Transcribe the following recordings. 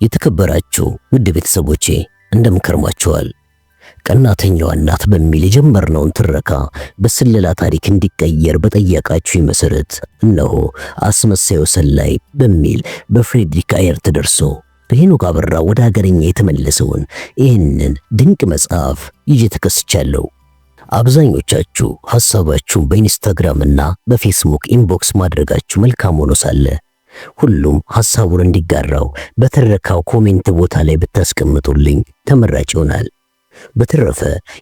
የተከበራችሁ ውድ ቤተሰቦቼ እንደምን ከርማችኋል? ቀናተኛዋ እናት በሚል የጀመርነውን ትረካ በስለላ ታሪክ እንዲቀየር በጠየቃችሁ መሰረት እነሆ አስመሳዩ ሰላይ በሚል በፍሬድሪክ አየር ተደርሶ በሄኖክ አበራ ወደ ሀገረኛ የተመለሰውን ይህንን ድንቅ መጽሐፍ ይዤ ተከስቻለሁ። አብዛኞቻችሁ ሐሳባችሁን በኢንስታግራም እና በፌስቡክ ኢንቦክስ ማድረጋችሁ መልካም ሆኖ ሳለ ሁሉም ሐሳቡን እንዲጋራው በትረካው ኮሜንት ቦታ ላይ ብታስቀምጡልኝ ተመራጭ ይሆናል። በተረፈ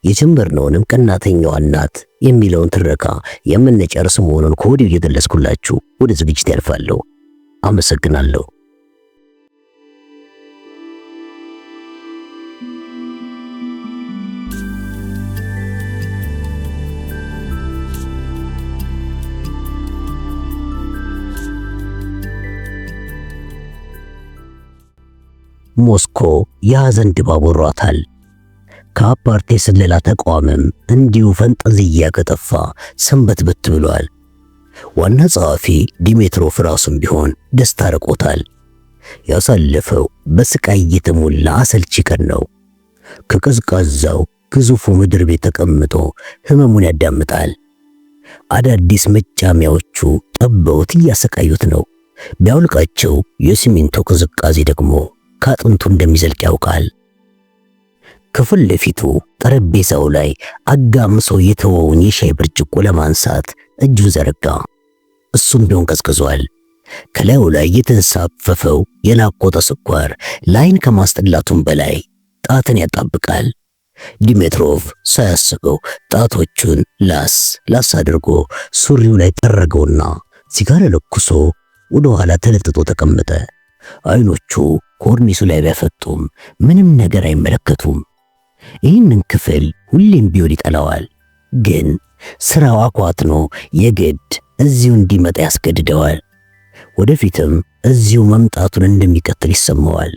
የጀመርነውንም ቀናተኛዋ እናት የሚለውን ትረካ የምንጨርስ መሆኑን ከወዲሁ እየገለጽኩላችሁ ወደ ዝግጅት ያልፋለሁ። አመሰግናለሁ። ሞስኮ የሐዘን ድባብ ወሯታል። ከአፓርቴ ስለላ ተቋምም እንዲሁ ፈንጠዝያ ከጠፋ ሰንበትበት ብሏል። ዋና ጸሐፊ ዲሜትሮቭ ራሱም ቢሆን ደስታ ርቆታል። ያሳለፈው በስቃይ የተሞላ አሰልቺ ቀን ነው። ከቀዝቃዛው ግዙፉ ምድር ቤት ተቀምጦ ህመሙን ያዳምጣል። አዳዲስ መጫሚያዎቹ ጠበውት እያሰቃዩት ነው። ቢያውልቃቸው የሲሚንቶ ቅዝቃዜ ደግሞ ከአጥንቱ እንደሚዘልቅ ያውቃል። ከፊት ለፊቱ ጠረጴዛው ላይ አጋምሶ የተወውን የሻይ ብርጭቆ ለማንሳት እጁን ዘረጋ። እሱም ቢሆን ቀዝቅዟል። ከላዩ ላይ የተንሳፈፈው የላቆጠ ስኳር ላይን ከማስጠላቱም በላይ ጣትን ያጣብቃል። ዲሜትሮቭ ሳያስበው ጣቶቹን ላስ አድርጎ ሱሪው ላይ ጠረገውና ሲጋራ ለኩሶ ወደ ኋላ ተለጥጦ ተቀመጠ። አይኖቹ ኮርኒሱ ላይ ቢያፈጡም ምንም ነገር አይመለከቱም። ይህንን ክፍል ሁሌም ቢሆን ይጠላዋል፣ ግን ስራው አኳትኖ የግድ እዚሁ እንዲመጣ ያስገድደዋል። ወደፊትም እዚሁ መምጣቱን እንደሚቀጥል ይሰማዋል።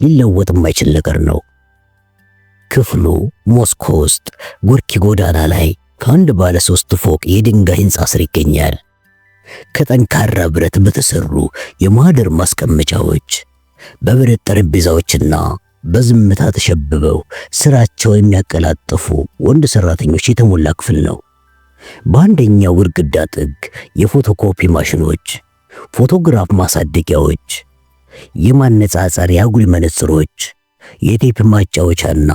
ሊለወጥ የማይችል ነገር ነው። ክፍሉ ሞስኮ ውስጥ ጎርኪ ጎዳና ላይ ከአንድ ባለ 3 ፎቅ የድንጋይ ህንጻ ስር ይገኛል። ከጠንካራ ብረት በተሰሩ የማህደር ማስቀመጫዎች፣ በብረት ጠረጴዛዎችና በዝምታ ተሸብበው ስራቸው የሚያቀላጥፉ ወንድ ሰራተኞች የተሞላ ክፍል ነው። በአንደኛው ግድግዳ ጥግ የፎቶኮፒ ማሽኖች፣ ፎቶግራፍ ማሳደጊያዎች፣ የማነጻጸር የአጉሊ መነጽሮች፣ የቴፕ ማጫወቻና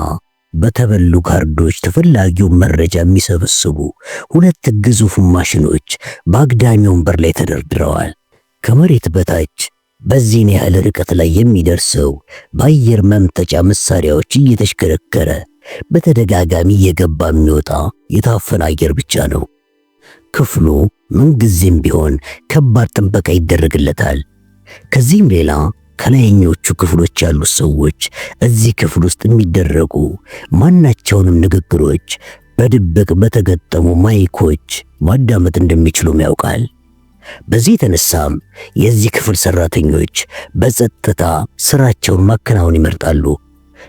በተበሉ ካርዶች ተፈላጊውን መረጃ የሚሰበስቡ 2 ግዙፍ ማሽኖች በአግዳሚ ወንበር ላይ ተደርድረዋል። ከመሬት በታች በዚህን ያህል ርቀት ላይ የሚደርሰው በአየር መምጠጫ መሳሪያዎች እየተሽከረከረ በተደጋጋሚ እየገባ የሚወጣ የታፈነ አየር ብቻ ነው። ክፍሉ ምንጊዜም ቢሆን ከባድ ጥበቃ ይደረግለታል። ከዚህም ሌላ ከላይኞቹ ክፍሎች ያሉት ሰዎች እዚህ ክፍል ውስጥ የሚደረጉ ማናቸውንም ንግግሮች በድብቅ በተገጠሙ ማይኮች ማዳመጥ እንደሚችሉም ያውቃል። በዚህ የተነሳም የዚህ ክፍል ሰራተኞች በጸጥታ ስራቸውን ማከናወን ይመርጣሉ።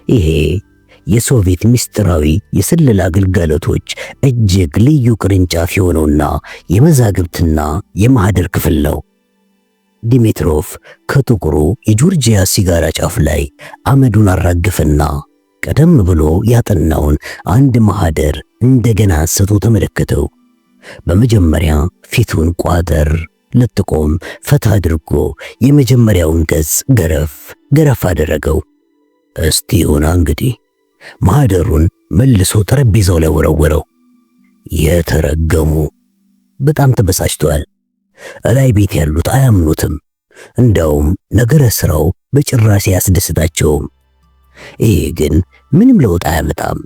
ይሄ የሶቪየት ምስጢራዊ የስለላ አገልግሎቶች እጅግ ልዩ ቅርንጫፍ የሆነውና የመዛግብትና የማህደር ክፍል ነው። ዲሜትሮቭ ከጥቁሩ የጆርጂያ ሲጋራ ጫፍ ላይ አመዱን አራገፈና ቀደም ብሎ ያጠናውን አንድ ማህደር እንደገና አንስቶ ተመለከተው። በመጀመሪያ ፊቱን ቋጠር ለጥቆም ፈታ አድርጎ የመጀመሪያውን ገጽ ገረፍ አደረገው። እስቲ ሆና እንግዲህ ማህደሩን መልሶ ጠረጴዛው ላይ ወረወረው። የተረገሙ በጣም ተበሳጭቷል። እላይ ቤት ያሉት አያምኑትም። እንደውም ነገረ ስራው በጭራሽ ያስደስታቸውም። ይሄ ግን ምንም ለውጥ አያመጣም።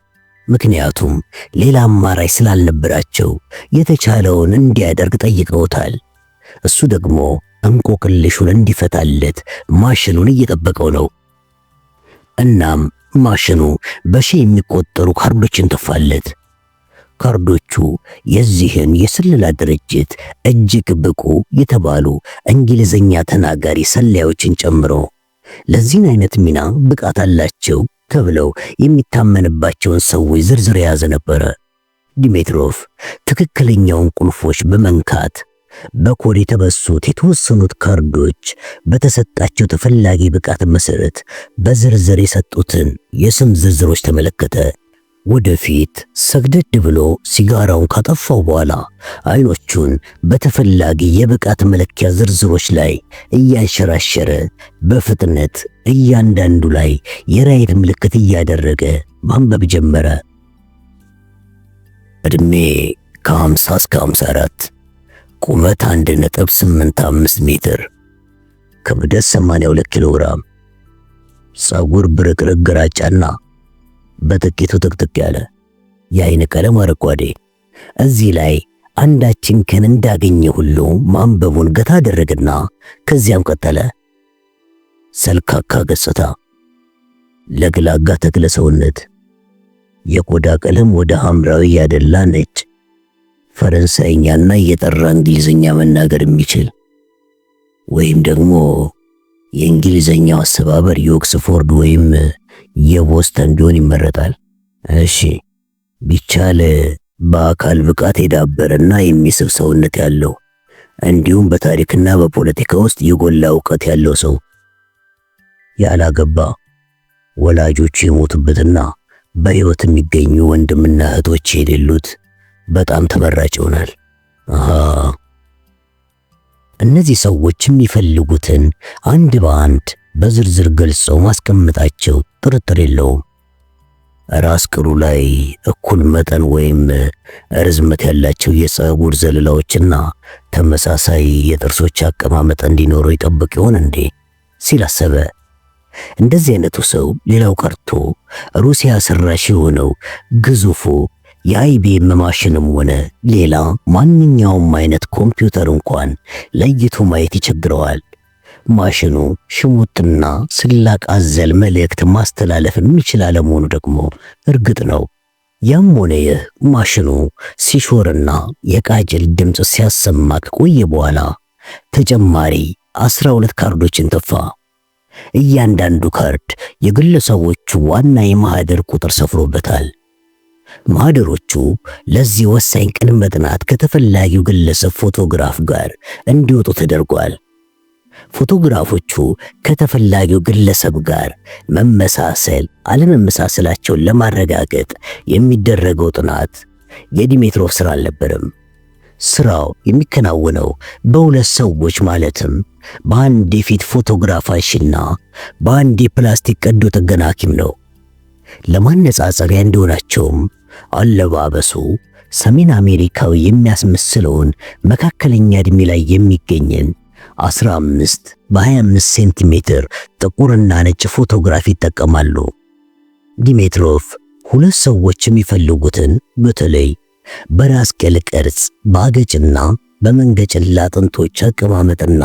ምክንያቱም ሌላ አማራጭ ስላልነበራቸው የተቻለውን እንዲያደርግ ጠይቀውታል። እሱ ደግሞ እንቆቅልሹን እንዲፈታለት ማሽኑን እየጠበቀው ነው። እናም ማሽኑ በሺህ የሚቆጠሩ ካርዶችን ተፋለት። ካርዶቹ የዚህን የስለላ ድርጅት እጅግ ብቁ የተባሉ እንግሊዘኛ ተናጋሪ ሰላዮችን ጨምሮ ለዚህን አይነት ሚና ብቃት አላቸው ተብለው የሚታመንባቸውን ሰዎች ዝርዝር የያዘ ነበረ። ዲሜትሮቭ ትክክለኛውን ቁልፎች በመንካት በኮድ የተበሱት የተወሰኑት ካርዶች በተሰጣቸው ተፈላጊ ብቃት መሰረት በዝርዝር የሰጡትን የስም ዝርዝሮች ተመለከተ። ወደፊት ሰግደድ ብሎ ሲጋራውን ካጠፋው በኋላ አይኖቹን በተፈላጊ የብቃት መለኪያ ዝርዝሮች ላይ እያንሸራሸረ በፍጥነት እያንዳንዱ ላይ የራይት ምልክት እያደረገ ማንበብ ጀመረ። ዕድሜ ከ50 እስከ 54፣ ቁመት 1.85 ሜትር፣ ክብደት 82 ኪሎ ግራም፣ ፀጉር ብርቅርቅ ግራጫና በጥቂቱ ጥቅጥቅ ያለ፣ የአይን ቀለም አረንጓዴ። እዚህ ላይ አንዳችን ከን እንዳገኘ ሁሉ ማንበቡን ገታ አደረገና ከዚያም ቀጠለ። ሰልካካ ገጽታ፣ ለግላጋ ተክለ ሰውነት፣ የቆዳ ቀለም ወደ ሐምራዊ ያደላ ነጭ፣ ፈረንሳይኛና የጠራ እንግሊዝኛ መናገር የሚችል ወይም ደግሞ የእንግሊዝኛው አሰባበር የኦክስፎርድ ወይም የቦስተን ቢሆን ይመረጣል። እሺ፣ ቢቻል በአካል ብቃት የዳበረና የሚስብ ሰውነት ያለው እንዲሁም በታሪክና በፖለቲካ ውስጥ የጎላ እውቀት ያለው ሰው፣ ያላገባ፣ ወላጆቹ የሞቱበትና በሕይወት የሚገኙ ወንድምና እህቶች የሌሉት በጣም ተመራጭ ይሆናል። እነዚህ ሰዎች የሚፈልጉትን አንድ በአንድ በዝርዝር ገልጸው ማስቀመጣቸው ጥርጥር የለውም። ራስ ቅሉ ላይ እኩል መጠን ወይም ርዝመት ያላቸው የፀጉር ዘለላዎችና ተመሳሳይ የጥርሶች አቀማመጥ እንዲኖረው ይጠብቅ ይሆን እንዴ ሲል አሰበ። እንደዚህ አይነቱ ሰው ሌላው ቀርቶ ሩሲያ ሰራሽ የሆነው ግዙፉ የአይቢኤም ማሽንም ሆነ ሌላ ማንኛውም አይነት ኮምፒውተር እንኳን ለይቶ ማየት ይቸግረዋል። ማሽኑ ሽሙጥና ስላቅ አዘል መልእክት ማስተላለፍ የሚችል አለመሆኑ ደግሞ እርግጥ ነው። ያም ሆነ ይህ ማሽኑ ሲሾርና የቃጭል ድምፅ ሲያሰማ ከቆየ በኋላ ተጨማሪ 12 ካርዶችን ተፋ። እያንዳንዱ ካርድ የግለሰቦቹ ዋና የማህደር ቁጥር ሰፍሮበታል። ማህደሮቹ ለዚህ ወሳኝ ቅድመ ጥናት ከተፈላጊው ግለሰብ ፎቶግራፍ ጋር እንዲወጡ ተደርጓል። ፎቶግራፎቹ ከተፈላጊው ግለሰብ ጋር መመሳሰል አለመመሳሰላቸውን ለማረጋገጥ የሚደረገው ጥናት የዲሜትሮቭ ስራ አልነበረም። ስራው የሚከናወነው በሁለት ሰዎች ማለትም በአንድ የፊት ፎቶግራፍ አንሺና በአንድ የፕላስቲክ ቀዶ ጥገና ሐኪም ነው። ለማነጻጸሪያ እንዲሆናቸውም አለባበሱ ሰሜን አሜሪካዊ የሚያስመስለውን መካከለኛ ዕድሜ ላይ የሚገኝን 15 በ25 ሴንቲሜትር ጥቁርና ነጭ ፎቶግራፍ ይጠቀማሉ። ዲሜትሮቭ ሁለት ሰዎች የሚፈልጉትን በተለይ በራስ ቅል ቅርጽ፣ በአገጭና በመንገጭላ አጥንቶች አቀማመጥና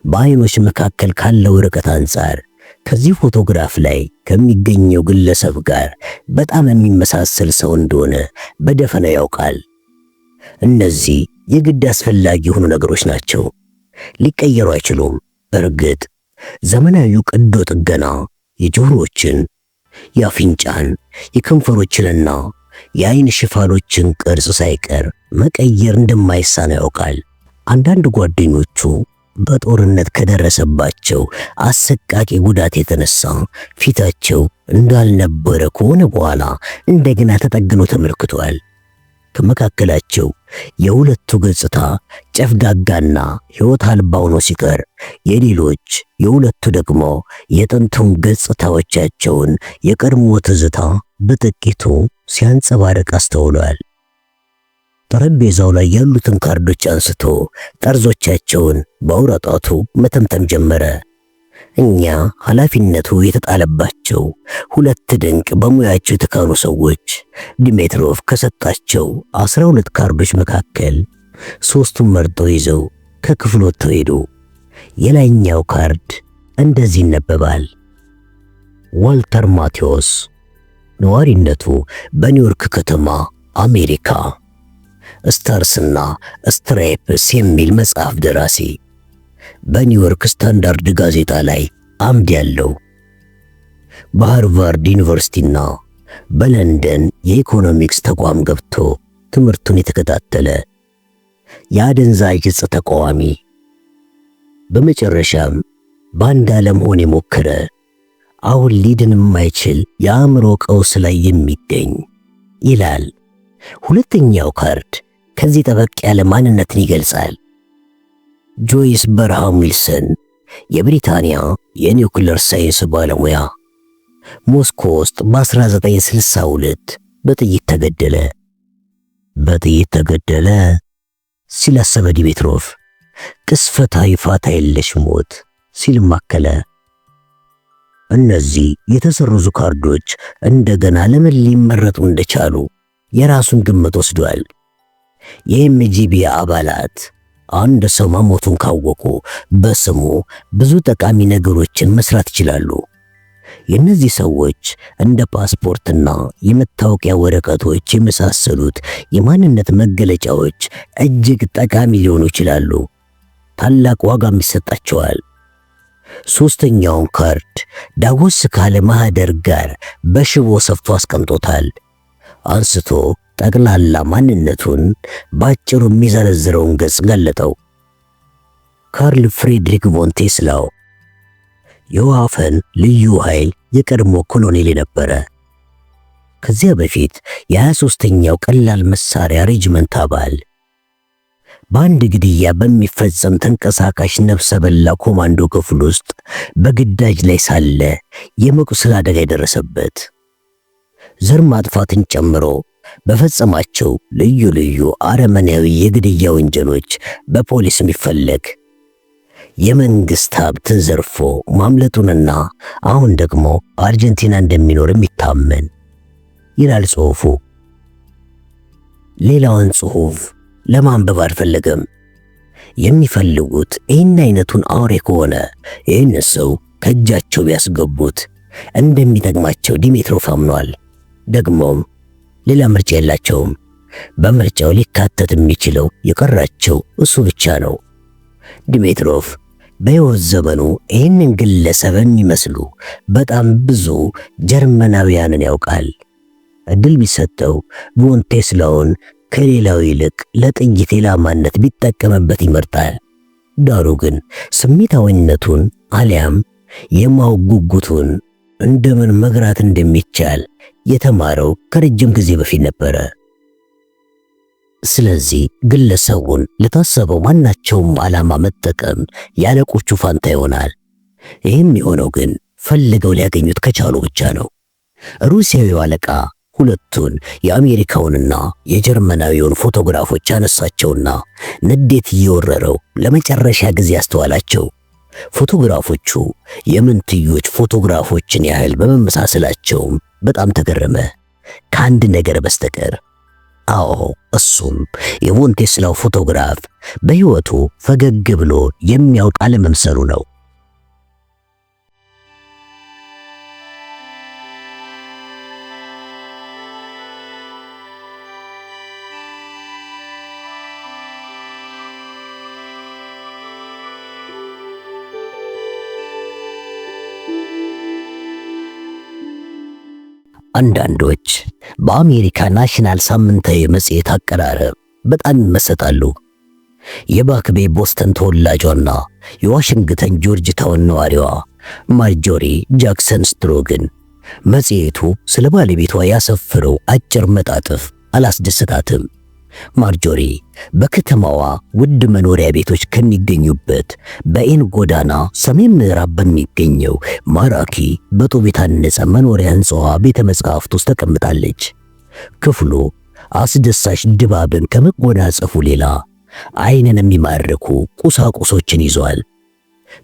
በአይኖች መካከል ካለው ርቀት አንጻር ከዚህ ፎቶግራፍ ላይ ከሚገኘው ግለሰብ ጋር በጣም የሚመሳሰል ሰው እንደሆነ በደፈናው ያውቃል። እነዚህ የግድ አስፈላጊ የሆኑ ነገሮች ናቸው፣ ሊቀየሩ አይችሉም። እርግጥ ዘመናዊው ቀዶ ጥገና የጆሮዎችን፣ የአፍንጫን፣ የከንፈሮችንና የአይን ሽፋኖችን ቅርጽ ሳይቀር መቀየር እንደማይሳነው ያውቃል። አንዳንድ ጓደኞቹ በጦርነት ከደረሰባቸው አሰቃቂ ጉዳት የተነሳ ፊታቸው እንዳልነበረ ከሆነ በኋላ እንደገና ተጠግኖ ተመልክቷል። ከመካከላቸው የሁለቱ ገጽታ ጨፍጋጋና ሕይወት አልባ ሆኖ ሲቀር የሌሎች የሁለቱ ደግሞ የጥንቱን ገጽታዎቻቸውን የቀድሞ ትዝታ በጥቂቱ ሲያንጸባርቅ አስተውሏል። ጠረጴዛው ላይ ያሉትን ካርዶች አንስቶ ጠርዞቻቸውን በአውራ ጣቱ መተምተም ጀመረ። እኛ ኃላፊነቱ የተጣለባቸው ሁለት ድንቅ በሙያቸው የተካኑ ሰዎች ዲሜትሮቭ ከሰጣቸው 12 ካርዶች መካከል ሶስቱን መርጠው ይዘው ከክፍሉ ወጥተው ሄዱ። የላይኛው ካርድ እንደዚህ ይነበባል። ዋልተር ማቴዎስ፣ ነዋሪነቱ በኒውዮርክ ከተማ አሜሪካ፣ ስታርስና ስትራይፕስ የሚል መጽሐፍ ደራሲ፣ በኒውዮርክ ስታንዳርድ ጋዜጣ ላይ አምድ ያለው፣ በሃርቫርድ ዩኒቨርሲቲና በለንደን የኢኮኖሚክስ ተቋም ገብቶ ትምህርቱን የተከታተለ፣ የአደንዛዥ ዕፅ ተቃዋሚ። በመጨረሻም በአንድ ለመሆን የሞከረ አሁን ሊድን የማይችል የአእምሮ ቀውስ ላይ የሚገኝ ይላል። ሁለተኛው ካርድ ከዚህ ጠበቅ ያለ ማንነትን ይገልጻል። ጆይስ በርሃም ዊልሰን የብሪታንያ የኒውክሌር ሳይንስ ባለሙያ ሞስኮ ውስጥ በ1962 በጥይት ተገደለ። በጥይት ተገደለ ሲል አሰበ ዲሜትሮቭ። ቅስፈታዊ ፋታ የለሽ ሞት ሲል ማከለ። እነዚህ የተሰረዙ ካርዶች እንደገና ለምን ሊመረጡ እንደቻሉ የራሱን ግምት ወስዷል። የኤምጂቢ አባላት አንድ ሰው መሞቱን ካወቁ በስሙ ብዙ ጠቃሚ ነገሮችን መስራት ይችላሉ። የእነዚህ ሰዎች እንደ ፓስፖርትና የመታወቂያ ወረቀቶች የመሳሰሉት የማንነት መገለጫዎች እጅግ ጠቃሚ ሊሆኑ ይችላሉ። ታላቅ ዋጋም ይሰጣቸዋል። ሶስተኛውን ካርድ ዳጎስ ካለ ማህደር ጋር በሽቦ ሰፍቶ አስቀምጦታል። አንስቶ ጠቅላላ ማንነቱን ባጭሩ የሚዘረዝረውን ገጽ ገለጠው። ካርል ፍሬድሪክ ቮን ቴስላው የዋፈን ልዩ ኃይል የቀድሞ ኮሎኔል የነበረ፣ ከዚያ በፊት የ23ኛው ቀላል መሳሪያ ሬጅመንት አባል፣ በአንድ ግድያ በሚፈጸም ተንቀሳቃሽ ነፍሰ በላ ኮማንዶ ክፍል ውስጥ በግዳጅ ላይ ሳለ የመቁሰል አደጋ የደረሰበት፣ ዘር ማጥፋትን ጨምሮ በፈጸማቸው ልዩ ልዩ አረመኔያዊ የግድያ ወንጀሎች በፖሊስ የሚፈለግ፣ የመንግስት ሀብትን ዘርፎ ማምለጡንና አሁን ደግሞ አርጀንቲና እንደሚኖር የሚታመን ይላል ጽሑፉ። ሌላውን ጽሑፍ ለማንበብ አልፈለገም። የሚፈልጉት ይህን አይነቱን አውሬ ከሆነ ይህን ሰው ከእጃቸው ቢያስገቡት እንደሚጠቅማቸው ዲሜትሮቭ አምኗል። ደግሞም ሌላ ምርጫ የላቸውም። በምርጫው ሊካተት የሚችለው የቀራቸው እሱ ብቻ ነው። ዲሜትሮቭ በሕይወት ዘመኑ ይህንን ግለሰብ የሚመስሉ በጣም ብዙ ጀርመናውያንን ያውቃል። እድል ቢሰጠው ቮን ቴስላውን ከሌላው ይልቅ ለጥይት ኢላማነት ቢጠቀምበት ይመርጣል። ዳሩ ግን ስሜታዊነቱን አሊያም የማወቅ ጉጉቱን እንደምን መግራት እንደሚቻል የተማረው ከረጅም ጊዜ በፊት ነበረ። ስለዚህ ግለሰቡን ለታሰበው ማናቸውም ዓላማ መጠቀም ያለቆቹ ፋንታ ይሆናል። ይህም የሆነው ግን ፈልገው ሊያገኙት ከቻሉ ብቻ ነው። ሩሲያዊው አለቃ ሁለቱን የአሜሪካውንና የጀርመናዊውን ፎቶግራፎች አነሳቸውና ንዴት እየወረረው ለመጨረሻ ጊዜ አስተዋላቸው። ፎቶግራፎቹ የምንትዮች ፎቶግራፎችን ያህል በመመሳሰላቸውም በጣም ተገረመ፣ ከአንድ ነገር በስተቀር። አዎ እሱም የቮን ቴስላው ፎቶግራፍ በሕይወቱ ፈገግ ብሎ የሚያውቅ አለመምሰሉ ነው። አንዳንዶች በአሜሪካ ናሽናል ሳምንታዊ መጽሔት አቀራረብ በጣም ይመሰጣሉ። የባክቤ ቦስተን ተወላጇና የዋሽንግተን ጆርጅ ታውን ነዋሪዋ ማርጆሪ ጃክሰን ስትሮግን መጽሔቱ ስለ ባለቤቷ ያሰፈረው አጭር መጣጥፍ አላስደሰታትም። ማርጆሪ በከተማዋ ውድ መኖሪያ ቤቶች ከሚገኙበት በኤን ጎዳና ሰሜን ምዕራብ በሚገኘው ማራኪ በጡብ የታነጸ መኖሪያ ሕንጻዋ ቤተ መጻሕፍት ውስጥ ተቀምጣለች። ክፍሉ አስደሳች ድባብን ከመጎናጸፉ ሌላ ዓይንን የሚማርኩ ቁሳቁሶችን ይዟል።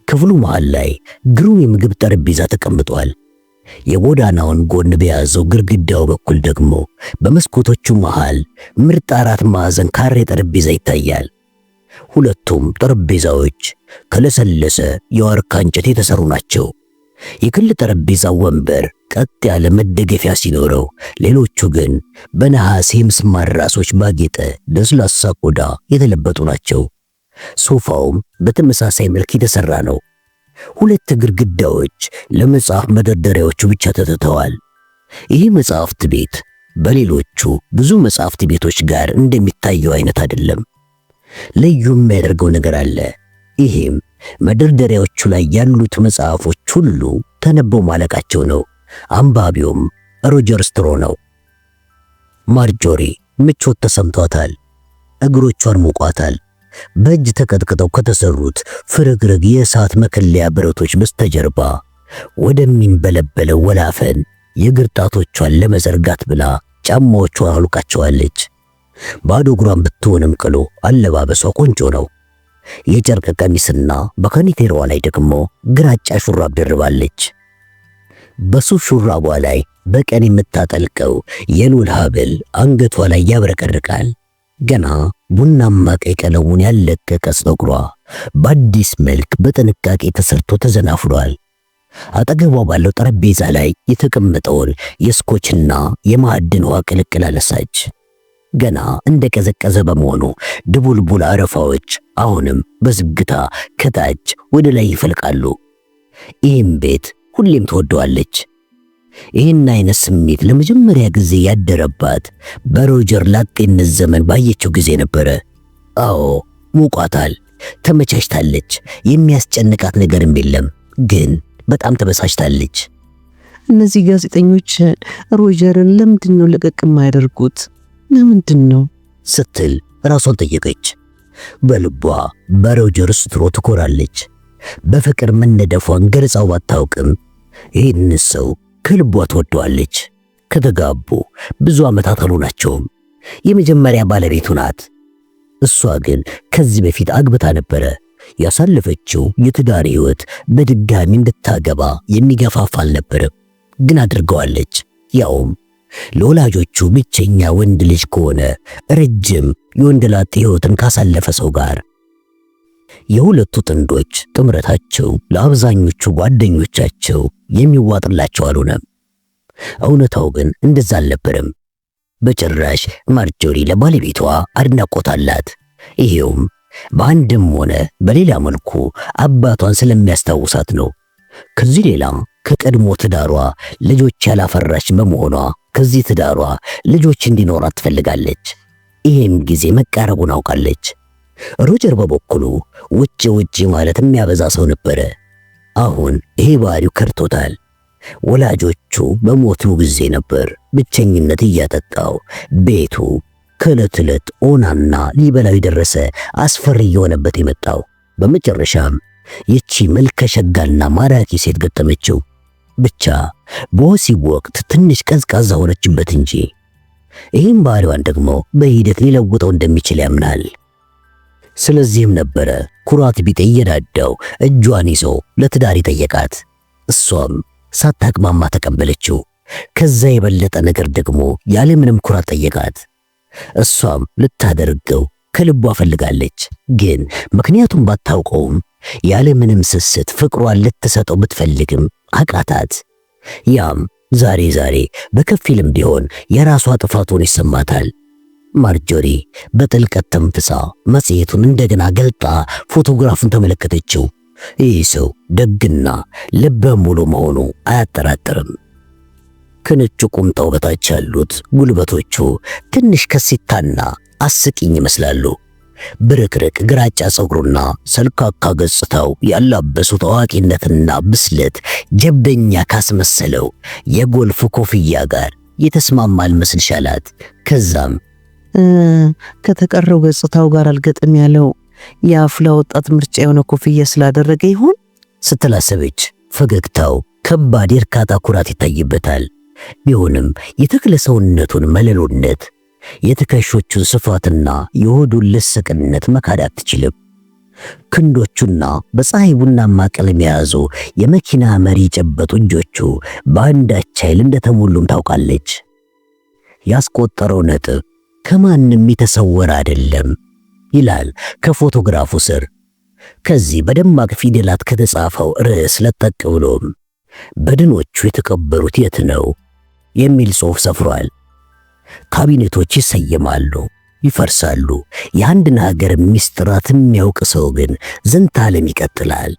ክፍሉ መሃል ላይ ግሩም የምግብ ጠረጴዛ ተቀምጧል። የጎዳናውን ጎን በያዘው ግድግዳው በኩል ደግሞ በመስኮቶቹ መሃል ምርጥ 4 ማዕዘን ካሬ ጠረጴዛ ይታያል። ሁለቱም ጠረጴዛዎች ከለሰለሰ የዋርካ እንጨት የተሰሩ ናቸው። የክል ጠረጴዛው ወንበር ቀጥ ያለ መደገፊያ ሲኖረው፣ ሌሎቹ ግን በነሐስ የምስማር ራሶች ባጌጠ ለስላሳ ቆዳ የተለበጡ ናቸው። ሶፋውም በተመሳሳይ መልክ የተሰራ ነው። ሁለት ግድግዳዎች ለመጽሐፍ መደርደሪያዎቹ ብቻ ተተተዋል። ይህ መጽሐፍት ቤት በሌሎቹ ብዙ መጽሐፍት ቤቶች ጋር እንደሚታየው አይነት አይደለም። ልዩ የሚያደርገው ነገር አለ። ይሄም መደርደሪያዎቹ ላይ ያሉት መጽሐፎች ሁሉ ተነበው ማለቃቸው ነው። አንባቢውም ሮጀር ስትሮ ነው። ማርጆሪ ምቾት ተሰምቷታል። እግሮቿን ሞቋታል። በእጅ ተቀጥቅጠው ከተሰሩት ፍርግርግ የእሳት መከለያ ብረቶች በስተጀርባ ወደሚንበለበለው ወላፈን የእግር ጣቶቿን ለመዘርጋት ብላ ጫማዎቿን አውልቃቸዋለች። ባዶ እግሯን ብትሆንም ቅሎ አለባበሷ ቆንጆ ነው። የጨርቅ ቀሚስና በካኒቴራዋ ላይ ደግሞ ግራጫ ሹራብ ደርባለች። በሱፍ ሹራቧ ላይ በቀን የምታጠልቀው የሉል ሐብል አንገቷ ላይ ያብረቀርቃል። ገና ቡናማ ቀይ ቀለሙን ያለቀቀ ፀጉሯ በአዲስ መልክ በጥንቃቄ ተሰርቶ ተዘናፍሏል። አጠገቧ ባለው ጠረጴዛ ላይ የተቀመጠውን የስኮችና የማዕድን ውሃ ቅልቅል አነሳች። ገና እንደቀዘቀዘ በመሆኑ ድቡልቡል አረፋዎች አሁንም በዝግታ ከታች ወደ ላይ ይፈልቃሉ። ይህም ቤት ሁሌም ትወደዋለች። ይህን አይነት ስሜት ለመጀመሪያ ጊዜ ያደረባት በሮጀር ላጤነት ዘመን ባየችው ጊዜ ነበረ። አዎ ሞቋታል፣ ተመቻችታለች። የሚያስጨንቃት ነገርም የለም። ግን በጣም ተበሳጭታለች። እነዚህ ጋዜጠኞች ሮጀርን ለምንድን ነው ለቀቅ የማያደርጉት? ለምንድን ነው ስትል ራሷን ጠየቀች። በልቧ በሮጀር ስትሮ ትኮራለች። በፍቅር መነደፏን ገልጻው ባታውቅም ይህን ሰው ከልቧ ትወደዋለች። ከተጋቡ ብዙ ዓመታት አልሆናቸውም። የመጀመሪያ ባለቤቱ ናት። እሷ ግን ከዚህ በፊት አግብታ ነበረ። ያሳለፈችው የትዳር ሕይወት በድጋሚ እንድታገባ የሚገፋፋ አልነበረም። ግን አድርገዋለች። ያውም ለወላጆቹ ብቸኛ ወንድ ልጅ ከሆነ ረጅም የወንደላጤ ሕይወትን ካሳለፈ ሰው ጋር። የሁለቱ ጥንዶች ጥምረታቸው ለአብዛኞቹ ጓደኞቻቸው የሚዋጥላቸው አልሆነም። እውነታው ግን እንደዛ አልነበረም። በጭራሽ ማርጆሪ ለባለቤቷ አድናቆት አላት። ይሄውም በአንድም ሆነ በሌላ መልኩ አባቷን ስለሚያስታውሳት ነው። ከዚህ ሌላ ከቀድሞ ትዳሯ ልጆች ያላፈራች በመሆኗ ከዚህ ትዳሯ ልጆች እንዲኖራት ትፈልጋለች። ይሄም ጊዜ መቃረቡን አውቃለች። ሮጀር በበኩሉ ውጪ ማለት የሚያበዛ ሰው ነበረ። አሁን ይሄ ባህሪው ከርቶታል። ወላጆቹ በሞቱ ጊዜ ነበር ብቸኝነት እያጠቃው ቤቱ ከዕለት ዕለት ኦናና ሊበላው የደረሰ አስፈሪ የሆነበት የመጣው። በመጨረሻም ይቺ መልከሸጋና ማራኪ ሴት ገጠመችው። ብቻ በወሲብ ወቅት ትንሽ ቀዝቃዛ ሆነችበት እንጂ ይህም ባህሪዋን ደግሞ በሂደት ሊለውጠው እንደሚችል ያምናል። ስለዚህም ነበረ ኩራት ቢጤ እየዳዳው እጇን ይዞ ለትዳር ጠየቃት። እሷም ሳታቅማማ ተቀበለችው። ከዛ የበለጠ ነገር ደግሞ ያለምንም ኩራት ጠየቃት። እሷም ልታደርገው ከልቧ ፈልጋለች። ግን ምክንያቱም ባታውቀውም ያለምንም ስስት ፍቅሯን ልትሰጠው ብትፈልግም አቃታት። ያም ዛሬ በከፊልም ቢሆን የራሷ ጥፋቱን ይሰማታል። ማርጆሪ በጥልቀት ተንፍሳ መጽሔቱን እንደገና ገልጣ ፎቶግራፉን ተመለከተችው። ይህ ሰው ደግና ልበ ሙሉ መሆኑ አያጠራጥርም። ከነጩ ቁምጣው በታች ያሉት ጉልበቶቹ ትንሽ ከሲታና አስቂኝ ይመስላሉ። ብርቅርቅ ግራጫ ፀጉሩና ሰልካካ ገጽታው ያላበሱት አዋቂነትና ብስለት ጀብደኛ ካስመሰለው የጎልፍ ኮፍያ ጋር የተስማማ አልመስል ሻላት። ከዛም ከተቀረው ገጽታው ጋር አልገጥም ያለው የአፍላ ወጣት ምርጫ የሆነ ኮፍያ ስላደረገ ይሆን ስትላሰበች፣ ፈገግታው ከባድ የእርካታ ኩራት ይታይበታል። ቢሆንም የተክለ ሰውነቱን መለሎነት፣ የትከሾቹን ስፋትና የሆዱን ልስቅነት መካድ አትችልም። ክንዶቹና በፀሐይ ቡናማ ቀለም የያዙ የመኪና መሪ የጨበጡ እጆቹ በአንዳች ኃይል እንደተሞሉም ታውቃለች። ያስቆጠረው ነጥብ ከማንም የተሰወረ አይደለም ይላል ከፎቶግራፉ ስር። ከዚህ በደማቅ ፊደላት ከተጻፈው ርዕስ ለጠቅ ብሎም በድኖቹ የተቀበሩት የት ነው የሚል ጽሑፍ ሰፍሯል። ካቢኔቶች ይሰየማሉ፣ ይፈርሳሉ። የአንድን ሀገር ሚስጥራት የሚያውቅ ሰው ግን ዝንተ ዓለም ይቀጥላል።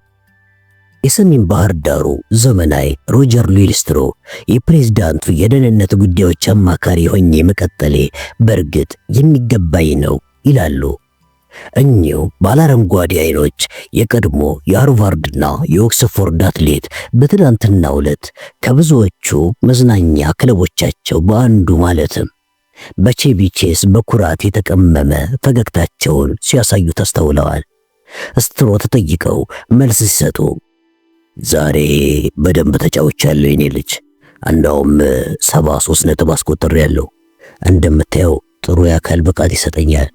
የሰሜን ባህር ዳሩ ዘመናዊ ሮጀር ሉዊልስትሮ የፕሬዝዳንቱ የደህንነት ጉዳዮች አማካሪ ሆኜ መቀጠሌ በእርግጥ የሚገባኝ ነው ይላሉ። እኚሁ ባለአረንጓዴ አይኖች የቀድሞ የሃርቫርድና የኦክስፎርድ አትሌት በትናንትናው ዕለት ከብዙዎቹ መዝናኛ ክለቦቻቸው በአንዱ ማለትም በቼቪ ቼስ በኩራት የተቀመመ ፈገግታቸውን ሲያሳዩ ተስተውለዋል። ስትሮ ተጠይቀው መልስ ሲሰጡ ዛሬ በደንብ ተጫውቻለሁ የኔ ልጅ፣ እንዳውም 73 ነጥብ አስቆጥሬያለሁ። እንደምታየው ጥሩ የአካል ብቃት ይሰጠኛል።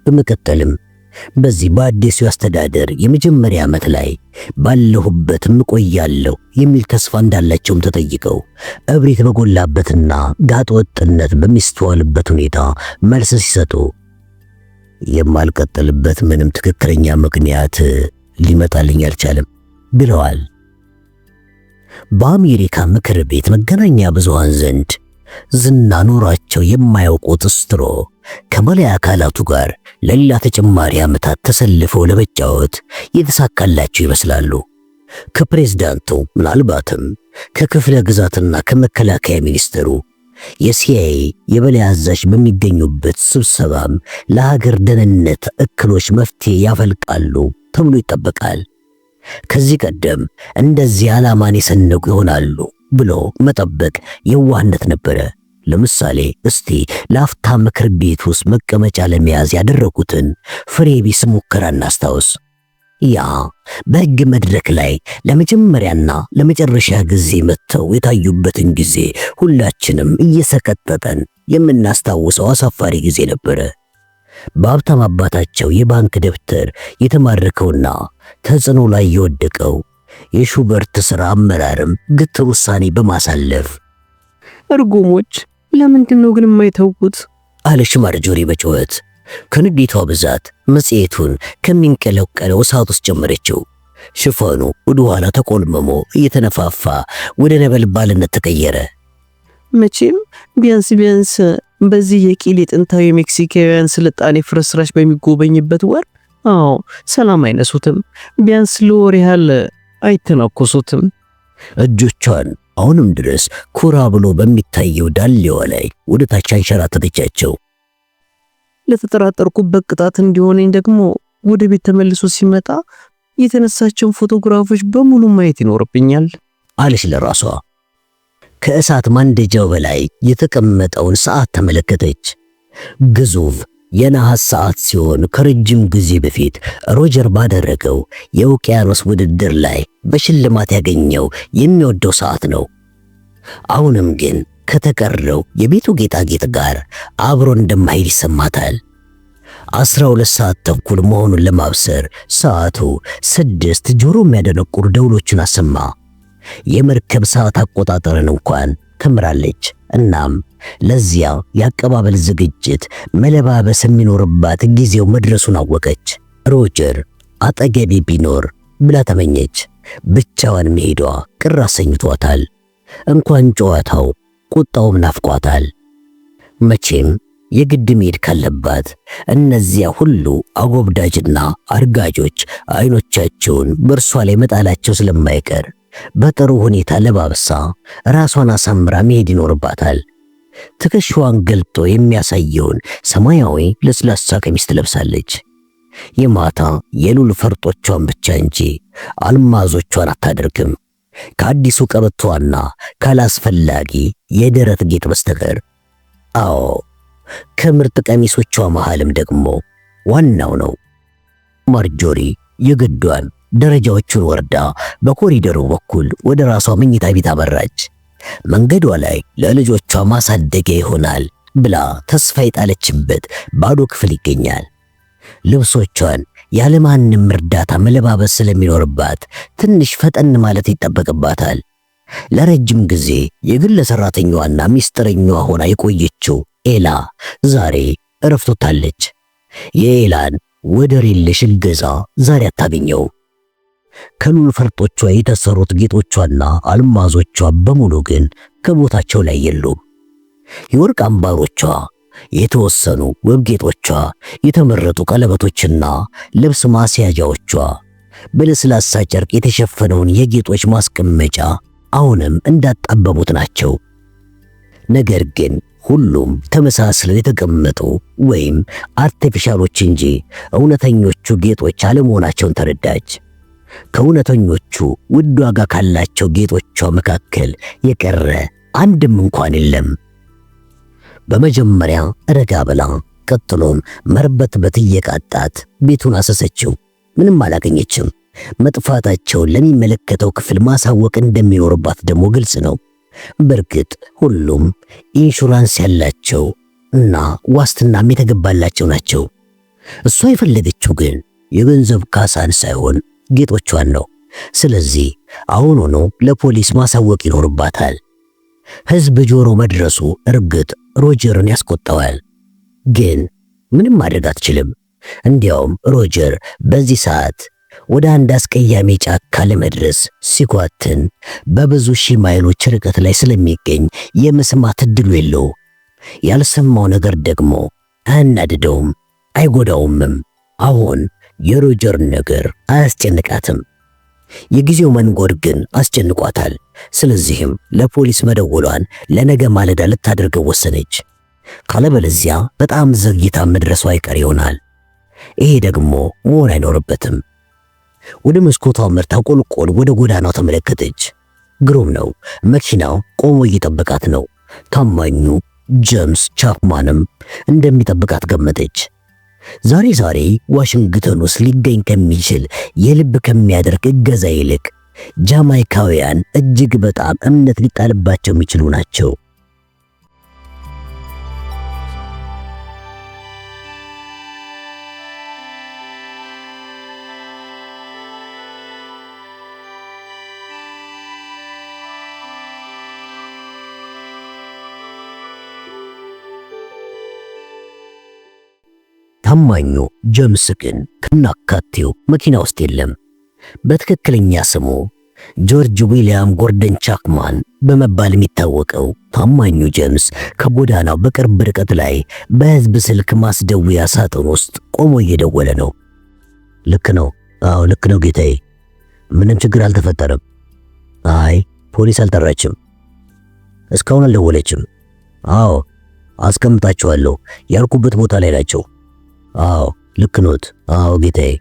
በመቀጠልም በዚህ በአዲሱ አስተዳደር የመጀመሪያ ዓመት ላይ ባለሁበትም እቆያለሁ የሚል ተስፋ እንዳላቸውም ተጠይቀው እብሪት በጎላበትና ጋጥ ወጥነት በሚስተዋልበት ሁኔታ መልስ ሲሰጡ የማልቀጥልበት ምንም ትክክለኛ ምክንያት ሊመጣልኝ አልቻለም ብለዋል። በአሜሪካ ምክር ቤት መገናኛ ብዙሃን ዘንድ ዝና ኖሯቸው የማያውቁት ስትሮ ከበላይ አካላቱ ጋር ለሌላ ተጨማሪ ዓመታት ተሰልፈው ለመጫወት የተሳካላቸው ይመስላሉ። ከፕሬዝዳንቱ ምናልባትም ከክፍለ ግዛትና ከመከላከያ ሚኒስትሩ የሲአይኤ የበላይ አዛዥ በሚገኙበት ስብሰባም ለሀገር ደህንነት እክሎች መፍትሄ ያፈልቃሉ ተብሎ ይጠበቃል። ከዚህ ቀደም እንደዚህ ዓላማን የሰነቁ ይሆናሉ ብሎ መጠበቅ የዋህነት ነበረ። ለምሳሌ እስቲ ለአፍታ ምክር ቤት ውስጥ መቀመጫ ለመያዝ ያደረጉትን ፍሬ ቢስ ሙከራ እናስታውስ። ያ በሕግ መድረክ ላይ ለመጀመሪያና ለመጨረሻ ጊዜ መጥተው የታዩበትን ጊዜ ሁላችንም እየሰቀጠጠን የምናስታውሰው አሳፋሪ ጊዜ ነበረ። በሀብታም አባታቸው የባንክ ደብተር የተማረከውና ተጽዕኖ ላይ የወደቀው የሹበርት ሥራ አመራርም ግትር ውሳኔ በማሳለፍ እርጉሞች ለምንድን ነው ግን የማይተውት? አለች ማርጆሪ በጩኸት። ከንዴቷ ብዛት መጽሔቱን ከሚንቀለቀለው እሳት ውስጥ ጨመረችው። ሽፋኑ ወደ ኋላ ተቆልመሞ እየተነፋፋ ወደ ነበልባልነት ተቀየረ። መቼም ቢያንስ በዚህ የቂል የጥንታዊ ሜክሲካውያን ስልጣኔ ፍርስራሽ በሚጎበኝበት ወር ሰላም አይነሱትም። ቢያንስ ለወር ያህል አይተናኮሱትም። እጆቿን አሁንም ድረስ ኩራ ብሎ በሚታየው ዳሌዋ ላይ ወደ ታች አንሸራተተቻቸው። ለተጠራጠርኩበት ቅጣት እንዲሆነኝ ደግሞ ወደ ቤት ተመልሶ ሲመጣ የተነሳቸውን ፎቶግራፎች በሙሉ ማየት ይኖርብኛል አለች ለራሷ። ከእሳት ማንደጃው በላይ የተቀመጠውን ሰዓት ተመለከተች። ግዙፍ የነሐስ ሰዓት ሲሆን ከረጅም ጊዜ በፊት ሮጀር ባደረገው የውቅያኖስ ውድድር ላይ በሽልማት ያገኘው የሚወደው ሰዓት ነው። አሁንም ግን ከተቀረው የቤቱ ጌጣጌጥ ጋር አብሮ እንደማይሄድ ይሰማታል። 12 ሰዓት ተኩል መሆኑን ለማብሰር ሰዓቱ 6 ጆሮ የሚያደነቁር ደውሎችን አሰማ። የመርከብ ሰዓት አቆጣጠርን እንኳን ተምራለች። እናም ለዚያ የአቀባበል ዝግጅት መለባበስ የሚኖርባት ጊዜው መድረሱን አወቀች። ሮጀር አጠገቤ ቢኖር ብላ ተመኘች። ብቻዋን መሄዷ ቅር አሰኝቷታል። እንኳን ጨዋታው ቁጣውም ናፍቋታል። መቼም የግድ መሄድ ካለባት እነዚያ ሁሉ አጎብዳጅና አርጋጆች አይኖቻቸውን በእርሷ ላይ መጣላቸው ስለማይቀር በጥሩ ሁኔታ ለባብሳ ራሷን አሳምራ መሄድ ይኖርባታል። ትከሻዋን ገልጦ የሚያሳየውን ሰማያዊ ለስላሳ ቀሚስ ትለብሳለች። የማታ የሉል ፈርጦቿን ብቻ እንጂ አልማዞቿን አታደርግም፣ ከአዲሱ ቀበቶዋና ካላስፈላጊ የደረት ጌጥ በስተቀር። አዎ ከምርጥ ቀሚሶቿ መሃልም ደግሞ ዋናው ነው። ማርጆሪ የግዷን ደረጃዎቹን ወርዳ በኮሪደሩ በኩል ወደ ራሷ መኝታ ቤት አመራች። መንገዷ ላይ ለልጆቿ ማሳደጊያ ይሆናል ብላ ተስፋ የጣለችበት ባዶ ክፍል ይገኛል። ልብሶቿን ያለማንም እርዳታ መለባበስ ስለሚኖርባት ትንሽ ፈጠን ማለት ይጠበቅባታል። ለረጅም ጊዜ የግል ሰራተኛዋና ሚስጥረኛዋ ሆና የቆየችው ኤላ ዛሬ እረፍት ወጥታለች። የኤላን ወደር የለሽ እገዛ ዛሬ አታገኘው። ከሉል ፈርጦቿ የተሰሩት ጌጦቿና አልማዞቿ በሙሉ ግን ከቦታቸው ላይ የሉም። የወርቅ አምባሮቿ፣ የተወሰኑ ውብ ጌጦቿ፣ የተመረጡ ቀለበቶችና ልብስ ማስያዣዎቿ፣ በለስላሳ ጨርቅ የተሸፈነውን የጌጦች ማስቀመጫ አሁንም እንዳጣበቡት ናቸው። ነገር ግን ሁሉም ተመሳስለው የተቀመጡ ወይም አርቲፊሻሎች እንጂ እውነተኞቹ ጌጦች አለመሆናቸውን ተረዳች። ከእውነተኞቹ ውድ ዋጋ ካላቸው ጌጦቿ መካከል የቀረ አንድም እንኳን የለም። በመጀመሪያ ረጋ ብላ፣ ቀጥሎም መርበትበት እየቃጣት ቤቱን አሰሰችው። ምንም አላገኘችም። መጥፋታቸውን ለሚመለከተው ክፍል ማሳወቅ እንደሚኖርባት ደግሞ ግልጽ ነው። በእርግጥ ሁሉም ኢንሹራንስ ያላቸው እና ዋስትናም የተገባላቸው ናቸው። እሷ የፈለገችው ግን የገንዘብ ካሳን ሳይሆን ጌጦቿን ነው። ስለዚህ አሁን ሆኖ ለፖሊስ ማሳወቅ ይኖርባታል። ሕዝብ ጆሮ መድረሱ እርግጥ ሮጀርን ያስቆጣዋል፣ ግን ምንም ማድረግ አትችልም። እንዲያውም ሮጀር በዚህ ሰዓት ወደ አንድ አስቀያሚ ጫካ ለመድረስ ሲጓትን በብዙ ሺህ ማይሎች ርቀት ላይ ስለሚገኝ የመስማት እድሉ የለው። ያልሰማው ነገር ደግሞ አያናድደውም፣ አይጎዳውምም። አሁን የሮጀር ነገር አያስጨንቃትም። የጊዜው መንጎድ ግን አስጨንቋታል። ስለዚህም ለፖሊስ መደወሏን ለነገ ማለዳ ልታደርገው ወሰነች። ካለበለዚያ በጣም ዘግይታ መድረሷ አይቀር ይሆናል። ይሄ ደግሞ መሆን አይኖርበትም። ወደ መስኮቷ መርታ ቆልቆል ወደ ጎዳናው ተመለከተች። ግሩም ነው። መኪናው ቆሞ እየጠበቃት ነው። ታማኙ ጄምስ ቻፕማንም እንደሚጠብቃት ገመተች። ዛሬ ዋሽንግተን ውስጥ ሊገኝ ከሚችል የልብ ከሚያደርግ እገዛ ይልቅ ጃማይካውያን እጅግ በጣም እምነት ሊጣልባቸው የሚችሉ ናቸው። ታማኙ ጄምስ ግን ከናካቴው መኪና ውስጥ የለም። በትክክለኛ ስሙ ጆርጅ ዊሊያም ጎርደን ቻፕማን በመባል የሚታወቀው ታማኙ ጄምስ ከጎዳናው በቅርብ ርቀት ላይ በሕዝብ ስልክ ማስደወያ ሳጥን ውስጥ ቆሞ እየደወለ ነው። ልክ ነው። አዎ ልክ ነው ጌታዬ። ምንም ችግር አልተፈጠረም። አይ ፖሊስ አልጠራችም። እስካሁን አልደወለችም። አዎ አስቀምጣቸዋለሁ ያልኩበት ቦታ ላይ ናቸው። አዎ ልክ ኖት። አዎ ጌታዬ።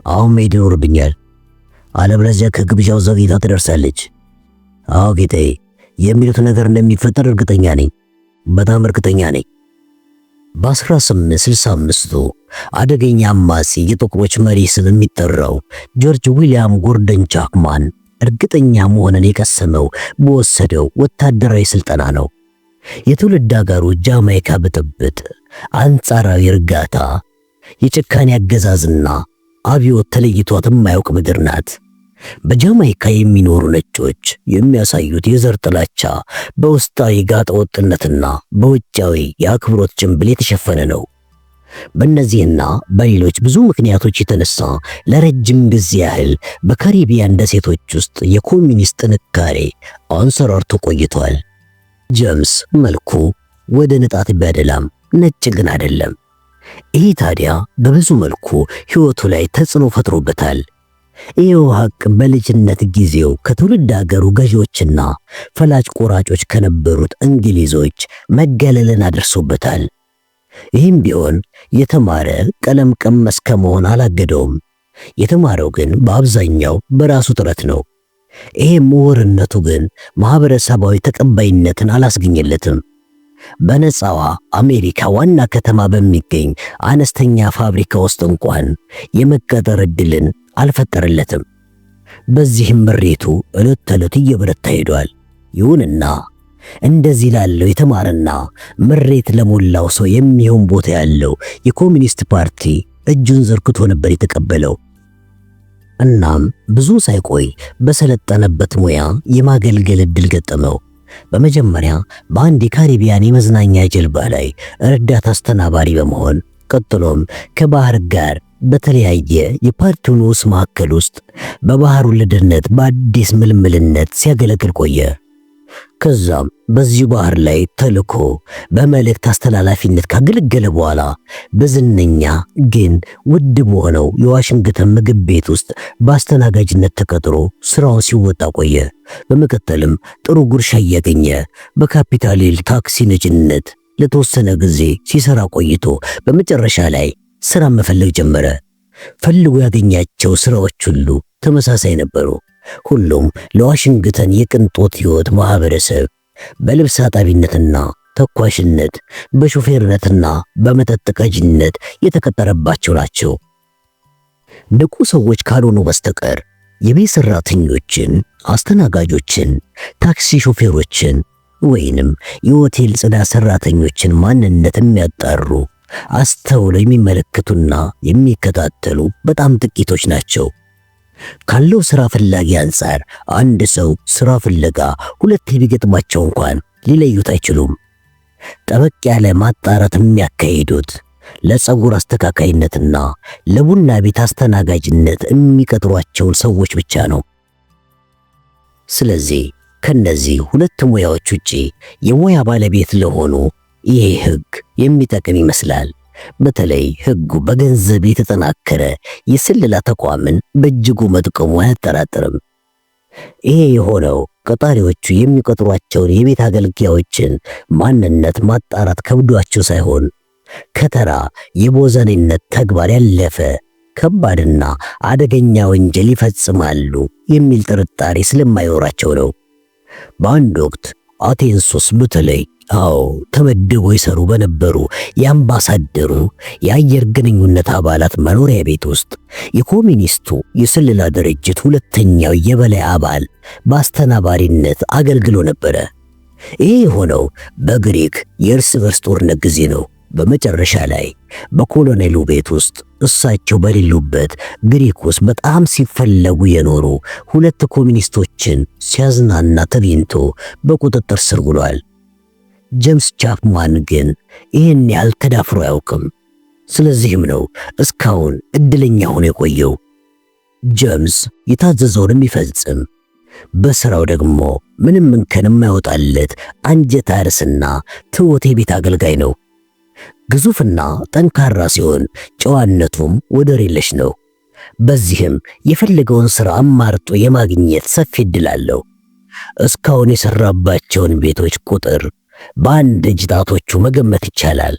አሁን መሄድ ይኖርብኛል፣ አለበለዚያ ከግብዣው ዘግይታ ትደርሳለች። አዎ ጌታዬ፣ የሚሉት ነገር እንደሚፈጠር እርግጠኛ ነኝ፣ በጣም እርግጠኛ ነኝ። በ1865 አደገኛ አማሲ የጥቁሮች መሪ ስም የሚጠራው ጆርጅ ዊሊያም ጎርደን ቻፕማን እርግጠኛ መሆንን የቀሰመው በወሰደው ወታደራዊ ስልጠና ነው። የትውልድ አገሩ ጃማይካ ብጥብጥ፣ አንጻራዊ እርጋታ፣ የጭካኔ አገዛዝና አብዮት ተለይቷት የማያውቅ ምድር ናት። በጃማይካ የሚኖሩ ነጮች የሚያሳዩት የዘር ጥላቻ በውስጣዊ ጋጠ ወጥነትና በውጫዊ የአክብሮት ጭንብል የተሸፈነ ነው። በእነዚህና በሌሎች ብዙ ምክንያቶች የተነሳ ለረጅም ጊዜ ያህል በካሪቢያን ደሴቶች ውስጥ የኮሚኒስት ጥንካሬ አንሰራርቶ ቆይቷል። ጄምስ መልኩ ወደ ንጣት ቢያደላም ነጭ ግን አይደለም። ይህ ታዲያ በብዙ መልኩ ሕይወቱ ላይ ተጽዕኖ ፈጥሮበታል። ይኸው ሀቅ በልጅነት ጊዜው ከትውልድ አገሩ ገዢዎችና ፈላጭ ቆራጮች ከነበሩት እንግሊዞች መገለልን አድርሶበታል። ይህም ቢሆን የተማረ ቀለም ቀመስ ከመሆን አላገደውም። የተማረው ግን በአብዛኛው በራሱ ጥረት ነው። ይሄ ምሁርነቱ ግን ማህበረሰባዊ ተቀባይነትን አላስገኘለትም። በነፃዋ አሜሪካ ዋና ከተማ በሚገኝ አነስተኛ ፋብሪካ ውስጥ እንኳን የመቀጠር ዕድልን አልፈጠረለትም። በዚህም ምሬቱ ዕለት ተዕለት እየበረታ ሄዷል። ይሁንና እንደዚህ ላለው የተማረና ምሬት ለሞላው ሰው የሚሆን ቦታ ያለው የኮሚኒስት ፓርቲ እጁን ዘርግቶ ነበር የተቀበለው። እናም ብዙ ሳይቆይ በሰለጠነበት ሙያ የማገልገል ዕድል ገጠመው። በመጀመሪያ በአንድ የካሪቢያን የመዝናኛ ጀልባ ላይ ረዳት አስተናባሪ በመሆን ቀጥሎም ከባህር ጋር በተለያየ የፓርቲው ንዑስ ማዕከል ውስጥ በባህር ወለድነት በአዲስ ምልምልነት ሲያገለግል ቆየ። ከዛም በዚህ ባህር ላይ ተልኮ በመልእክት አስተላላፊነት ካገለገለ በኋላ በዝነኛ ግን ውድ በሆነው የዋሽንግተን ምግብ ቤት ውስጥ በአስተናጋጅነት ተቀጥሮ ስራውን ሲወጣ ቆየ። በመቀጠልም ጥሩ ጉርሻ እያገኘ በካፒታል ሂል ታክሲ ነጂነት ለተወሰነ ጊዜ ሲሰራ ቆይቶ በመጨረሻ ላይ ስራ መፈለግ ጀመረ። ፈልጎ ያገኛቸው ስራዎች ሁሉ ተመሳሳይ ነበሩ። ሁሉም ለዋሽንግተን የቅንጦት ህይወት ማህበረሰብ በልብስ አጣቢነትና ተኳሽነት፣ በሾፌርነትና በመጠጥ ቀጂነት የተቀጠረባቸው ናቸው። ንቁ ሰዎች ካልሆኑ በስተቀር የቤት ሰራተኞችን፣ አስተናጋጆችን፣ ታክሲ ሾፌሮችን ወይንም የሆቴል ጽዳት ሰራተኞችን ማንነት የሚያጣሩ አስተውለው የሚመለከቱና የሚከታተሉ በጣም ጥቂቶች ናቸው። ካለው ስራ ፈላጊ አንጻር አንድ ሰው ስራ ፍለጋ ሁለት ቢገጥማቸው እንኳን ሊለዩት አይችሉም። ጠበቅ ያለ ማጣራት የሚያካሂዱት ለፀጉር አስተካካይነትና ለቡና ቤት አስተናጋጅነት የሚቀጥሯቸውን ሰዎች ብቻ ነው። ስለዚህ ከነዚህ ሁለት ሙያዎች ውጪ የሙያ ባለቤት ለሆኑ ይሄ ህግ የሚጠቅም ይመስላል። በተለይ ህጉ በገንዘብ የተጠናከረ የስለላ ተቋምን በእጅጉ መጥቀሙ አያጠራጥርም። ይሄ የሆነው ቀጣሪዎቹ የሚቀጥሯቸውን የቤት አገልጋዮችን ማንነት ማጣራት ከብዷቸው ሳይሆን ከተራ የቦዘኔነት ተግባር ያለፈ ከባድና አደገኛ ወንጀል ይፈጽማሉ የሚል ጥርጣሬ ስለማይኖራቸው ነው። በአንድ ወቅት አቴንሶስ በተለይ ተመድበው ይሰሩ በነበሩ የአምባሳደሩ የአየር ግንኙነት አባላት መኖሪያ ቤት ውስጥ የኮሚኒስቱ የስለላ ድርጅት ሁለተኛው የበላይ አባል በአስተናባሪነት አገልግሎ ነበረ። ይህ የሆነው በግሪክ የእርስ በርስ ጦርነት ጊዜ ነው። በመጨረሻ ላይ በኮሎኔሉ ቤት ውስጥ እሳቸው በሌሉበት ግሪክ ውስጥ በጣም ሲፈለጉ የኖሩ ሁለት ኮሚኒስቶችን ሲያዝናና ተገኝቶ በቁጥጥር ስር ውሏል። ጄምስ ቻፕማን ግን ይህን ያህል ተዳፍሮ አያውቅም። ስለዚህም ነው እስካሁን እድለኛ ሆኖ የቆየው። ጄምስ የታዘዘውን የሚፈጽም በስራው ደግሞ ምንም እንከን የማይወጣለት አንጀት አርስና ትሁት የቤት አገልጋይ ነው። ግዙፍና ጠንካራ ሲሆን ጨዋነቱም ወደር የለሽ ነው። በዚህም የፈለገውን ሥራ አማርጦ የማግኘት ሰፊ ዕድል አለው። እስካሁን የሰራባቸውን ቤቶች ቁጥር በአንድ እጅ ጣቶቹ መገመት ይቻላል።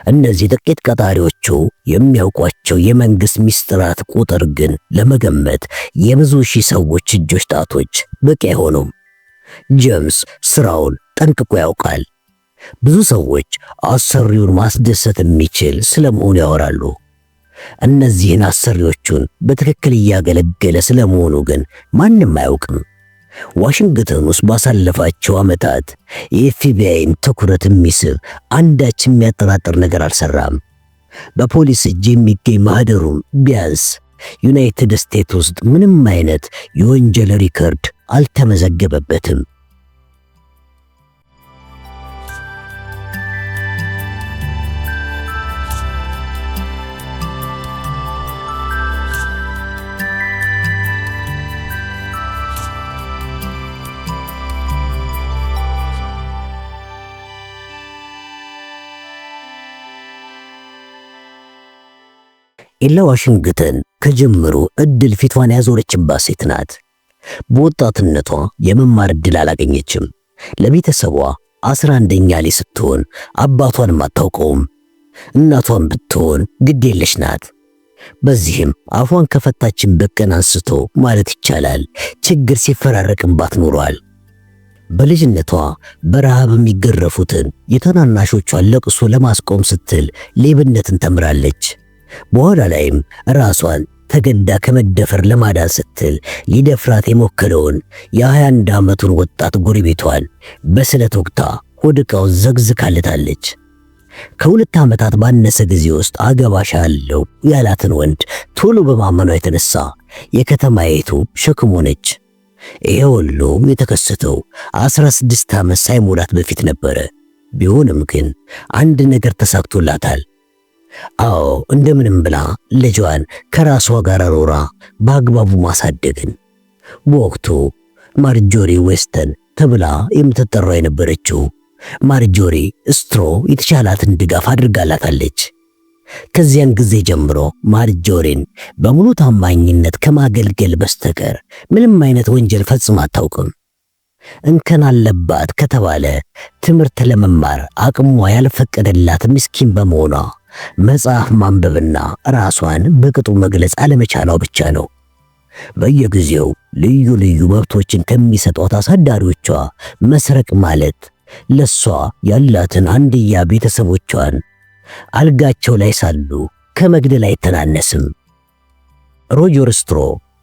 እነዚህ ጥቂት ቀጣሪዎቹ የሚያውቋቸው የመንግስት ሚስጥራት ቁጥር ግን ለመገመት የብዙ ሺህ ሰዎች እጆች ጣቶች በቂ አይሆኑም። ጄምስ ስራውን ጠንቅቆ ያውቃል። ብዙ ሰዎች አሰሪውን ማስደሰት የሚችል ስለመሆኑ ያወራሉ። እነዚህን አሰሪዎቹን በትክክል እያገለገለ ስለመሆኑ ግን ማንም አያውቅም። ዋሽንግተን ውስጥ ባሳለፋቸው ዓመታት የኤፍቢአይን ትኩረት የሚስብ አንዳች የሚያጠራጥር ነገር አልሰራም። በፖሊስ እጅ የሚገኝ ማህደሩም ቢያንስ ዩናይትድ ስቴትስ ውስጥ ምንም አይነት የወንጀል ሪከርድ አልተመዘገበበትም። ኤላ ዋሽንግተን ከጀምሮ እድል ፊቷን ያዞረችባት ሴት ናት። በወጣትነቷ የመማር እድል አላገኘችም። ለቤተሰቧ 11ኛ ላይ ስትሆን አባቷንም አታውቀውም። እናቷን ብትሆን ግድ የለሽ ናት። በዚህም አፏን ከፈታችበት ቀን አንስቶ ማለት ይቻላል ችግር ሲፈራረቅባት ኖሯል። በልጅነቷ በረሃብ የሚገረፉትን የተናናሾቿን ለቅሶ ለማስቆም ስትል ሌብነትን ተምራለች። በኋላ ላይም ራሷን ተገዳ ከመደፈር ለማዳን ስትል ሊደፍራት የሞከረውን የ21 ዓመቱን ወጣት ጎረቤቷን በስለት ወቅታ ሆድቃው ዘግዝካለታለች። ከሁለት ዓመታት ባነሰ ጊዜ ውስጥ አገባሻለሁ ያላትን ወንድ ቶሎ በማመኗ የተነሳ የከተማይቱ ሸክም ሆነች። ይሄ ሁሉ የተከሰተው 16 ዓመት ሳይሞላት በፊት ነበረ። ቢሆንም ግን አንድ ነገር ተሳክቶላታል። እንደምንም ብላ ልጇን ከራሷ ጋር አሮራ በአግባቡ ማሳደግን። በወቅቱ ማርጆሪ ዌስተን ተብላ የምትጠራው የነበረችው ማርጆሪ ስትሮ የተሻላትን ድጋፍ አድርጋላታለች። ከዚያን ጊዜ ጀምሮ ማርጆሪን በሙሉ ታማኝነት ከማገልገል በስተቀር ምንም አይነት ወንጀል ፈጽማ አታውቅም። እንከን አለባት ከተባለ ትምህርት ለመማር አቅሟ ያልፈቀደላት ምስኪን በመሆኗ መጽሐፍ ማንበብና ራሷን በቅጡ መግለጽ አለመቻሏ ብቻ ነው። በየጊዜው ልዩ ልዩ መብቶችን ከሚሰጧት አሳዳሪዎቿ መስረቅ ማለት ለሷ ያላትን አንድያ ቤተሰቦቿን አልጋቸው ላይ ሳሉ ከመግደል አይተናነስም። ሮጀር ስትሮ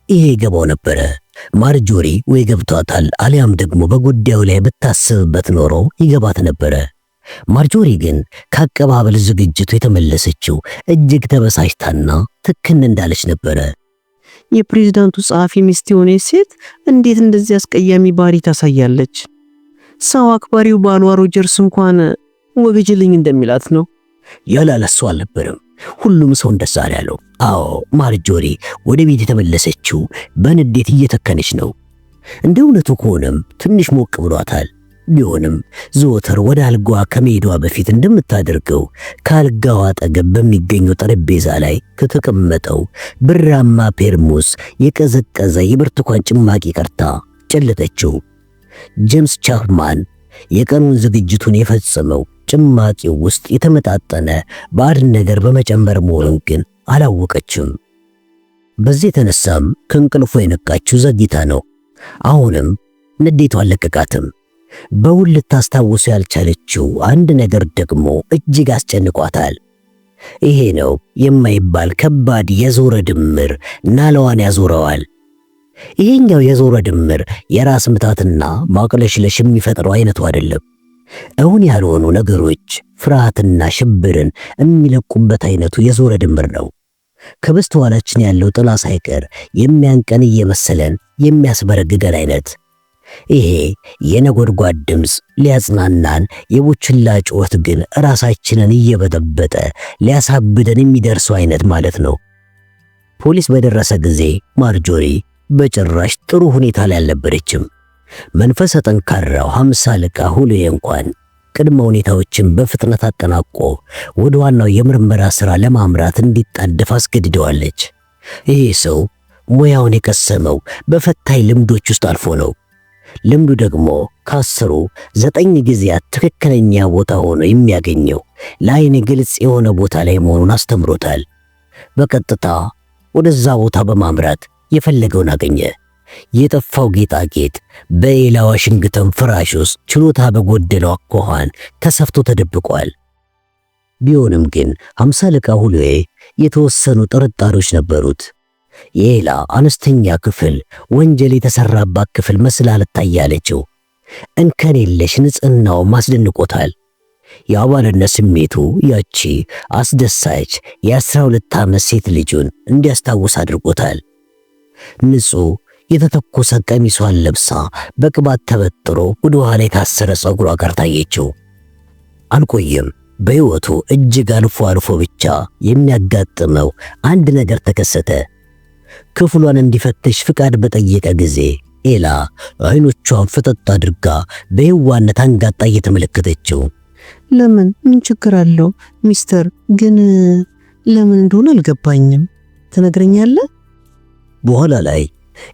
ይሄ ገባው ነበረ። ማርጆሪ ወይ ገብቷታል አሊያም ደግሞ በጉዳዩ ላይ ብታስብበት ኖሮ ይገባት ነበረ። ማርጆሪ ግን ከአቀባበል ዝግጅቱ የተመለሰችው እጅግ ተበሳጭታና ትክን እንዳለች ነበረ። የፕሬዝዳንቱ ጸሐፊ ሚስት የሆነች ሴት እንዴት እንደዚህ አስቀያሚ ባህሪ ታሳያለች? ሰው አክባሪው ባሏ ሮጀርስ እንኳን ወገጅልኝ እንደሚላት ነው። ያላለሱ አልነበረም። ሁሉም ሰው እንደዛ ያለው። አዎ ማርጆሪ ወደ ቤት የተመለሰችው በንዴት እየተከነች ነው። እንደ እውነቱ ከሆነም ትንሽ ሞቅ ብሏታል። ቢሆንም ዘወትር ወደ አልጋዋ ከመሄዷ በፊት እንደምታደርገው ከአልጋዋ አጠገብ በሚገኘው ጠረጴዛ ላይ ከተቀመጠው ብራማ ፔርሙስ የቀዘቀዘ የብርቱካን ጭማቂ ቀርታ ጨለጠችው። ጄምስ ቻፕማን የቀኑን ዝግጅቱን የፈጸመው ጭማቂው ውስጥ የተመጣጠነ ባዕድ ነገር በመጨመር መሆኑን ግን አላወቀችም። በዚህ የተነሳም ከእንቅልፏ የነቃችው ዘግይታ ነው። አሁንም ንዴቷ አልለቀቃትም። በውል ልታስታውሱ ያልቻለችው አንድ ነገር ደግሞ እጅግ አስጨንቋታል። ይሄ ነው የማይባል ከባድ የዞረ ድምር ናላዋን ያዞረዋል። ይሄኛው የዞረ ድምር የራስ ምታትና ማቅለሽለሽ የሚፈጥረው አይነቱ አይደለም። እውን ያልሆኑ ነገሮች ፍርሃትና ሽብርን የሚለቁበት አይነቱ የዞረ ድምር ነው። ከበስተኋላችን ያለው ጥላ ሳይቀር የሚያንቀን እየመሰለን የሚያስበረግገን አይነት። ይሄ የነጎድጓድ ድምፅ ሊያጽናናን፣ የቡችላ ጩኸት ግን ራሳችንን እየበጠበጠ ሊያሳብደን የሚደርሰው አይነት ማለት ነው። ፖሊስ በደረሰ ጊዜ ማርጆሪ በጭራሽ ጥሩ ሁኔታ ላይ አልነበረችም። መንፈሰ ጠንካራው 50 አለቃ ሁሌ እንኳን ቅድመ ሁኔታዎችን በፍጥነት አጠናቆ ወደ ዋናው የምርመራ ሥራ ለማምራት እንዲጣደፍ አስገድደዋለች። ይሄ ሰው ሙያውን የቀሰመው በፈታኝ ልምዶች ውስጥ አልፎ ነው። ልምዱ ደግሞ ከ10ሩ 9 ጊዜያት ትክክለኛ ቦታ ሆኖ የሚያገኘው ለዓይን ግልጽ የሆነ ቦታ ላይ መሆኑን አስተምሮታል። በቀጥታ ወደዛ ቦታ በማምራት የፈለገውን አገኘ። የጠፋው ጌጣጌጥ በኤላ ዋሽንግተን ፍራሽ ውስጥ ችሎታ በጎደለው አኳኋን ተሰፍቶ ተደብቋል። ቢሆንም ግን 50 አለቃ ሁሌ የተወሰኑ ጥርጣሬዎች ነበሩት። የኤላ አነስተኛ ክፍል ወንጀል የተሰራባት ክፍል መስላ ልታያለችው። እንከን የለሽ ንጽህናው ማስደንቆታል። የአባልነት ስሜቱ ያቺ አስደሳች የ12 ዓመት ሴት ልጁን እንዲያስታውስ አድርጎታል። ንጹህ የተተኮሰ ቀሚሷን ለብሳ በቅባት ተበጥሮ ወደ ኋላ የታሰረ ጸጉሯ ጋር ታየችው። አልቆየም። በሕይወቱ እጅግ አልፎ አልፎ ብቻ የሚያጋጥመው አንድ ነገር ተከሰተ። ክፍሏን እንዲፈትሽ ፍቃድ በጠየቀ ጊዜ ኤላ አይኖቿን ፍጥጥ አድርጋ በየዋነት አንጋጣ እየተመለከተችው፣ ለምን? ምን ችግር አለው ሚስተር? ግን ለምን እንደሆነ አልገባኝም። ትነግረኛለህ? በኋላ ላይ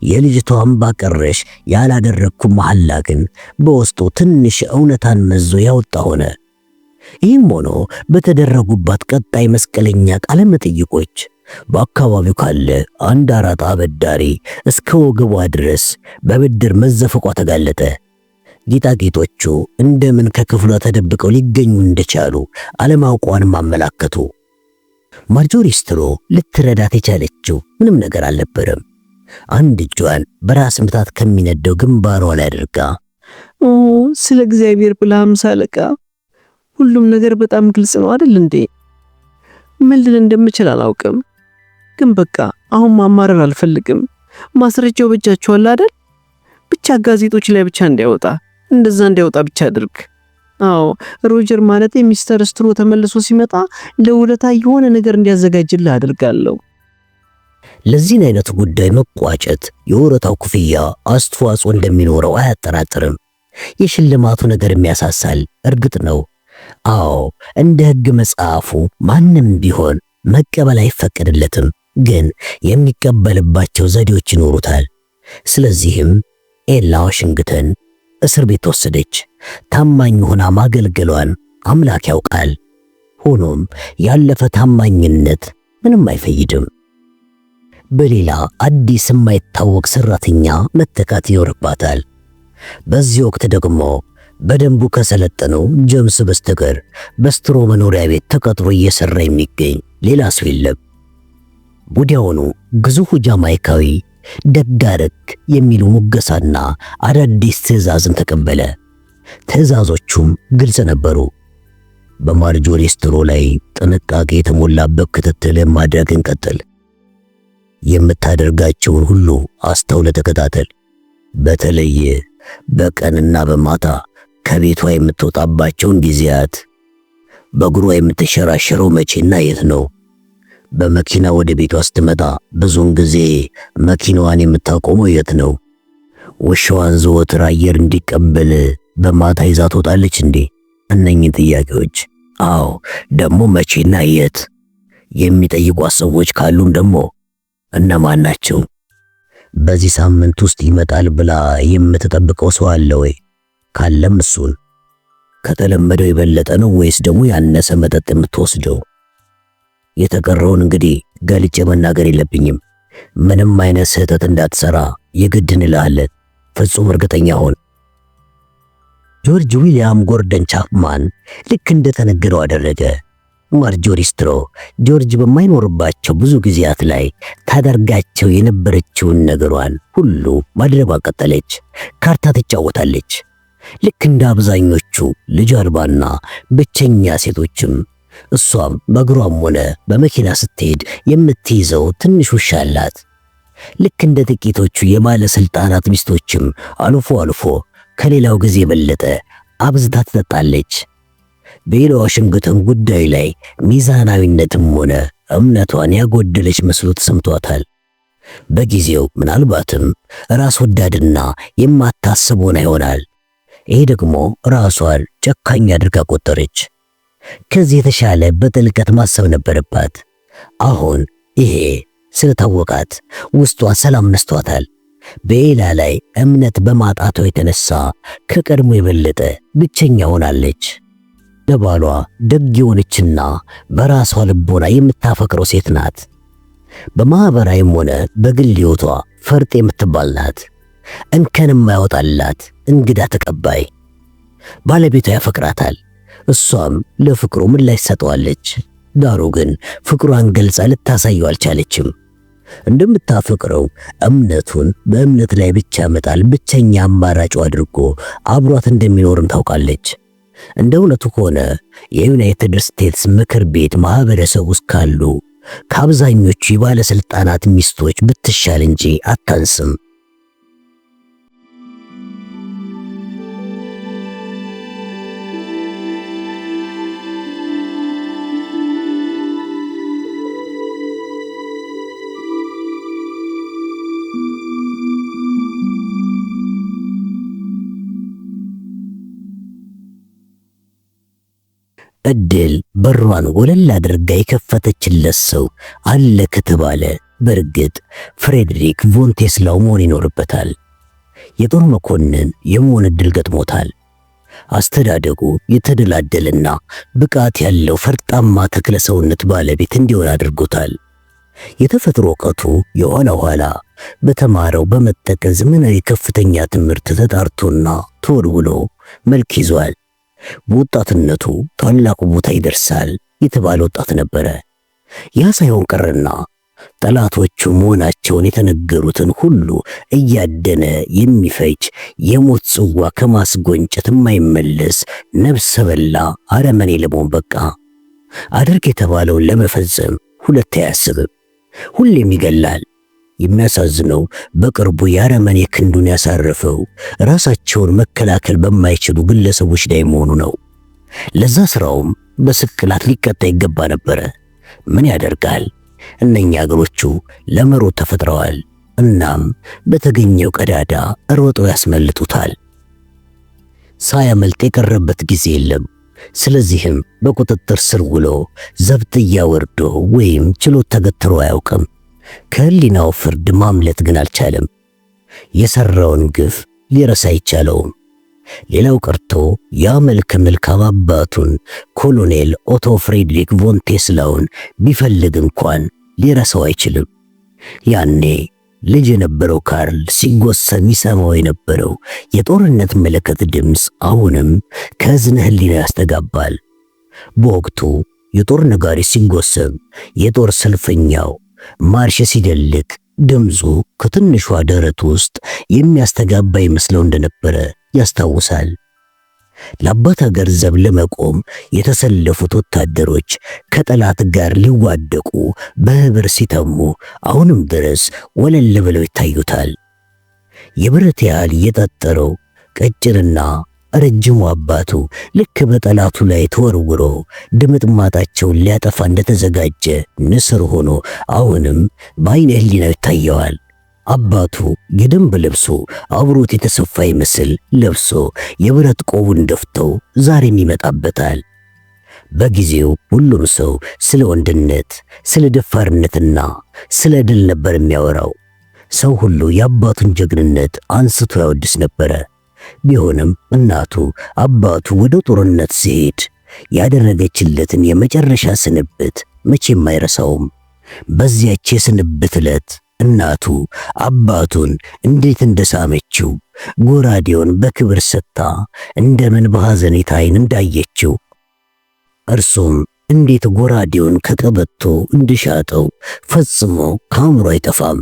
የልጅቷ እምባ ቀረሽ ያላደረግኩ መሐላ ግን በውስጡ ትንሽ እውነታን መዞ ያወጣ ሆነ። ይህም ሆኖ በተደረጉባት ቀጣይ መስቀለኛ ቃለ መጠይቆች በአካባቢው ካለ አንድ አራጣ አበዳሪ እስከ ወገቧ ድረስ በብድር መዘፈቋ ተጋለጠ። ጌጣጌጦቹ እንደምን ከክፍሏ ተደብቀው ሊገኙ እንደቻሉ አለማውቋንም አመላከቱ። ማርጆሪ ስትሮ ልትረዳት የቻለችው ምንም ነገር አልነበረም። አንድ እጇን በራስ ምታት ከሚነደው ግንባሯ ላይ አድርጋ፣ ስለ እግዚአብሔር ብላ 50 አለቃ፣ ሁሉም ነገር በጣም ግልጽ ነው አይደል እንዴ? ምን ልል እንደምችል አላውቅም፣ ግን በቃ አሁን ማማረር አልፈልግም። ማስረጃው በእጃችሁ አለ አይደል? ብቻ ጋዜጦች ላይ ብቻ እንዳይወጣ፣ እንደዛ እንዳይወጣ ብቻ አድርግ። አዎ ሮጀር ማለት ሚስተር ስትሮ ተመልሶ ሲመጣ ለውለታ የሆነ ነገር እንዲያዘጋጅልህ አድርጋለሁ። ለዚህን አይነት ጉዳይ መቋጨት የወረታው ክፍያ አስተዋጽኦ እንደሚኖረው አያጠራጥርም። የሽልማቱ ነገር የሚያሳሳል እርግጥ ነው። አዎ እንደ ሕግ መጽሐፉ ማንም ቢሆን መቀበል አይፈቀድለትም፣ ግን የሚቀበልባቸው ዘዴዎች ይኖሩታል። ስለዚህም ኤላ ዋሽንግተን እስር ቤት ተወሰደች። ታማኝ ሆና ማገልገሏን አምላክ ያውቃል። ሆኖም ያለፈ ታማኝነት ምንም አይፈይድም። በሌላ አዲስ የማይታወቅ ሰራተኛ መተካት ይኖርባታል። በዚህ ወቅት ደግሞ በደንቡ ከሰለጠነው ጀምስ በስተቀር በስትሮ መኖሪያ ቤት ተቀጥሮ እየሰራ የሚገኝ ሌላ ሰው የለም። ወዲያውኑ ግዙፉ ጃማይካዊ ደጋረግ የሚሉ ሙገሳና አዳዲስ ትዕዛዝን ተቀበለ። ትዕዛዞቹም ግልጽ ነበሩ። በማርጆሪ ስትሮ ላይ ጥንቃቄ የተሞላበት ክትትል ማድረግን ቀጥል። የምታደርጋቸውን ሁሉ አስተውለ ተከታተል። በተለይ በቀንና በማታ ከቤቷ የምትወጣባቸውን ጊዜያት፣ በእግሯ የምትሸራሸረው መቼና የት ነው። በመኪና ወደ ቤቷ ስትመጣ ብዙውን ጊዜ መኪናዋን የምታቆመው የት ነው? ውሻዋን ዘወትር አየር እንዲቀበል በማታ ይዛ ትወጣለች እንዴ? እነኚህ ጥያቄዎች አዎ፣ ደግሞ መቼና የት የሚጠይቋት ሰዎች ካሉም ደግሞ እነማን ናቸው? በዚህ ሳምንት ውስጥ ይመጣል ብላ የምትጠብቀው ሰው አለ ወይ? ካለም እሱን ከተለመደው የበለጠ ነው ወይስ ደግሞ ያነሰ መጠጥ የምትወስደው? የተቀረውን እንግዲህ ገልጬ መናገር የለብኝም። ምንም አይነት ስህተት እንዳትሰራ የግድ እንልሃለን። ፍጹም እርግጠኛ ሆን። ጆርጅ ዊሊያም ጎርደን ቻፕማን ልክ እንደተነገረው አደረገ። ማርጆሪ ስትሮ ጆርጅ በማይኖርባቸው ብዙ ጊዜያት ላይ ታደርጋቸው የነበረችውን ነገሯን ሁሉ ማድረግ ቀጠለች። ካርታ ትጫወታለች። ልክ እንደ አብዛኞቹ ልጅ አልባና ብቸኛ ሴቶችም እሷም በእግሯም ሆነ በመኪና ስትሄድ የምትይዘው ትንሽ ውሻ አላት። ልክ እንደ ጥቂቶቹ የባለስልጣናት ሚስቶችም አልፎ አልፎ ከሌላው ጊዜ የበለጠ አብዝታ ትጠጣለች። በኤላ ዋሽንግተን ጉዳይ ላይ ሚዛናዊነትም ሆነ እምነቷን ያጎደለች መስሎ ተሰምቷታል። በጊዜው ምናልባትም ራስ ወዳድና የማታስብ ሆና ይሆናል። ይሄ ደግሞ ራሷን ጨካኝ አድርጋ ቆጠረች። ከዚህ የተሻለ በጥልቀት ማሰብ ነበረባት። አሁን ይሄ ስለታወቃት ውስጧ ሰላም ነስቷታል። በኤላ ላይ እምነት በማጣቷ የተነሳ ከቀድሞ የበለጠ ብቸኛ ሆናለች። ለባሏ ደግ የሆነችና በራሷ ልቦና የምታፈቅረው ሴት ናት። በማህበራዊም ሆነ በግል ሕይወቷ ፈርጥ የምትባል ናት። እንከንም ማያወጣላት እንግዳ ተቀባይ። ባለቤቷ ያፈቅራታል። እሷም ለፍቅሩ ምላሽ ሰጠዋለች። ዳሩ ግን ፍቅሯን ገልጻ ልታሳየው አልቻለችም። እንደምታፈቅረው እምነቱን በእምነት ላይ ብቻ መጣል ብቸኛ አማራጭ አድርጎ አብሯት እንደሚኖርም ታውቃለች። እንደ እውነቱ ከሆነ የዩናይትድ ስቴትስ ምክር ቤት ማህበረሰብ ውስጥ ካሉ ከአብዛኞቹ የባለስልጣናት ሚስቶች ብትሻል እንጂ አታንስም። እድል በሯን ወለል አድርጋ የከፈተችለት ሰው አለ ከተባለ በእርግጥ ፍሬድሪክ ቮን ቴስላው መሆን ይኖርበታል። የጦር መኮንን የመሆን እድል ገጥሞታል። አስተዳደጉ የተደላደልና ብቃት ያለው ፈርጣማ ተክለ ሰውነት ባለቤት እንዲሆን አድርጎታል። የተፈጥሮ ዕውቀቱ የኋላ ኋላ በተማረው በመጠቀም ዘመናዊ ከፍተኛ ትምህርት ተጣርቶና ተወልውሎ መልክ ይዟል። በወጣትነቱ ታላቁ ቦታ ይደርሳል የተባለ ወጣት ነበረ። ያ ሳይሆን ቀረና ጠላቶቹ መሆናቸውን የተነገሩትን ሁሉ እያደነ የሚፈጅ የሞት ጽዋ ከማስጎንጨት የማይመለስ ነፍሰ በላ አረመኔ ለመሆን በቃ። አድርግ የተባለውን ለመፈጸም ሁለት አያስብም፣ ሁሌም ይገላል። የሚያሳዝነው በቅርቡ የአረመኔ ክንዱን ያሳረፈው ራሳቸውን መከላከል በማይችሉ ግለሰቦች ላይ መሆኑ ነው። ለዛ ስራውም በስቅላት ሊቀጣ ይገባ ነበረ። ምን ያደርጋል፣ እነኛ እግሮቹ ለመሮጥ ተፈጥረዋል። እናም በተገኘው ቀዳዳ ሮጠው ያስመልጡታል። ሳያመልጥ የቀረበት ጊዜ የለም። ስለዚህም በቁጥጥር ስር ውሎ ዘብጥያ ወርዶ ወይም ችሎት ተገትሮ አያውቅም። ከህሊናው ፍርድ ማምለጥ ግን አልቻለም። የሰራውን ግፍ ሊረሳ አይቻለውም። ሌላው ቀርቶ ያ መልከ መልካም አባቱን ኮሎኔል ኦቶ ፍሬድሪክ ቮን ቴስላውን ቢፈልግ እንኳን ሊረሳው አይችልም። ያኔ ልጅ የነበረው ካርል ሲጎሰም ይሰማው የነበረው የጦርነት መለከት ድምፅ አሁንም ከእዝነ ህሊና ያስተጋባል። በወቅቱ የጦር ነጋሪ ሲጎሰም የጦር ሰልፈኛው ማርሽ ሲደልቅ ድምፁ ከትንሿ ደረት ውስጥ የሚያስተጋባ ይመስለው እንደነበረ ያስታውሳል። ለአባት አገር ዘብ ለመቆም የተሰለፉት ወታደሮች ከጠላት ጋር ሊዋደቁ በህብር ሲተሙ አሁንም ድረስ ወለል ብለው ይታዩታል። የብረት ያህል የጠጠረው ቀጭንና ረጅሙ አባቱ ልክ በጠላቱ ላይ ተወርውሮ ድምጥማጣቸውን ሊያጠፋ እንደተዘጋጀ ንስር ሆኖ አሁንም በዓይነ ህሊናው ይታየዋል። አባቱ የደንብ ልብሱ አብሮት የተሰፋ ይመስል ለብሶ የብረት ቆቡን ደፍተው ዛሬም ይመጣበታል። በጊዜው ሁሉም ሰው ስለ ወንድነት፣ ስለ ደፋርነትና ስለ ድል ነበር የሚያወራው። ሰው ሁሉ የአባቱን ጀግንነት አንስቶ ያወድስ ነበረ። ቢሆንም እናቱ አባቱ ወደ ጦርነት ሲሄድ ያደረገችለትን የመጨረሻ ስንብት መቼም አይረሳውም። በዚያች የስንብት ዕለት እናቱ አባቱን እንዴት እንደሳመችው፣ ጎራዴውን በክብር ሰጥታ እንደምን በሐዘኔታ ዓይን እንዳየችው፣ እርሱም እንዴት ጎራዴውን ከቀበቶ እንዲሻጠው ፈጽሞ ከአእምሮ አይጠፋም።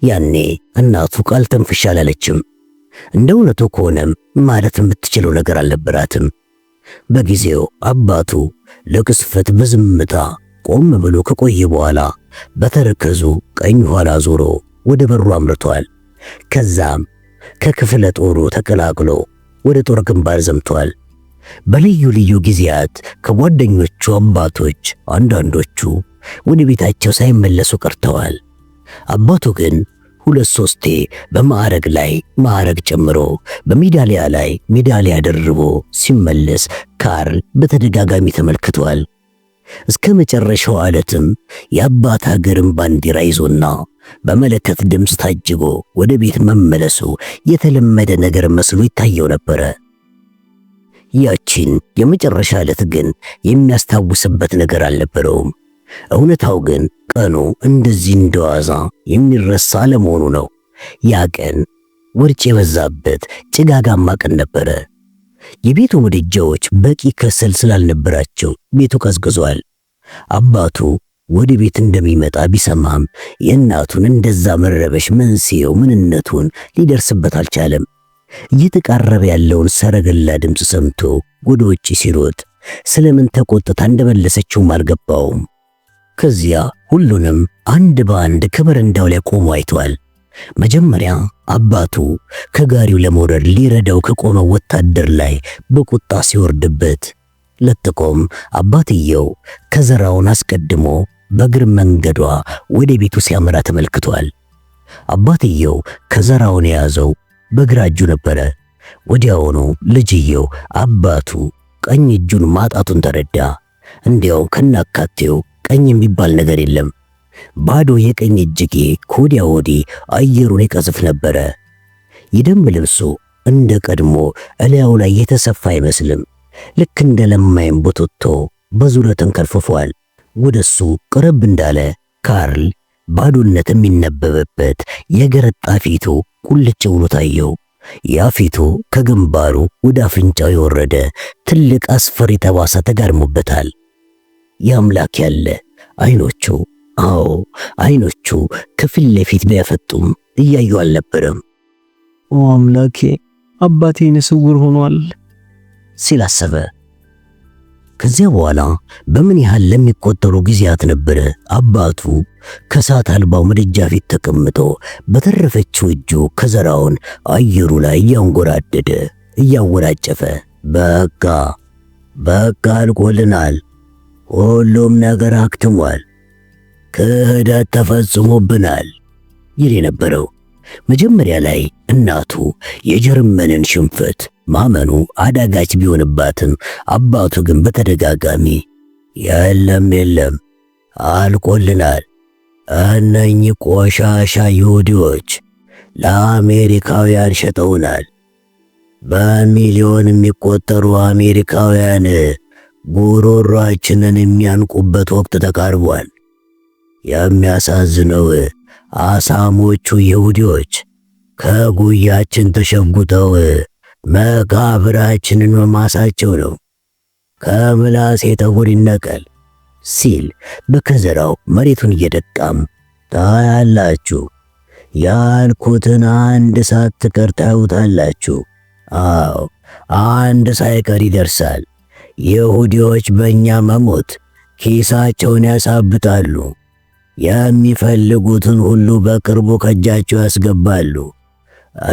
ያኔ እናቱ ቃል ተንፍሻ አላለችም። እንደ እውነቱ ከሆነም ማለት የምትችለው ነገር አልነበራትም። በጊዜው አባቱ ለቅስፈት በዝምታ ቆም ብሎ ከቆየ በኋላ በተረከዙ ቀኝ ኋላ ዞሮ ወደ በሩ አምርቷል። ከዛም ከክፍለ ጦሩ ተቀላቅሎ ወደ ጦር ግንባር ዘምቷል። በልዩ ልዩ ጊዜያት ከጓደኞቹ አባቶች አንዳንዶቹ ወደ ቤታቸው ሳይመለሱ ቀርተዋል። አባቱ ግን ሁለት ሶስቴ በማዕረግ ላይ ማዕረግ ጨምሮ በሜዳሊያ ላይ ሜዳሊያ ደርቦ ሲመለስ ካርል በተደጋጋሚ ተመልክቷል። እስከ መጨረሻው ዕለትም የአባት ሀገርን ባንዲራ ይዞና በመለከት ድምፅ ታጅቦ ወደ ቤት መመለሱ የተለመደ ነገር መስሎ ይታየው ነበረ። ያቺን የመጨረሻ ዕለት ግን የሚያስታውስበት ነገር አልነበረውም። እውነታው ግን ቀኑ እንደዚህ እንደዋዛ የሚረሳ ለመሆኑ ነው። ያ ቀን ውርጭ የበዛበት ጭጋጋማ ቀን ነበረ። የቤቱ ምድጃዎች በቂ ከሰል ስላልነበራቸው ቤቱ ቀዝቅዟል። አባቱ ወደ ቤት እንደሚመጣ ቢሰማም የእናቱን እንደዛ መረበሽ መንስኤው ምንነቱን ሊደርስበት አልቻለም። እየተቃረበ ያለውን ሰረገላ ድምፅ ሰምቶ ወደ ውጭ ሲሮጥ ስለምን ተቆጥታ እንደመለሰችውም አልገባውም። ከዚያ ሁሉንም አንድ በአንድ ከበረንዳው ላይ ቆሞ አይቷል። መጀመሪያ አባቱ ከጋሪው ለመውረድ ሊረዳው ከቆመው ወታደር ላይ በቁጣ ሲወርድበት፣ ለጥቆም አባትየው ከዘራውን አስቀድሞ በእግር መንገዷ ወደ ቤቱ ሲያመራ ተመልክቷል። አባትየው ከዘራውን የያዘው በግራ እጁ ነበረ። ወዲያውኑ ልጅየው አባቱ ቀኝ እጁን ማጣቱን ተረዳ። እንዲያው ከናካቴው ቀኝ የሚባል ነገር የለም። ባዶ የቀኝ እጅጌ ከወዲያ ወዲህ አየሩን ይቀዝፍ ነበረ። የደንብ ልብሱ እንደ ቀድሞ እላዩ ላይ የተሰፋ አይመስልም። ልክ እንደ ለማይም ቡትቶ በዙሪያው ተንከርፍፏል። ወደሱ ቅርብ እንዳለ ካርል ባዶነት የሚነበብበት የገረጣ ፊቱ ቁልጭ ብሎ ታየው። ያ ፊቱ ከግንባሩ ወደ አፍንጫው የወረደ ትልቅ አስፈሪ ጠባሳ ተጋድሞበታል። የአምላክ ያለ አይኖቹ፣ አዎ አይኖቹ ከፊት ለፊት ቢያፈጡም እያዩ አልነበረም። ኦ አምላኬ አባቴን ስውር ሆኗል ሲል አሰበ። ከዚያ በኋላ በምን ያህል ለሚቆጠሩ ጊዜያት ነበረ አባቱ ከእሳት አልባው ምድጃ ፊት ተቀምጦ በተረፈችው እጁ ከዘራውን አየሩ ላይ እያንጎራደደ እያወራጨፈ በቃ አልቆልናል፣ ሁሉም ነገር አክትሟል፣ ክህደት ተፈጽሞብናል ይል የነበረው። መጀመሪያ ላይ እናቱ የጀርመንን ሽንፈት ማመኑ አዳጋች ቢሆንባትም አባቱ ግን በተደጋጋሚ የለም አልቆልናል፣ እነኚህ ቆሻሻ ይሁዲዎች ለአሜሪካውያን ሸጠውናል፣ በሚሊዮን የሚቆጠሩ አሜሪካውያን ጉሮሯችንን የሚያንቁበት ወቅት ተቃርቧል። የሚያሳዝነው አሳሞቹ ይሁዲዎች ከጉያችን ተሸጉጠው መቃብራችንን መማሳቸው ነው። ከምላሴ ጠጉር ይነቀል ሲል በከዘራው መሬቱን እየደቃም ታያላችሁ፣ ያልኩትን አንድ ሳትቀር ታዩታላችሁ። አዎ አንድ ሳይቀር ይደርሳል። ይሁዲዎች በእኛ መሞት ኪሳቸውን ያሳብጣሉ። የሚፈልጉትን ሁሉ በቅርቡ ከእጃቸው ያስገባሉ።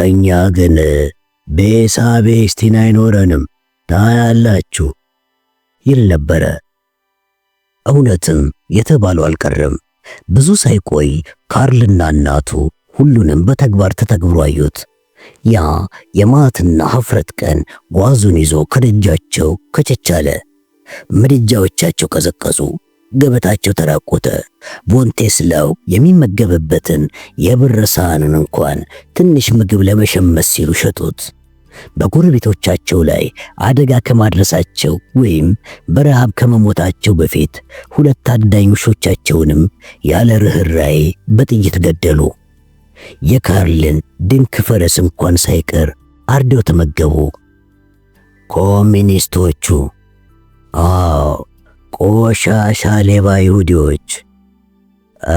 እኛ ግን ቤሳቤስቲን አይኖረንም፣ ታያላችሁ ይል ነበረ። እውነትም የተባለው አልቀረም። ብዙ ሳይቆይ ካርልና እናቱ ሁሉንም በተግባር ተተግብሮ አዩት። ያ የማትና ኀፍረት ቀን ጓዙን ይዞ ከደጃቸው ከቸቻለ። ምድጃዎቻቸው ቀዘቀዙ፣ ገበታቸው ተራቆተ። ቮንቴስላው የሚመገብበትን የብር ሳህኑን እንኳን ትንሽ ምግብ ለመሸመት ሲሉ ሸጡት። በጎረቤቶቻቸው ላይ አደጋ ከማድረሳቸው ወይም በረሃብ ከመሞታቸው በፊት ሁለት ታዳኝ ውሾቻቸውንም ያለ ርኅራኄ በጥይት ገደሉ። የካርልን ድንክ ፈረስ እንኳን ሳይቀር አርደው ተመገቡ። ኮሚኒስቶቹ፣ አዎ ቆሻሻ ሌባ ይሁዲዎች፣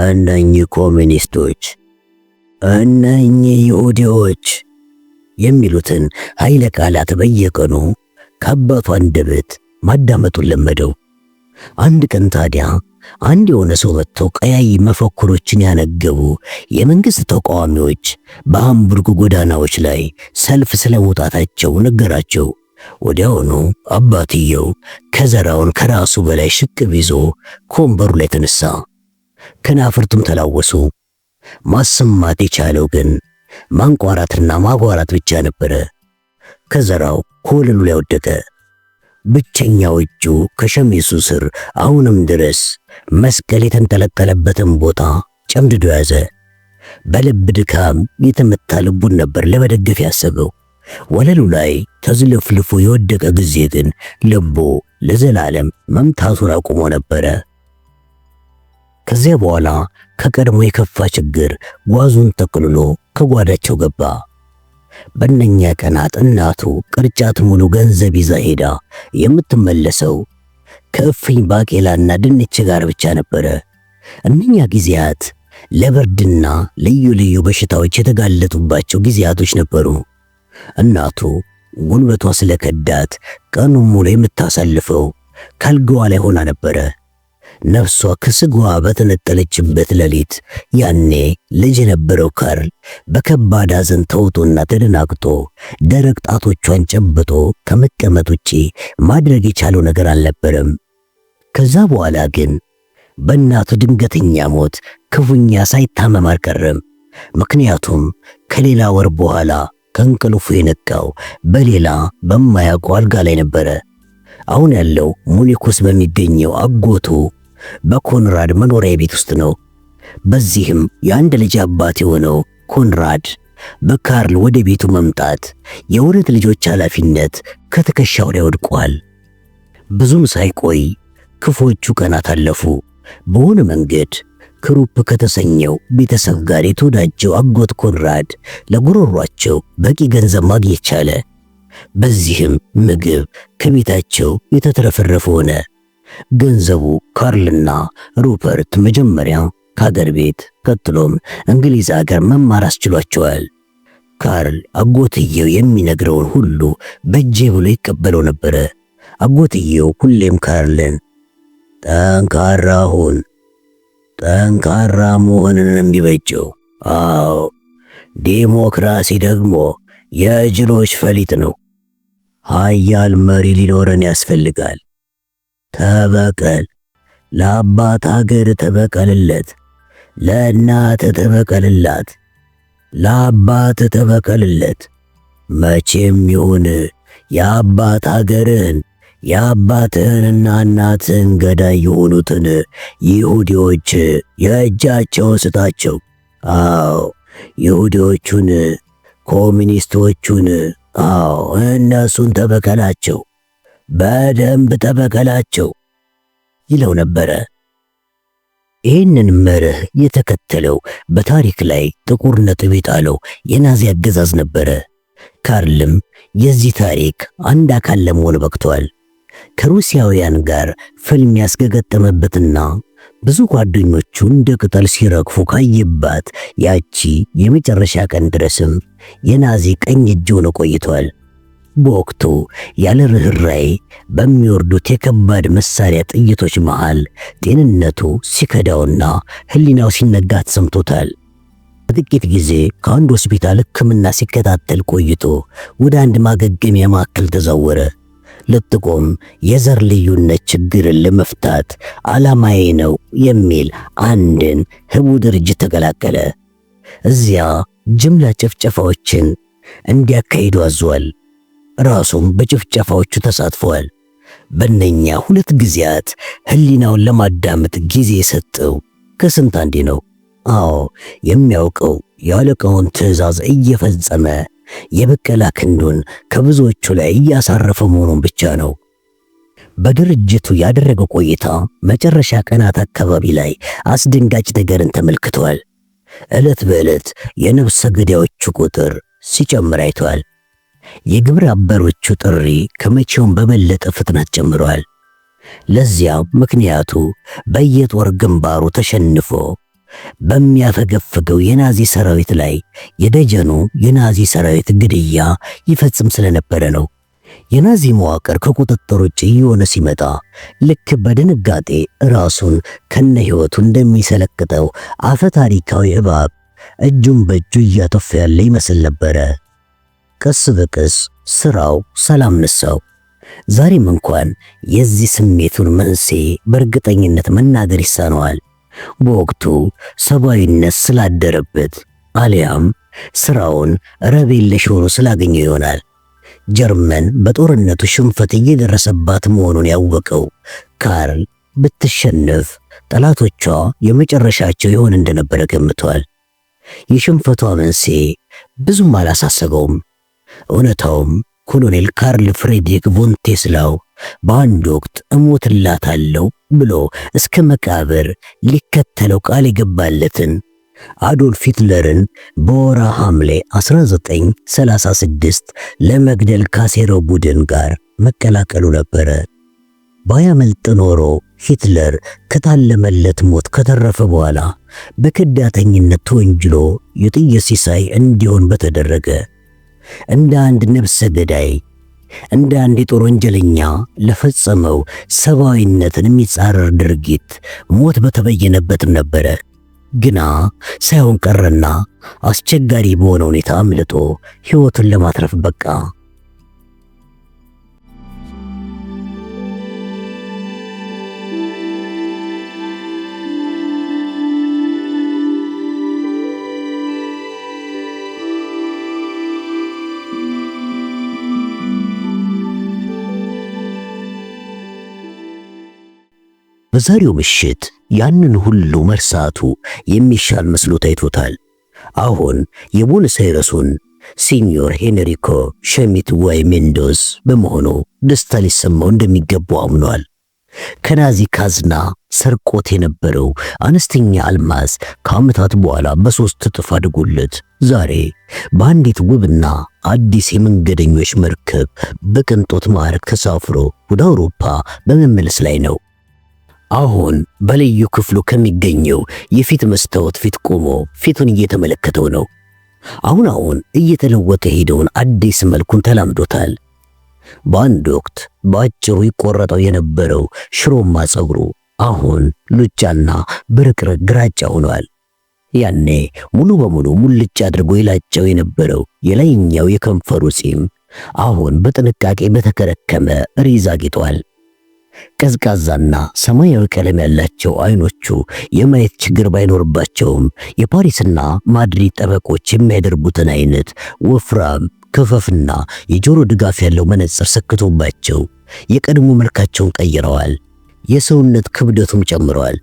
እነኚህ ኮሚኒስቶች፣ እነኚህ ይሁዲዎች የሚሉትን ኃይለ ቃላት በየቀኑ ከአባቱ አንደበት ማዳመጡን ለመደው። አንድ ቀን ታዲያ አንድ የሆነ ሰው መጥቶ ቀያይ መፈክሮችን ያነገቡ የመንግስት ተቃዋሚዎች በሃምቡርግ ጎዳናዎች ላይ ሰልፍ ስለመውጣታቸው ነገራቸው። ወዲያውኑ አባትየው ከዘራውን ከራሱ በላይ ሽቅብ ይዞ ከወንበሩ ላይ ተነሳ። ከናፍርቱም ተላወሱ። ማሰማት የቻለው ግን ማንቋራትና ማጓራት ብቻ ነበረ። ከዘራው ከወለሉ ላይ ወደቀ። ብቸኛው እጁ ከሸሚሱ ስር አሁንም ድረስ መስቀል የተንጠለጠለበትን ቦታ ጨምድዶ ያዘ። በልብ ድካም የተመታ ልቡን ነበር ለመደገፍ ያሰበው። ወለሉ ላይ ተዝለፍልፎ የወደቀ ጊዜ ግን ልቡ ለዘላለም መምታቱን አቁሞ ነበረ። ከዚያ በኋላ ከቀድሞ የከፋ ችግር ጓዙን ጠቅልሎ ከጓዳቸው ገባ። በእነኛ ቀናት እናቱ ቅርጫት ሙሉ ገንዘብ ይዛ ሄዳ የምትመለሰው ከእፍኝ ባቄላና ድንች ጋር ብቻ ነበረ። እነኛ ጊዜያት ለብርድና ልዩ ልዩ በሽታዎች የተጋለጡባቸው ጊዜያቶች ነበሩ። እናቱ ጉልበቷ ስለከዳት ቀኑን ሙሉ የምታሳልፈው ካልጋዋ ላይ ሆና ነበረ። ነፍሷ ከስጋዋ በተነጠለችበት ሌሊት ያኔ ልጅ የነበረው ካርል በከባድ ሐዘን ተውጦና ተደናግጦ ደረቅ ጣቶቿን ጨብጦ ከመቀመጥ ውጪ ማድረግ የቻለው ነገር አልነበረም። ከዛ በኋላ ግን በእናቱ ድንገተኛ ሞት ክፉኛ ሳይታመም አልቀረም። ምክንያቱም ከሌላ ወር በኋላ ከእንቅልፉ የነቃው በሌላ በማያውቀው አልጋ ላይ ነበረ። አሁን ያለው ሙኒክ ውስጥ በሚገኘው አጎቱ በኮንራድ መኖሪያ ቤት ውስጥ ነው። በዚህም የአንድ ልጅ አባት የሆነው ኮንራድ በካርል ወደ ቤቱ መምጣት የሁለት ልጆች ኃላፊነት ከትከሻው ላይ ወድቋል። ብዙም ሳይቆይ ክፉዎቹ ቀናት አለፉ። በሆነ መንገድ ክሩፕ ከተሰኘው ቤተሰብ ጋር የተወዳጀው አጎት ኮንራድ ለጉሮሯቸው በቂ ገንዘብ ማግኘት ቻለ። በዚህም ምግብ ከቤታቸው የተትረፈረፈ ሆነ። ገንዘቡ ካርልና ሩፐርት መጀመሪያ ከሀገር ቤት ቀጥሎም እንግሊዝ ሀገር መማር አስችሏቸዋል። ካርል አጎትየው የሚነግረውን ሁሉ በእጄ ብሎ ይቀበለው ነበረ። አጎትየው ሁሌም ካርልን ጠንካራ ሁን፣ ጠንካራ መሆንን የሚበጀው፣ አዎ ዲሞክራሲ ደግሞ የጅሎች ፈሊጥ ነው። ኃያል መሪ ሊኖረን ያስፈልጋል። ተበቀል፣ ለአባት ሀገር ተበቀልለት፣ ለእናት ተበቀልላት፣ ለአባት ተበቀልለት። መቼም ይሁን የአባት አገርህን የአባትህንና እናትህን ገዳይ የሆኑትን ይሁዲዎች የእጃቸውን ስጣቸው። አዎ ይሁዲዎቹን፣ ኮሚኒስቶቹን፣ አዎ እነሱን ተበቀላቸው፣ በደንብ ተበቀላቸው ይለው ነበረ። ይህንን መርህ የተከተለው በታሪክ ላይ ጥቁር ነጥብ የጣለው የናዚ አገዛዝ ነበረ። ካርልም የዚህ ታሪክ አንድ አካል ለመሆን በቅቷል። ከሩሲያውያን ጋር ፍልም ያስገገጠመበትና ብዙ ጓደኞቹ እንደ ቅጠል ሲረግፉ ካየባት ያቺ የመጨረሻ ቀን ድረስም የናዚ ቀኝ እጅ ሆኖ ቆይቷል። በወቅቱ ያለ ርኅራኄ በሚወርዱት የከባድ መሳሪያ ጥይቶች መሃል ጤንነቱ ሲከዳውና ሕሊናው ሲነጋ ተሰምቶታል። በጥቂት ጊዜ ከአንድ ሆስፒታል ሕክምና ሲከታተል ቆይቶ ወደ አንድ ማገገሚያ ማዕከል ተዛወረ። ለጥቆም የዘር ልዩነት ችግርን ለመፍታት ዓላማዬ ነው የሚል አንድን ህቡ ድርጅት ተቀላቀለ። እዚያ ጅምላ ጭፍጨፋዎችን እንዲያካሂዱ አዟል። ራሱም በጭፍጨፋዎቹ ተሳትፏል። በእነኛ 2 ጊዜያት ህሊናውን ለማዳመጥ ጊዜ የሰጠው ከስንት አንዴ ነው። አዎ የሚያውቀው የአለቃውን ትዕዛዝ እየፈጸመ የበቀላ ክንዱን ከብዙዎቹ ላይ እያሳረፈ መሆኑን ብቻ ነው። በድርጅቱ ያደረገው ቆይታ መጨረሻ ቀናት አካባቢ ላይ አስደንጋጭ ነገርን ተመልክቷል። ዕለት በዕለት የነፍሰ ገዳዮቹ ቁጥር ሲጨምር አይቷል። የግብረ አበሮቹ ጥሪ ከመቼውም በበለጠ ፍጥነት ጨምሯል። ለዚያም ምክንያቱ በየጦር ግንባሩ ተሸንፎ በሚያፈገፍገው የናዚ ሰራዊት ላይ የደጀኑ የናዚ ሰራዊት ግድያ ይፈጽም ስለነበረ ነው። የናዚ መዋቅር ከቁጥጥር ውጭ እየሆነ ሲመጣ ልክ በድንጋጤ ራሱን ከነ ሕይወቱ እንደሚሰለቅጠው አፈ ታሪካዊ እባብ እጁን በእጁ እያጠፋ ያለ ይመስል ነበረ። ቀስ በቀስ ስራው ሰላም ነሳው። ዛሬም እንኳን የዚህ ስሜቱን መንስኤ በእርግጠኝነት መናገር ይሳነዋል። በወቅቱ ሰብአዊነት ስላደረበት አሊያም ስራውን ረብ የለሽ ሆኖ ስላገኘው ይሆናል። ጀርመን በጦርነቱ ሽንፈት እየደረሰባት መሆኑን ያወቀው ካርል ብትሸነፍ ጠላቶቿ የመጨረሻቸው ይሆን እንደነበረ ገምቷል። የሽንፈቷ መንስኤ ብዙም አላሳሰበውም። እውነታውም ኮሎኔል ካርል ፍሬድሪክ ቮን ቴስላው በአንድ ወቅት እሞትላታለሁ ብሎ እስከ መቃብር ሊከተለው ቃል የገባለትን አዶልፍ ሂትለርን በወርሃ ሐምሌ 1936 ለመግደል ካሴረው ቡድን ጋር መቀላቀሉ ነበረ። ባያመልጥ ኖሮ ሂትለር ከታለመለት ሞት ከተረፈ በኋላ በከዳተኝነት ተወንጅሎ የጥይት ሲሳይ እንዲሆን በተደረገ። እንደ አንድ ነፍሰ ገዳይ፣ እንደ አንድ የጦር ወንጀለኛ ለፈጸመው ሰብአዊነትን የሚጻረር ድርጊት ሞት በተበየነበትም ነበረ። ግና ሳይሆን ቀረና አስቸጋሪ በሆነ ሁኔታ አምልጦ ሕይወቱን ለማትረፍ በቃ። በዛሬው ምሽት ያንን ሁሉ መርሳቱ የሚሻል መስሎ ታይቶታል። አሁን የቡኖስ አይረሱን ሲኒዮር ሄንሪኮ ሸሚት ወይ ሜንዶዝ በመሆኑ ደስታ ሊሰማው እንደሚገባው አምኗል። ከናዚ ካዝና ሰርቆት የነበረው አነስተኛ አልማዝ ከዓመታት በኋላ በ3 እጥፍ አድጎለት ዛሬ በአንዲት ውብና አዲስ የመንገደኞች መርከብ በቅንጦት ማዕረግ ተሳፍሮ ወደ አውሮፓ በመመለስ ላይ ነው። አሁን በልዩ ክፍሉ ከሚገኘው የፊት መስታወት ፊት ቆሞ ፊቱን እየተመለከተው ነው። አሁን እየተለወጠ ሄደውን አዲስ መልኩን ተላምዶታል። በአንድ ወቅት በአጭሩ ይቆረጠው የነበረው ሽሮማ ጸጉሩ አሁን ሉጫና ብርቅርቅ ግራጫ ሆኗል። ያኔ ሙሉ በሙሉ ሙልጭ አድርጎ ይላጨው የነበረው የላይኛው የከንፈሩ ፂም አሁን በጥንቃቄ በተከረከመ ሪዝ አጊጧል። ቀዝቃዛና ሰማያዊ ቀለም ያላቸው አይኖቹ የማየት ችግር ባይኖርባቸውም የፓሪስና ማድሪድ ጠበቆች የሚያደርጉትን አይነት ወፍራም ክፈፍና የጆሮ ድጋፍ ያለው መነጽር ሰክቶባቸው የቀድሞ መልካቸውን ቀይረዋል። የሰውነት ክብደቱም ጨምረዋል።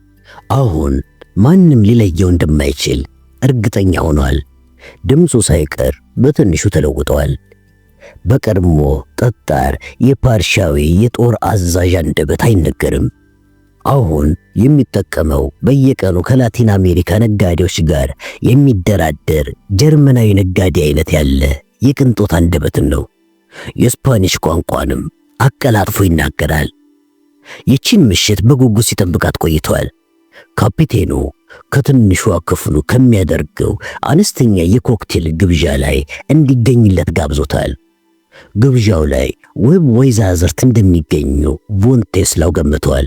አሁን ማንም ሊለየው እንደማይችል እርግጠኛ ሆኗል። ድምፁ ሳይቀር በትንሹ ተለውጧል። በቀድሞ ጠጣር የፓርሻዊ የጦር አዛዥ አንደበት አይነገርም። አሁን የሚጠቀመው በየቀኑ ከላቲን አሜሪካ ነጋዴዎች ጋር የሚደራደር ጀርመናዊ ነጋዴ አይነት ያለ የቅንጦት አንደበትን ነው። የስፓኒሽ ቋንቋንም አቀላጥፎ ይናገራል። ይቺን ምሽት በጉጉት ሲጠብቃት ቆይቷል። ካፒቴኑ ከትንሿ ክፍሉ ከሚያደርገው አነስተኛ የኮክቴል ግብዣ ላይ እንዲገኝለት ጋብዞታል። ግብዣው ላይ ውብ ወይዛዝርት እንደሚገኙ ቮን ቴስላው ገምቷል።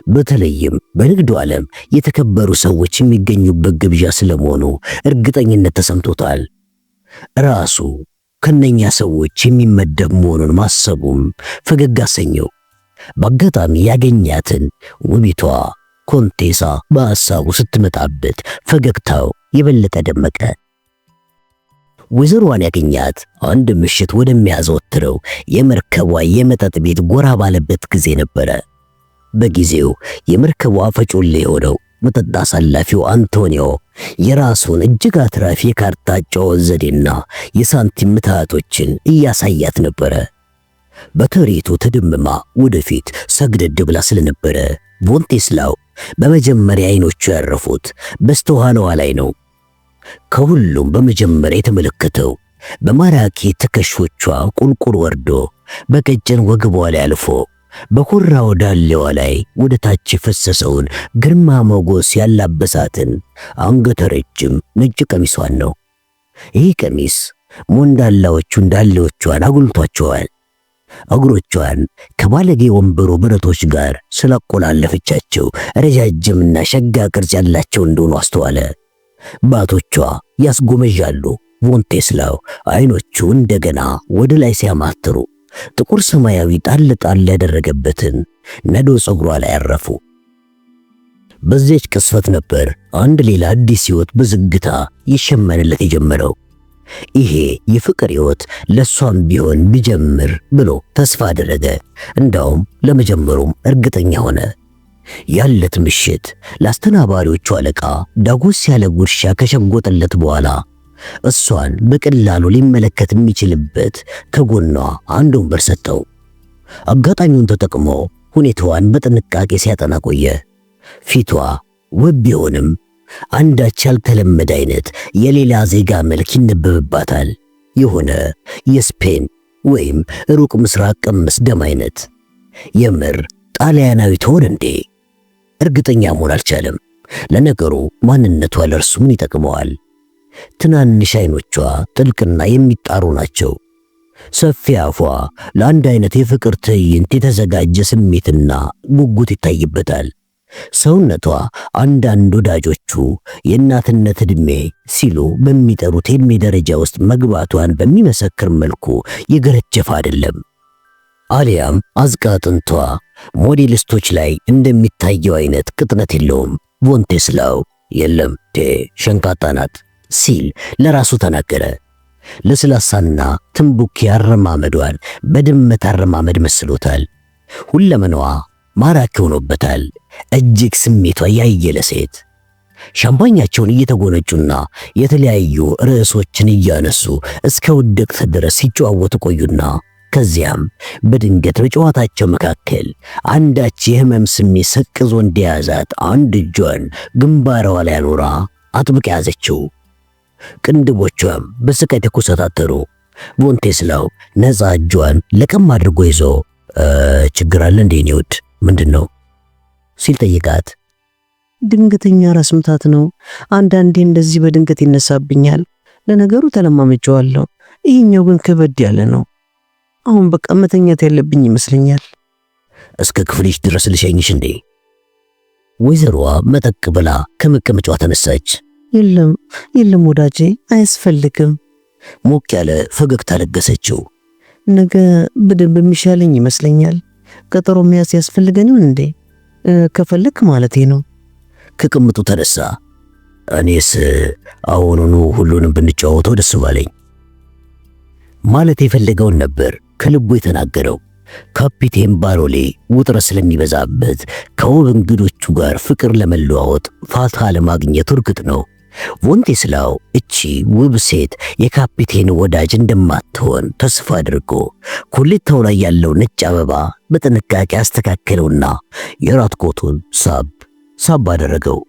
በተለይም በንግዱ ዓለም የተከበሩ ሰዎች የሚገኙበት ግብዣ ስለመሆኑ እርግጠኝነት ተሰምቶታል። ራሱ ከነኛ ሰዎች የሚመደብ መሆኑን ማሰቡም ፈገግ አሰኘው። በአጋጣሚ ያገኛትን ውቢቷ ኮንቴሳ በሐሳቡ ስትመጣበት ፈገግታው የበለጠ ደመቀ። ወይዘሮዋን ያገኛት አንድ ምሽት ወደሚያዘወትረው የመርከቧ የመጠጥ ቤት ጎራ ባለበት ጊዜ ነበረ። በጊዜው የመርከቧ ፈጮሌ የሆነው መጠጥ አሳላፊው አንቶኒዮ የራሱን እጅግ አትራፊ የካርታ አጨዋወት ዘዴና የሳንቲም ምትሃቶችን እያሳያት ነበረ። በትርኢቱ ተደምማ ወደፊት ሰግደድ ብላ ስለነበረ ቮን ቴስላው በመጀመሪያ አይኖቹ ያረፉት በስተኋላዋ ላይ ነው። ከሁሉም በመጀመሪያ የተመለከተው በማራኪ ትከሾቿ ቁልቁል ወርዶ በቀጭን ወገቧ ላይ አልፎ በኮራው ዳሌዋ ላይ ወደ ታች የፈሰሰውን ግርማ ሞገስ ያላበሳትን አንገተ ረጅም ነጭ ቀሚሷን ነው። ይህ ቀሚስ ሞንዳላዎቹን ዳሌዎቿን አጉልቷቸዋል። እግሮቿን ከባለጌ ወንበሩ ብረቶች ጋር ስላቆላለፈቻቸው ረጃጅምና ሸጋ ቅርጽ ያላቸው እንደሆኑ አስተዋለ። ባቶቿ ያስጎመዣሉ። ቮን ቴስላው አይኖቹ እንደገና ወደ ላይ ሲያማትሩ ጥቁር ሰማያዊ ጣል ጣል ያደረገበትን ነዶ ፀጉሯ ላይ ያረፉ። በዚህች ቅስፈት ነበር አንድ ሌላ አዲስ ሕይወት በዝግታ ይሸመንለት የጀመረው። ይሄ የፍቅር ሕይወት ለሷም ቢሆን ቢጀምር ብሎ ተስፋ አደረገ። እንዳውም ለመጀመሩም እርግጠኛ ሆነ። ያለት ምሽት ለአስተናባሪዎቹ አለቃ ዳጎስ ያለ ጉርሻ ከሸጎጠለት በኋላ እሷን በቀላሉ ሊመለከት የሚችልበት ከጎኗ አንድ ወንበር ሰጠው። አጋጣሚውን ተጠቅሞ ሁኔታዋን በጥንቃቄ ሲያጠና ቆየ። ፊቷ ውብ ቢሆንም አንዳች ያልተለመደ አይነት የሌላ ዜጋ መልክ ይነበብባታል። የሆነ የስፔን ወይም ሩቅ ምስራቅ ቅምስ ደም አይነት። የምር ጣሊያናዊ ትሆን እንዴ? እርግጠኛ መሆን አልቻለም። ለነገሩ ማንነቷ ለእርሱ ምን ይጠቅመዋል? ትናንሽ አይኖቿ ጥልቅና የሚጣሩ ናቸው። ሰፊ አፏ ለአንድ አይነት የፍቅር ትዕይንት የተዘጋጀ ስሜትና ጉጉት ይታይበታል። ሰውነቷ አንዳንድ ወዳጆቹ የእናትነት ዕድሜ ሲሉ በሚጠሩት የዕድሜ ደረጃ ውስጥ መግባቷን በሚመሰክር መልኩ የገረጀፈ አይደለም። አሊያም አዝቃ አጥንቷ ሞዴሊስቶች ላይ እንደሚታየው አይነት ቅጥነት የለውም። ቮን ቴስላው የለም ሸንቃጣ ናት ሲል ለራሱ ተናገረ። ለስላሳና ትንቡክ አረማመዷን በድመት አረማመድ መስሎታል። ሁለመናዋ ማራኪ ሆኖበታል። እጅግ ስሜቷ ያየለ ሴት። ሻምፓኛቸውን እየተጎነጩና የተለያዩ ርዕሶችን እያነሱ እስከ ውድቅት ድረስ ሲጨዋወቱ ቆዩና ከዚያም በድንገት በጨዋታቸው መካከል አንዳች የህመም ስሜት ሰቅዞ እንደያዛት አንድ እጇን ግንባሯ ላይ አኖራ አጥብቃ ያዘችው። ቅንድቦቿም በስቃይ ተኮሳተሩ። ቮን ቴስላው ነፃ እጇን ለቀም አድርጎ ይዞ ችግር አለ እንዴ የኔ ውድ ምንድነው ሲል ጠይቃት። ድንገተኛ ራስ ምታት ነው። አንዳንዴ እንደዚህ በድንገት ይነሳብኛል። ለነገሩ ተለማመጨዋለሁ። ይሄኛው ግን ከበድ ያለ ነው። አሁን በቃ መተኛት ያለብኝ ይመስለኛል። እስከ ክፍልሽ ድረስ ልሸኝሽ እንዴ? ወይዘሮዋ መጠቅ ብላ ከመቀመጫዋ ተነሳች። የለም ወዳጄ አያስፈልግም። ሞቅ ያለ ፈገግታ ለገሰችው። ነገ በደንብ የሚሻለኝ ይመስለኛል። ቀጠሮ መያዝ ያስፈልገን ይሆን እንዴ? ከፈለክ ማለቴ ነው። ከቅምጡ ተነሳ። እኔስ አሁኑኑ ሁሉንም ብንጫወተው ደስ ባለኝ ማለት የፈለገውን ነበር ከልቡ የተናገረው። ካፒቴን ባሮሌ ውጥረት ስለሚበዛበት ከውብ እንግዶቹ ጋር ፍቅር ለመለዋወጥ ፋታ ለማግኘት እርግጥ ነው። ቮንቴስላው እቺ ውብ ሴት የካፒቴን ወዳጅ እንደማትሆን ተስፋ አድርጎ ኮሌታው ላይ ያለው ነጭ አበባ በጥንቃቄ አስተካከለውና የራት ኮቱን ሳብ አደረገው።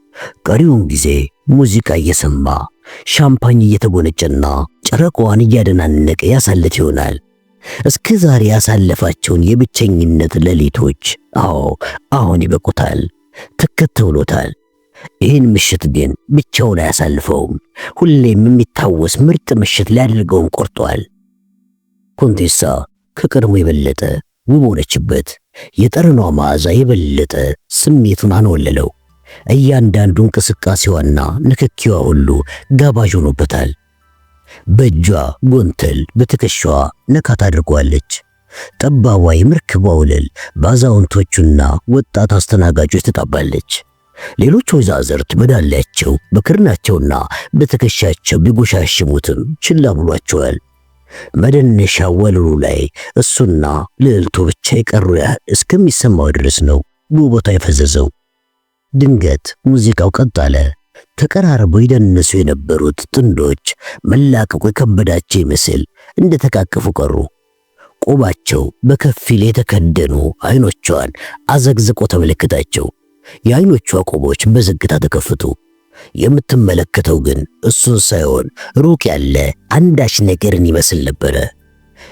ቀሪውን ጊዜ ሙዚቃ እየሰማ ሻምፓኝ እየተጎነጨና ጨረቃዋን እያደናነቀ ያሳልፍ ይሆናል። እስከ ዛሬ ያሳለፋቸውን የብቸኝነት ሌሊቶች አሁን ይበቁታል፣ ትከት ብሎታል። ይህን ምሽት ግን ብቻውን አያሳልፈውም። ሁሌም የሚታወስ ምርጥ ምሽት ሊያደርገውም ቆርጧል። ኮንቴሳ ከቀድሞ የበለጠ ውብ ሆነችበት። የጠረኗ መዓዛ የበለጠ ስሜቱን አንወለለው። እያንዳንዱ እንቅስቃሴዋና ንክኪዋ ሁሉ ጋባዥ ሆኖበታል። በእጇ ጎንተል በትከሻዋ ነካት አድርጓለች። ጠባቧ የመርከቧ ወለል በአዛውንቶቹና ወጣት አስተናጋጆች ትጣባለች። ሌሎች ወይዛዝርት በዳላቸው በክርናቸውና በትከሻቸው ቢጎሻሽሙትም ችላ ብሏቸዋል። መደነሻ ወለሉ ላይ እሱና ልዕልቱ ብቻ የቀሩ ያህል እስከሚሰማው ድረስ ነው በውበቷ የፈዘዘው። ድንገት ሙዚቃው ቀጥ አለ። ተቀራርበው ይደንሱ የነበሩት ጥንዶች መላቀቁ የከበዳቸው ይመስል እንደተቃቀፉ ቀሩ። ቆባቸው በከፊል የተከደኑ አይኖቿን አዘግዝቆ ተመለከታቸው። የአይኖቿ ቆቦች በዝግታ ተከፈቱ። የምትመለከተው ግን እሱን ሳይሆን ሩቅ ያለ አንዳች ነገርን ይመስል ነበረ።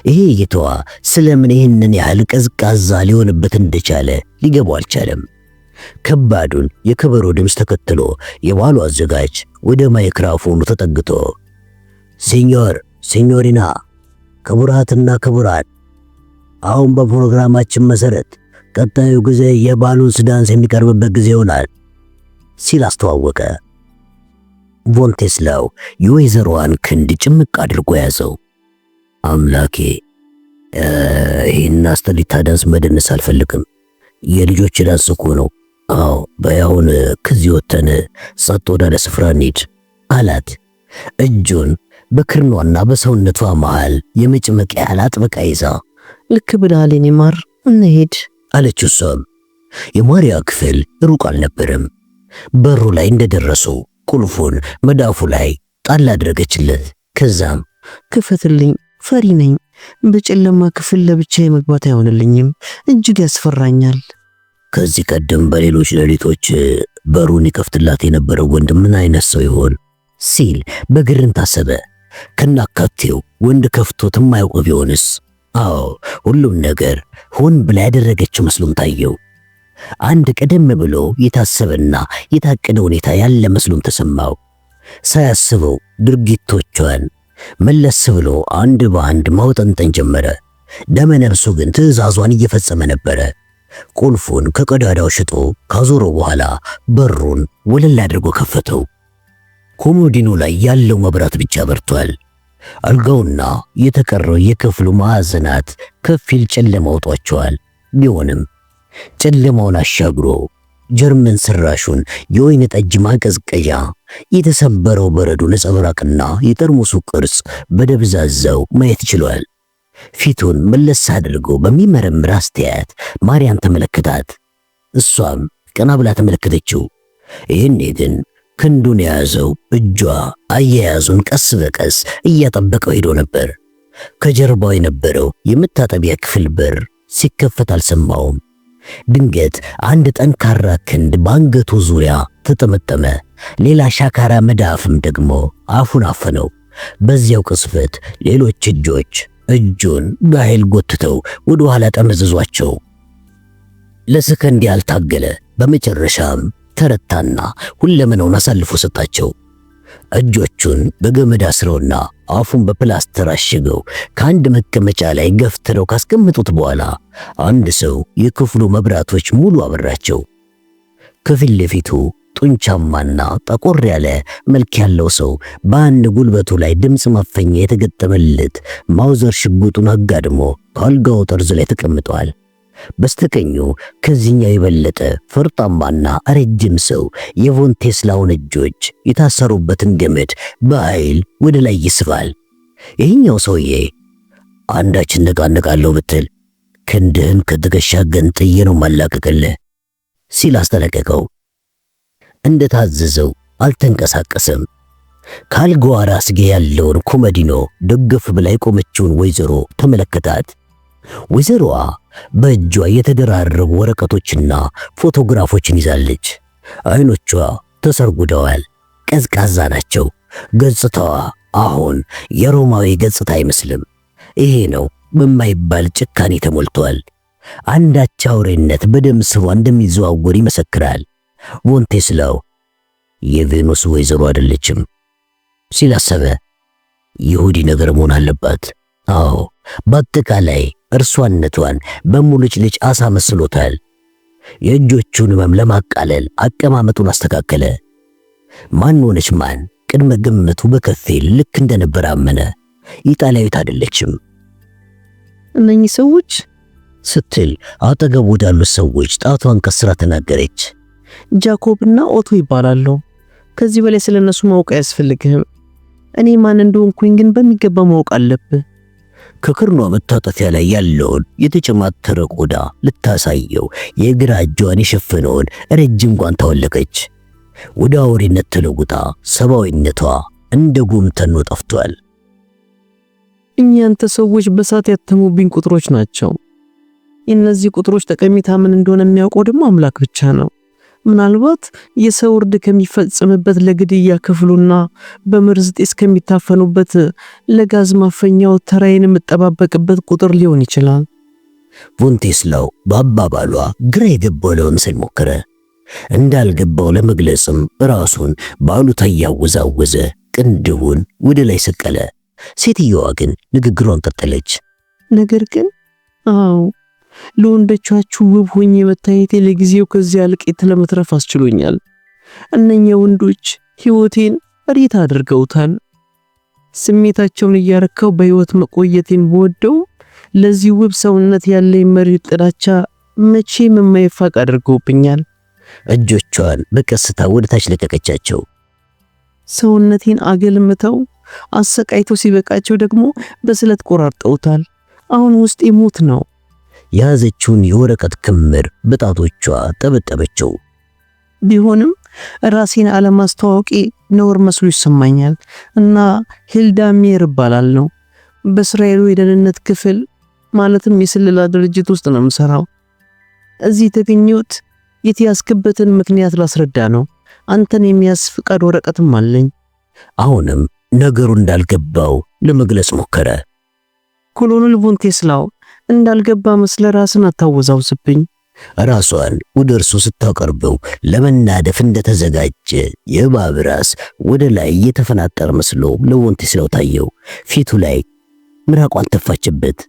ይሄ እይታዋ ስለምን ይህንን ያህል ቀዝቃዛ ሊሆንበት እንደቻለ ሊገባው አልቻለም። ከባዱን የከበሮ ድምፅ ተከትሎ የባሉ አዘጋጅ ወደ ማይክራፎኑ ተጠግቶ ሲኞሪና፣ ክቡራትና ክቡራን፣ አሁን በፕሮግራማችን መሰረት ቀጣዩ ጊዜ የባሉንስ ዳንስ የሚቀርብበት ጊዜ ይሆናል ሲል አስተዋወቀ። ቮንቴስላው የወይዘሮዋን ክንድ ጭምቅ አድርጎ ያዘው። አምላኬ፣ ይህን አስተሊታ ዳንስ መደነስ አልፈልግም። የልጆች ዳንስ እኮ ነው። በያውን ከዚህ ወተን ጸጥ ወዳለ ስፍራ እንሂድ አላት። እጁን በክርኗና በሰውነቷ መሃል የመጭመቅ ያህል አጥብቃ ይዛ ልክ ብለሃል የኔ ማር እንሂድ አለች። እሷም የማርያ ክፍል ሩቅ አልነበረም። በሩ ላይ እንደደረሱ ቁልፉን መዳፉ ላይ ጣል አደረገችለት። ከዛም ክፈትልኝ፣ ፈሪ ነኝ። በጨለማ ክፍል ለብቻዬ መግባት አይሆንልኝም፣ እጅግ ያስፈራኛል። ከዚህ ቀደም በሌሎች ሌሊቶች በሩን ይከፍትላት የነበረው ወንድ ምን አይነት ሰው ይሆን ሲል በግርምት ታሰበ። ከናካቴው ወንድ ከፍቶት የማያውቅ ቢሆንስ? ሁሉም ነገር ሆን ብላ ያደረገችው መስሎም ታየው። አንድ ቀደም ብሎ የታሰበና የታቀደ ሁኔታ ያለ መስሎም ተሰማው። ሳያስበው ድርጊቶቿን መለስ ብሎ አንድ በአንድ ማውጠንጠን ጀመረ። ደመነፍሱ ግን ትዕዛዟን እየፈጸመ ነበረ። ቁልፉን ከቀዳዳው ሽጦ ካዞረው በኋላ በሩን ወለል አድርጎ ከፈተው። ኮሞዲኖ ላይ ያለው መብራት ብቻ በርቷል። አልጋውና የተቀረው የክፍሉ ማዕዘናት ከፊል ጨለማ ወጧቸዋል። ቢሆንም ጨለማውን አሻግሮ ጀርመን ሰራሹን የወይን ጠጅ ማቀዝቀዣ፣ የተሰበረው በረዶ ነጸብራቅና የጠርሙሱ ቅርጽ በደብዛዛው ማየት ችሏል። ፊቱን መለስ አድርጎ በሚመረምር አስተያየት ማርያን ተመለከታት። እሷም ቀና ብላ ተመለከተችው። ይህኔ ግን ክንዱን የያዘው እጇ አያያዙን ቀስ በቀስ እያጠበቀው ሄዶ ነበር። ከጀርባው የነበረው የመታጠቢያ ክፍል በር ሲከፈት አልሰማውም። ድንገት አንድ ጠንካራ ክንድ በአንገቱ ዙሪያ ተጠመጠመ። ሌላ ሻካራ መዳፍም ደግሞ አፉን አፈነው። በዚያው ቅስፈት ሌሎች እጆች እጁን በኃይል ጎትተው ወደ ኋላ ጠመዘዟቸው። ለሰከንድ ያልታገለ በመጨረሻም ተረታና ሁለመናውን አሳልፎ ሰጣቸው። እጆቹን በገመድ አስረውና አፉን በፕላስተር አሽገው ከአንድ መቀመጫ ላይ ገፍትረው ካስቀመጡት በኋላ አንድ ሰው የክፍሉ መብራቶች ሙሉ አበራቸው። ከፊት ለፊቱ ጡንቻማና ጠቆር ያለ መልክ ያለው ሰው በአንድ ጉልበቱ ላይ ድምፅ ማፈኛ የተገጠመለት ማውዘር ሽጉጡን አጋድሞ ከአልጋው ጠርዝ ላይ ተቀምጧል። በስተቀኙ ከዚህኛው የበለጠ ፈርጣማና ረጅም ሰው የቮን ቴስላውን እጆች የታሰሩበትን ገመድ በኃይል ወደ ላይ ይስባል። ይህኛው ሰውዬ አንዳች ነቃነቃለሁ ብትል ክንድህን ከትከሻ ገንጥዬ ነው ማላቀቅልህ ሲል አስጠነቀቀው። እንደታዘዘው አልተንቀሳቀሰም። ካልጋዋ ራስጌ ያለውን ኮመዲኖ ደገፍ ብላ የቆመችውን ወይዘሮ ተመለከታት። ወይዘሮዋ በእጇ የተደራረቡ ወረቀቶችና ፎቶግራፎችን ይዛለች። አይኖቿ ተሰርጉደዋል፣ ቀዝቃዛ ናቸው። ገጽታዋ አሁን የሮማዊ ገጽታ አይመስልም። ይሄ ነው በማይባል ጭካኔ ተሞልቷል። አንዳች አውሬነት በደም ስሯ እንደሚዘዋወር ይመሰክራል። ቮን ቴስላው የቬኑስ ወይዘሮ አይደለችም ሲል አሰበ። ይሁዲ ነገር መሆን አለባት። አዎ፣ በአጠቃላይ እርሷነቷን በሙልጭልጭ አሳ መስሎታል። የእጆቹን ህመም ለማቃለል አቀማመጡን አስተካከለ። ማን ሆነች ማን ቅድመ ግምቱ በከፊል ልክ እንደነበር አመነ። ኢጣሊያዊት አይደለችም። እነኚህ ሰዎች ስትል አጠገቡ ወዳሉት ሰዎች ጣቷን ቀስራ ተናገረች። ጃኮብና ኦቶ ይባላሉ። ከዚህ በላይ ስለነሱ ማወቅ አያስፈልግህም። እኔ ማን እንደሆንኩኝ ግን በሚገባ ማወቅ አለብህ። ከክርኗ መታጠፊያ ላይ ያለውን የተጨማተረ ቆዳ ልታሳየው የግራ እጇን የሸፈነውን ረጅም ጓንት ታወለቀች። ወደ አውሬነት ተለውጣ ሰብአዊነቷ እንደ ጉም ተኖ ጠፍቷል። እኛንተ ሰዎች በሳት ያተሙብኝ ቁጥሮች ናቸው። የእነዚህ ቁጥሮች ጠቀሜታ ምን እንደሆነ የሚያውቀው ደግሞ አምላክ ብቻ ነው። ምናልባት የሰው እርድ ከሚፈጽምበት ለግድያ ክፍሉና በመርዝ ጤስ ከሚታፈኑበት ለጋዝ ማፈኛው ተራዬን የምጠባበቅበት ቁጥር ሊሆን ይችላል። ቮን ቴስላው በአባባሏ ግራ የገባው ለመምሰል ሞከረ። እንዳልገባው ለመግለጽም ራሱን ባሉታ እያወዛወዘ ቅንድቡን ወደ ላይ ሰቀለ። ሴትየዋ ግን ንግግሯን ቀጠለች። ነገር ግን ለወንዶቻችሁ ውብ ሆኜ መታየቴ ለጊዜው ከዚያ ልቄት ለመትረፍ አስችሎኛል። እነኛ ወንዶች ሕይወቴን እሬት አድርገውታል። ስሜታቸውን እያረካው በሕይወት መቆየቴን በወደው ለዚህ ውብ ሰውነት ያለኝ መሪር ጥላቻ መቼም የማይፋቅ አድርገውብኛል። እጆቿን በቀስታ ወደ ታች ለቀቀቻቸው። ሰውነቴን አገልምተው አሰቃይተው ሲበቃቸው ደግሞ በስለት ቆራርጠውታል። አሁን ውስጤ ሞት ነው። የያዘችውን የወረቀት ክምር በጣቶቿ ጠበጠበችው። ቢሆንም ራሴን አለማስተዋወቄ ነውር መስሎ ይሰማኛል እና ሂልዳ ሜር እባላለሁ። በእስራኤሉ የደህንነት ክፍል ማለትም የስለላ ድርጅት ውስጥ ነው የምሰራው። እዚህ የተገኘሁት የተያዝክበትን ምክንያት ላስረዳ ነው። አንተን የሚያዝ ፍቃድ ወረቀትም አለኝ። አሁንም ነገሩ እንዳልገባው ለመግለጽ ሞከረ። ኮሎኔል ቮን ቴስላው እንዳልገባ መስለ ራስን አታወዛውዝብኝ። ራሷን ወደ እርሱ ስታቀርበው ለመናደፍ እንደተዘጋጀ የእባብ ራስ ወደ ላይ እየተፈናጠረ መስሎ ለቮን ቴስላው ታየው። ፊቱ ላይ ምራቋን ተፋችበት።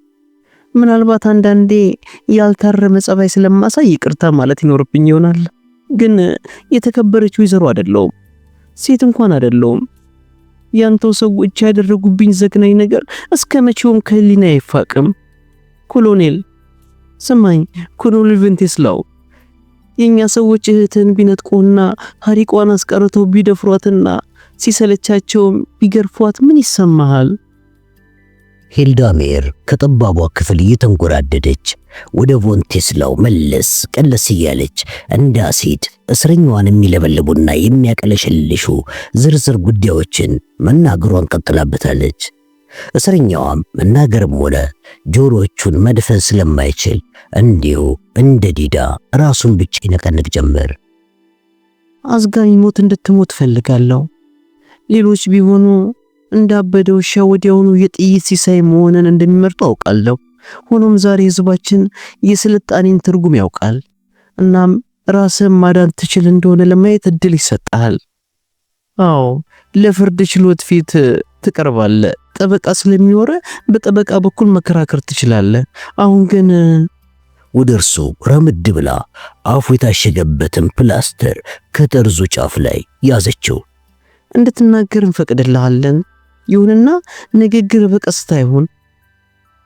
ምናልባት አንዳንዴ ያልታረመ ጸባይ ስለማሳይ ይቅርታ ማለት ይኖርብኝ ይሆናል። ግን የተከበረች ወይዘሮ አይደለሁም፣ ሴት እንኳን አይደለሁም። ያንተው ሰዎች ያደረጉብኝ ዘግናኝ ነገር እስከ መቼውም ከህሊና አይፋቅም። ኮሎኔል ስማኝ፣ ኮሎኔል ቮን ቴስላው፣ የኛ ሰዎች እህትን ቢነጥቁና ሐሪቋን አስቀርተው ቢደፍሯትና ሲሰለቻቸው ቢገርፏት ምን ይሰማሃል? ሂልዳ ሜር ከጠባቧ ክፍል እየተንጎራደደች ወደ ቮን ቴስላው መለስ ቀለስ እያለች እንደ አሲድ እስረኛዋን የሚለበልቡና የሚያቀለሸልሹ ዝርዝር ጉዳዮችን መናገሯን ቀጥላበታለች። እስረኛዋም መናገርም ሆነ ጆሮቹን መድፈን ስለማይችል እንዲሁ እንደ ዲዳ ራሱን ብቻ ይነቀንቅ ጀመር። አዝጋኝ ሞት እንድትሞት ፈልጋለሁ። ሌሎች ቢሆኑ እንዳበደ ውሻ ወዲያውኑ የጥይት ሲሳይ መሆንን እንደሚመርጡ አውቃለሁ። ሆኖም ዛሬ ህዝባችን የስልጣኔን ትርጉም ያውቃል። እናም ራስን ማዳን ትችል እንደሆነ ለማየት እድል ይሰጣል። አዎ፣ ለፍርድ ችሎት ፊት ትቀርባለህ። ጠበቃ ስለሚኖር በጠበቃ በኩል መከራከር ትችላለህ። አሁን ግን ወደ እርሱ ረምድ ብላ አፉ የታሸገበትን ፕላስተር ከጠርዙ ጫፍ ላይ ያዘችው። እንድትናገር እንፈቅድልሃለን። ይሁንና ንግግር በቀስታ ይሁን፣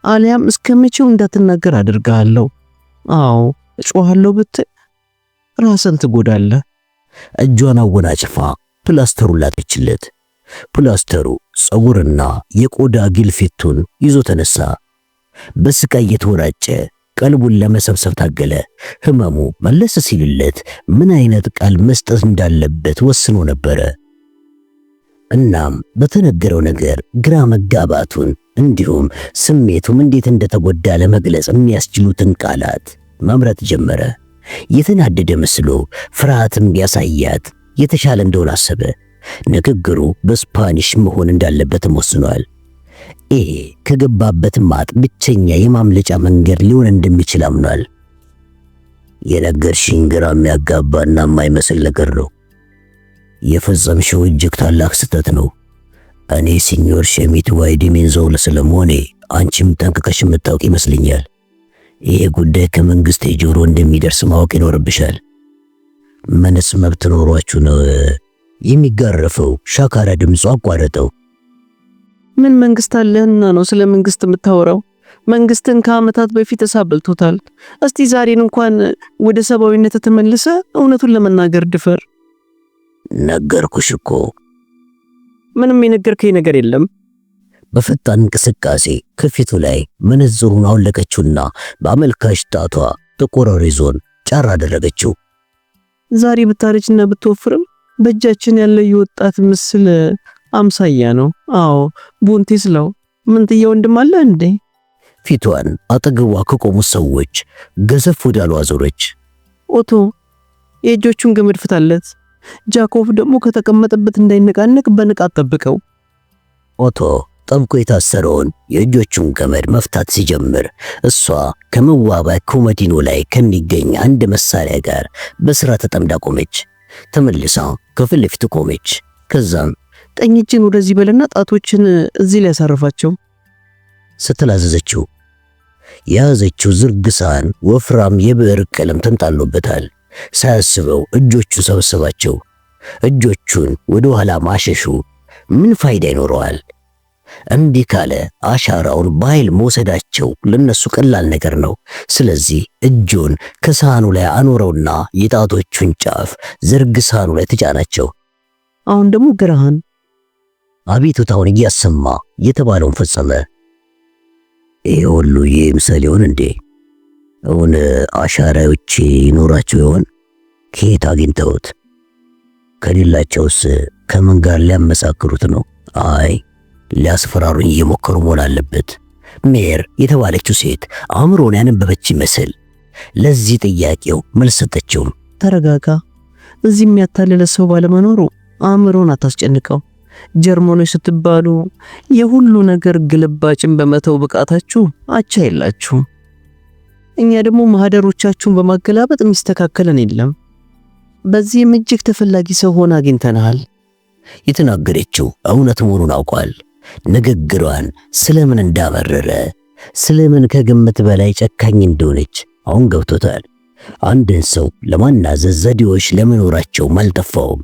አሊያም እስከመቼው እንዳትናገር አድርጋለሁ። አዎ እጮሃለሁ ብትል ራስን ትጎዳለህ። እጇን አወናጭፋ ፕላስተሩን ላጠችለት። ፕላስተሩ ፀጉርና የቆዳ ግልፊቱን ይዞ ተነሳ። በስቃይ የተወራጨ ቀልቡን ለመሰብሰብ ታገለ። ህመሙ መለስ ሲልለት ምን አይነት ቃል መስጠት እንዳለበት ወስኖ ነበረ። እናም በተነገረው ነገር ግራ መጋባቱን እንዲሁም ስሜቱም እንዴት እንደተጎዳ ለመግለጽ የሚያስችሉትን ቃላት መምረጥ ጀመረ። የተናደደ መስሎ ፍርሃትም ቢያሳያት የተሻለ እንደሆነ አሰበ። ንግግሩ በስፓኒሽ መሆን እንዳለበትም ወስኗል። ይሄ ከገባበት ማጥ ብቸኛ የማምለጫ መንገድ ሊሆን እንደሚችል አምኗል። የነገርሽኝ ግራ የሚያጋባና የማይመስል ነገር ነው። የፈጸምሽው እጅግ ታላቅ ስህተት ነው። እኔ ሲኞር ሸሚት ዋይዲሜንዞል ስለመሆኔ አንቺም ጠንቅቀሽ የምታውቅ ይመስለኛል። ይሄ ጉዳይ ከመንግስት ጆሮ እንደሚደርስ ማወቅ ይኖርብሻል። ምንስ መብት ኖሯችሁ ነው? የሚጋረፈው ሻካራ ድምፁ አቋረጠው። ምን መንግስት አለህና ነው ስለ መንግስት የምታወራው? መንግስትን ከዓመታት በፊት ተሳብልቶታል። እስቲ ዛሬን እንኳን ወደ ሰብአዊነት ተመልሰ እውነቱን ለመናገር ድፈር። ነገርኩሽ እኮ። ምንም የነገርከኝ ነገር የለም። በፈጣን እንቅስቃሴ ከፊቱ ላይ መነጽሩን አወለቀችውና በአመልካች ጣቷ ጥቁር ሪዞን ጫር አደረገችው። ዛሬ ብታረጅና ብትወፍርም በእጃችን ያለው የወጣት ምስል አምሳያ ነው። አዎ ቡንቴስላው ምንትያ ወንድም አለ እንዴ? ፊቷን አጠገቧ ከቆሙ ሰዎች ገዘፍ ወዳሉ አዞረች። ኦቶ የእጆቹን ገመድ ፍታለት። ጃኮብ ደግሞ ከተቀመጠበት እንዳይነቃነቅ በንቃት ጠብቀው። ኦቶ ጠብቆ የታሰረውን የእጆቹን ገመድ መፍታት ሲጀምር እሷ ከመዋቢያ ኮመዲኖ ላይ ከሚገኝ አንድ መሳሪያ ጋር በስራ ተጠምዳ ቆመች። ተመልሳ ከፊት ለፊቱ ቆመች። ከዛም ቀኝ እጅን ወደዚህ በለና ጣቶችን እዚህ ላይ ያሳርፋቸው ስትላዘዘችው የያዘችው ዝርግ ሳህን ወፍራም የብዕር ቀለም ተንጣሎበታል። ሳያስበው እጆቹን ሰበሰባቸው። እጆቹን ወደ ኋላ ማሸሹ ምን ፋይዳ ይኖረዋል? እንዲህ ካለ አሻራውን በኃይል መውሰዳቸው ለነሱ ቀላል ነገር ነው። ስለዚህ እጁን ከሳህኑ ላይ አኖረውና የጣቶቹን ጫፍ ዝርግ ሳህኑ ላይ ተጫናቸው። አሁን ደግሞ ግራህን። አቤቱታውን እያሰማ የተባለውን ፈጸመ። ይሄ ሁሉ ይምሰል ይሆን እንዴ? እውን አሻራዎች ይኖራቸው ይሆን? ከየት አግኝተውት? ከሌላቸውስ ከምን ጋር ሊያመሳክሩት ነው? አይ ሊያስፈራሩኝ እየሞከሩ መሆን አለበት። ሜር የተባለችው ሴት አእምሮን ያነበበች ይመስል ለዚህ ጥያቄው መልስ ሰጠችው። ተረጋጋ። እዚህ የሚያታልለ ሰው ባለመኖሩ አእምሮን አታስጨንቀው። ጀርመኖች ስትባሉ የሁሉ ነገር ግልባጭን በመተው ብቃታችሁ አቻ የላችሁም። እኛ ደግሞ ማህደሮቻችሁን በማገላበጥ የሚስተካከለን የለም። በዚህም እጅግ ተፈላጊ ሰው ሆነ አግኝተናል። የተናገረችው እውነት መሆኑን አውቋል። ንግግሯን ስለምን እንዳመረረ፣ ስለምን ከግምት በላይ ጨካኝ እንደሆነች አሁን ገብቶታል። አንድን ሰው ለማናዘዝ ዘዴዎች ለመኖራቸው አልጠፋውም።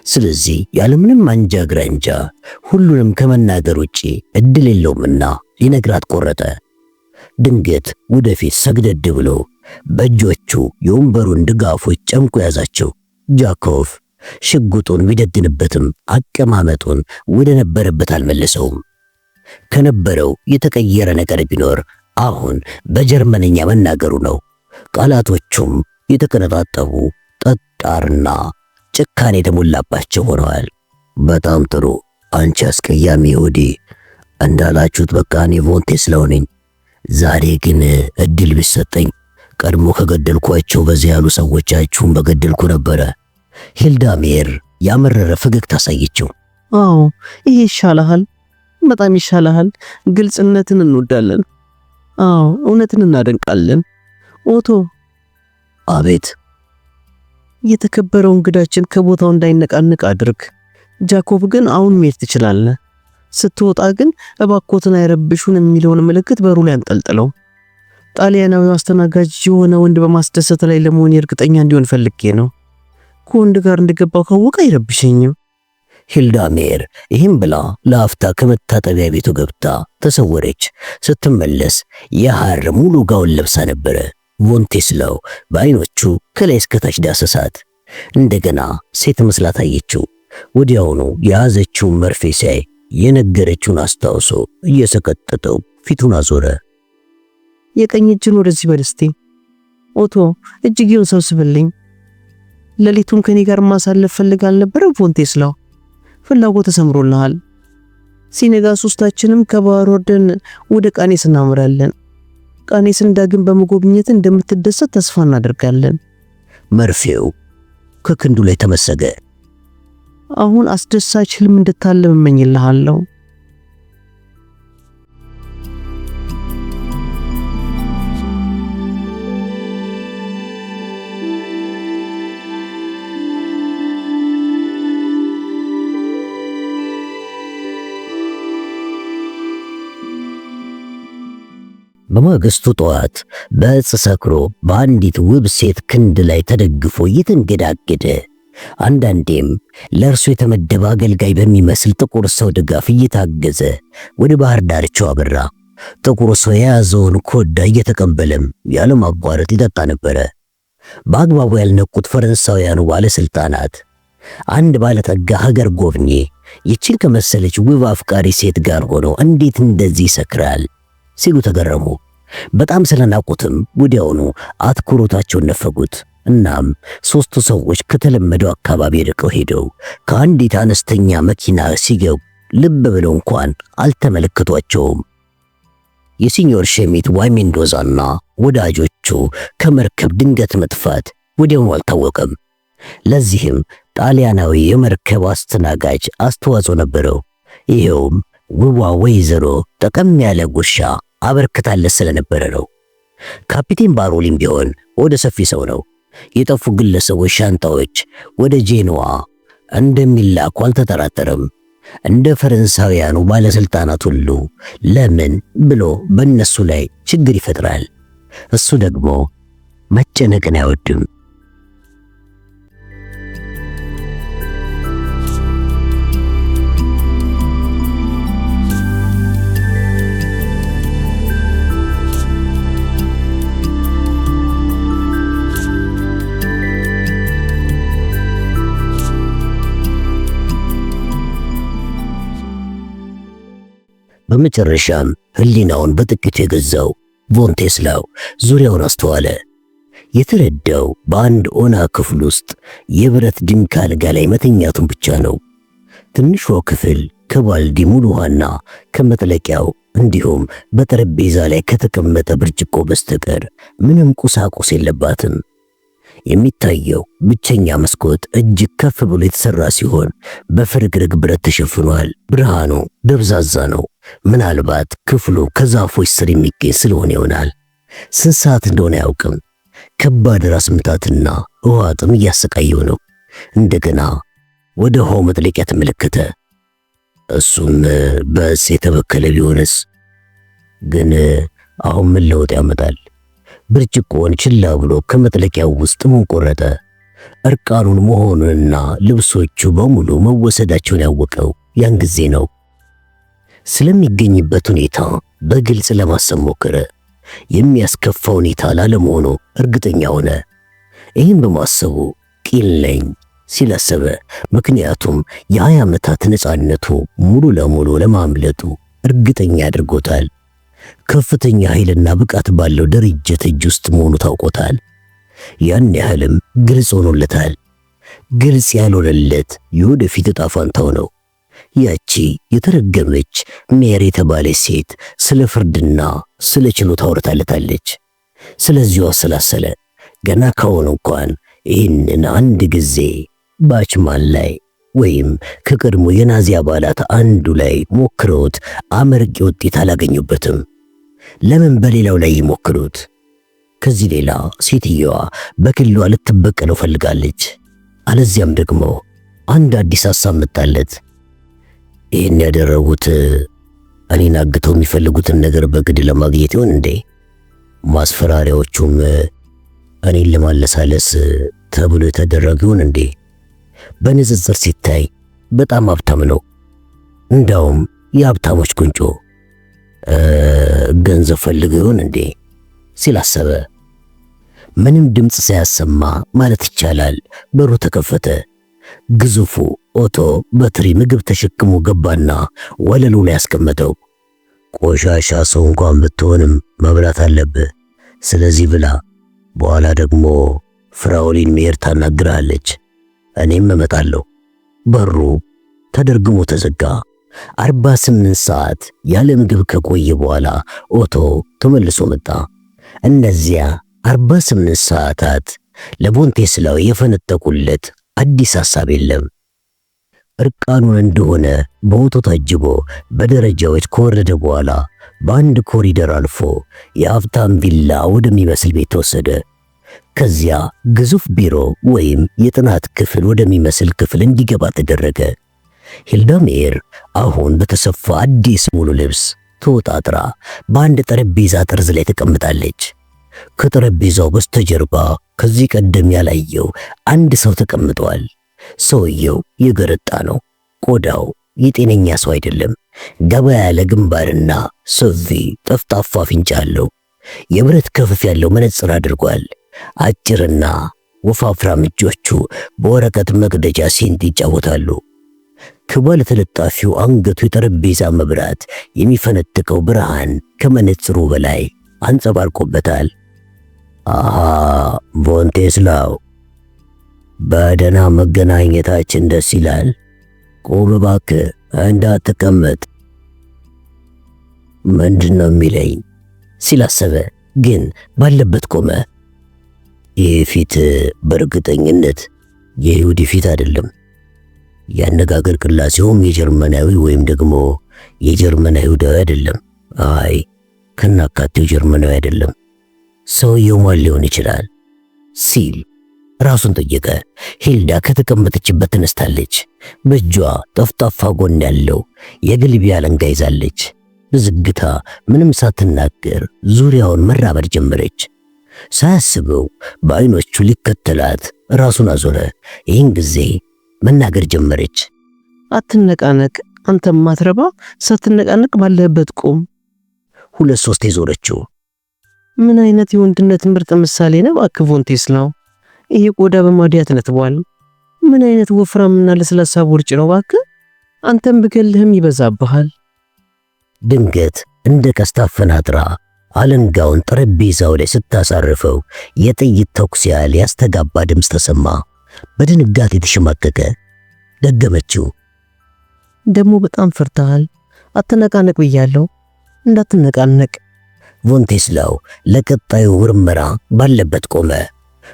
ስለዚህ ያለምንም አንጃ ግራንጃ ሁሉንም ከመናገር ውጪ እድል የለውምና ሊነግራት ቆረጠ። ድንገት ወደፊት ሰግደድ ብሎ በእጆቹ የወንበሩን ድጋፎች ጨምቆ ያዛቸው። ጃኮቭ ሽጉጡን ቢደግንበትም አቀማመጡን ወደ ነበረበት አልመለሰውም። ከነበረው የተቀየረ ነገር ቢኖር አሁን በጀርመንኛ መናገሩ ነው። ቃላቶቹም የተቀነጣጠቡ ጠጣርና ጭካኔ የተሞላባቸው ሆነዋል። በጣም ጥሩ አንቺ አስቀያሚ ይሁዲ፣ እንዳላችሁት በቃ እኔ ቮንቴስላው ነኝ። ዛሬ ግን እድል ቢሰጠኝ ቀድሞ ከገደልኳቸው በዚህ ያሉ ሰዎቻችሁን በገደልኩ ነበረ። ሂልዳሜር ያመረረ ፈገግታ አሳየችው። አዎ ይሄ ይሻልሃል፣ በጣም ይሻልሃል። ግልጽነትን እንወዳለን። አዎ እውነትን እናደንቃለን። ኦቶ። አቤት። የተከበረው እንግዳችን ከቦታው እንዳይነቃነቅ አድርግ። ጃኮብ ግን አሁን መሄድ ትችላለህ። ስትወጣ ግን እባኮትን አይረብሹን የሚለውን ምልክት በሩ ላይ አንጠልጥለው። ጣሊያናዊው አስተናጋጅ የሆነ ወንድ በማስደሰት ላይ ለመሆን እርግጠኛ እንዲሆን ፈልጌ ነው። ከወንድ ጋር እንደገባው ካወቀ አይረብሸኝም። ሂልዳሜር ይህም ብላ ለአፍታ ከመታጠቢያ ቤቱ ገብታ ተሰወረች። ስትመለስ የሐር ሙሉ ጋውን ለብሳ ነበረ። ቮንቴስላው በዓይኖቹ ከላይ እስከታች ዳሰሳት። እንደገና ሴት መስላ ታየችው። ወዲያውኑ የያዘችውን መርፌ ሲያይ የነገረችውን አስታውሶ እየሰቀጠጠው ፊቱን አዞረ። የቀኝ እጅን ወደዚህ በልስቴ ኦቶ እጅጌውን ሰብስብልኝ። ሌሊቱን ከኔ ጋር ማሳለፍ ፈልግ አልነበረ ቮንቴስላው? ፍላጎት ተሰምሮልሃል። ሲነጋ ሶስታችንም ከባህር ወርደን ወደ ቃኔስ እናምራለን። ቃኔስን ዳግም በመጎብኘት እንደምትደሰት ተስፋ እናደርጋለን። መርፌው ከክንዱ ላይ ተመሰገ። አሁን አስደሳች ህልም እንድታለም እመኝልሃለሁ። በማግስቱ ጠዋት በዕፅ ሰክሮ በአንዲት ውብ ሴት ክንድ ላይ ተደግፎ እየተንገዳገደ አንዳንዴም ለእርሱ የተመደበ አገልጋይ በሚመስል ጥቁር ሰው ድጋፍ እየታገዘ ወደ ባህር ዳርቻው አበራ። ጥቁር ሰው የያዘውን ኮዳ እየተቀበለም ያለማቋረጥ ይጠጣ ነበረ። በአግባቡ ያልነቁት ፈረንሳውያኑ ባለስልጣናት አንድ ባለጠጋ ሀገር ጎብኚ ይችን ከመሰለች ውብ አፍቃሪ ሴት ጋር ሆኖ እንዴት እንደዚህ ይሰክራል ሲሉ ተገረሙ። በጣም ስለናቁትም ወዲያውኑ አትኩሮታቸውን ነፈጉት። እናም ሶስቱ ሰዎች ከተለመደው አካባቢ ርቀው ሄደው ከአንዲት አነስተኛ መኪና ሲገቡ ልብ ብለው እንኳን አልተመለከቷቸውም። የሲኞር ሼሚት ዋይሜንዶዛና ወዳጆቹ ከመርከብ ድንገት መጥፋት ወዲያውኑ አልታወቀም። ለዚህም ጣሊያናዊ የመርከብ አስተናጋጅ አስተዋጽኦ ነበረው። ይሄውም ውቧ ወይዘሮ ጠቀም ያለ ጉርሻ አበርክታለት ስለነበረ ነው። ካፒቴን ባሮሊም ቢሆን ወደ ሰፊ ሰው ነው። የጠፉ ግለሰቦች ሻንጣዎች ወደ ጄኖዋ እንደሚላኩ አልተጠራጠረም። እንደ ፈረንሳውያኑ ባለስልጣናት ሁሉ ለምን ብሎ በእነሱ ላይ ችግር ይፈጥራል። እሱ ደግሞ መጨነቅን አይወድም። በመጨረሻም ህሊናውን በጥቂቱ የገዛው ቮንቴስላው ዙሪያውን አስተዋለ። የተረዳው በአንድ ኦና ክፍል ውስጥ የብረት ድንክ አልጋ ላይ መተኛቱን ብቻ ነው። ትንሿ ክፍል ከባልዲ ሙሉ ውሃና ከመጥለቂያው እንዲሁም በጠረጴዛ ላይ ከተቀመጠ ብርጭቆ በስተቀር ምንም ቁሳቁስ የለባትም። የሚታየው ብቸኛ መስኮት እጅግ ከፍ ብሎ የተሰራ ሲሆን በፍርግርግ ብረት ተሸፍኗል። ብርሃኑ ደብዛዛ ነው። ምናልባት ክፍሉ ከዛፎች ስር የሚገኝ ስለሆነ ይሆናል። ስንት ሰዓት እንደሆነ አያውቅም። ከባድ ራስ ምታትና ውሃ ጥም እያሰቃየው ነው። እንደገና ወደ ውሃው መጥለቂያ ተመለከተ። እሱም በዕፅ የተበከለ ቢሆንስ? ግን አሁን ምን ለውጥ ያመጣል? ብርጭቆውን ችላ ብሎ ከመጥለቂያው ውስጥ ምን ቆረጠ? እርቃኑን መሆኑንና ልብሶቹ በሙሉ መወሰዳቸውን ያወቀው ያን ጊዜ ነው። ስለሚገኝበት ሁኔታ በግልጽ ለማሰብ ሞከረ። የሚያስከፋ ሁኔታ ላለመሆኑ እርግጠኛ ሆነ። ይህን በማሰቡ ቂል ነኝ ሲል አሰበ። ምክንያቱም የ20 ዓመታት ነፃነቱ ሙሉ ለሙሉ ለማምለጡ እርግጠኛ አድርጎታል። ከፍተኛ ኃይልና ብቃት ባለው ድርጅት እጅ ውስጥ መሆኑ ታውቆታል። ያን ያህልም ግልጽ ሆኖለታል። ግልጽ ያልሆነለት የወደፊት ዕጣ ፈንታው ነው። ያቺ የተረገመች ሜሪ የተባለች ሴት ስለ ፍርድና ስለ ችሎታ አውርታለታለች። ስለዚሁ አሰላሰለ። ገና ካሁኑ እንኳን ይህንን አንድ ጊዜ ባችማን ላይ ወይም ከቀድሞ የናዚ አባላት አንዱ ላይ ሞክረውት አመርቂ ውጤት አላገኙበትም። ለምን በሌላው ላይ ይሞክሩት? ከዚህ ሌላ ሴትየዋ በክልሏ ልትበቀለው ፈልጋለች። አለዚያም ደግሞ አንድ አዲስ ሐሳብ መጣለት። ይህን ያደረጉት እኔን አግተው የሚፈልጉትን ነገር በግድ ለማግኘት ይሆን እንዴ? ማስፈራሪያዎቹም እኔን ለማለሳለስ ተብሎ የተደረገ ይሆን እንዴ? በንጽጽር ሲታይ በጣም ሀብታም ነው። እንዳውም የሀብታሞች ቁንጮ። ገንዘብ ፈልገው ይሆን እንዴ ሲል አሰበ። ምንም ድምፅ ሳያሰማ ማለት ይቻላል በሩ ተከፈተ። ግዙፉ ኦቶ በትሪ ምግብ ተሸክሞ ገባና ወለሉ ላይ ያስቀመጠው። ቆሻሻ ሰው እንኳን ብትሆንም መብላት አለብህ፣ ስለዚህ ብላ። በኋላ ደግሞ ፍራውሊን ሜር ታናግራለች፣ እኔም እመጣለሁ። በሩ ተደርግሞ ተዘጋ። 48 ሰዓት ያለ ምግብ ከቆየ በኋላ ኦቶ ተመልሶ መጣ። እነዚያ 48 ሰዓታት ለቮንቴስላው የፈነጠቁለት አዲስ ሐሳብ የለም። እርቃኑን እንደሆነ በኦቶ ታጅቦ በደረጃዎች ከወረደ በኋላ በአንድ ኮሪደር አልፎ የሀብታም ቪላ ወደሚመስል ቤት ተወሰደ። ከዚያ ግዙፍ ቢሮ ወይም የጥናት ክፍል ወደሚመስል ክፍል እንዲገባ ተደረገ። ሂልዳ ሜር አሁን በተሰፋ አዲስ ሙሉ ልብስ ተወጣጥራ በአንድ ጠረጴዛ ጠርዝ ላይ ተቀምጣለች። ከጠረጴዛው በስተጀርባ ከዚህ ቀደም ያላየው አንድ ሰው ተቀምጧል። ሰውየው የገረጣ ነው። ቆዳው የጤነኛ ሰው አይደለም። ገባ ያለ ግንባርና ሰፊ ጠፍጣፋ አፍንጫ አለው። የብረት ክፍፍ ያለው መነጽር አድርጓል። አጭርና ወፋፍራም እጆቹ በወረቀት መቅደጃ ሴንት ይጫወታሉ። ከባለ ተለጣፊው አንገቱ የጠረጴዛ መብራት የሚፈነጥቀው ብርሃን ከመነጽሩ በላይ አንጸባርቆበታል። አሃ ቮንቴስላው፣ በደህና መገናኘታችን ደስ ይላል። ቆም እባክህ፣ እንዳትቀመጥ። ምንድነው የሚለኝ ሲል አሰበ፣ ግን ባለበት ቆመ። ይህ ፊት በእርግጠኝነት የይሁዲ ፊት አይደለም። ያነጋገር ቅላጼውም የጀርመናዊ ወይም ደግሞ የጀርመን አይሁዳዊ አይደለም። አይ ከናካቴው ጀርመናዊ አይደለም። ሰውየው ማን ሊሆን ይችላል ሲል ራሱን ጠየቀ። ሂልዳ ከተቀመጠችበት ተነስታለች። በእጇ ጠፍጣፋ ጎን ያለው የግልቢያ አለንጋ ይዛለች። በዝግታ ምንም ሳትናገር ዙሪያውን መራመድ ጀመረች። ሳያስበው በዓይኖቹ ሊከተላት ራሱን አዞረ። ይህን ጊዜ መናገር ጀመረች። አትነቃነቅ፣ አንተም ማትረባ፣ ሳትነቃነቅ ባለህበት ቁም። ሁለት ሶስት የዞረችው። ምን አይነት የወንድነት ምርጥ ምሳሌ ነው እባክህ ቮንቴስላው። ይሄ ቆዳ በማዲያት ነጥቧል። ምን አይነት ወፍራምና ለስላሳ ቦርጭ ነው እባክህ። አንተም ብገልህም ይበዛብሃል። ድንገት እንደ ቀስት አፈናጥራ አለንጋውን ጠረጴዛው ላይ ስታሳርፈው የጥይት ተኩስ ያህል ያስተጋባ ድምፅ ተሰማ። በድንጋጤ የተሸማቀቀ ደገመችው። ደግሞ በጣም ፈርተሃል። አትነቃነቅ ብያለሁ፣ እንዳትነቃነቅ። ቮንቴስላው ለቀጣዩ ምርመራ ባለበት ቆመ።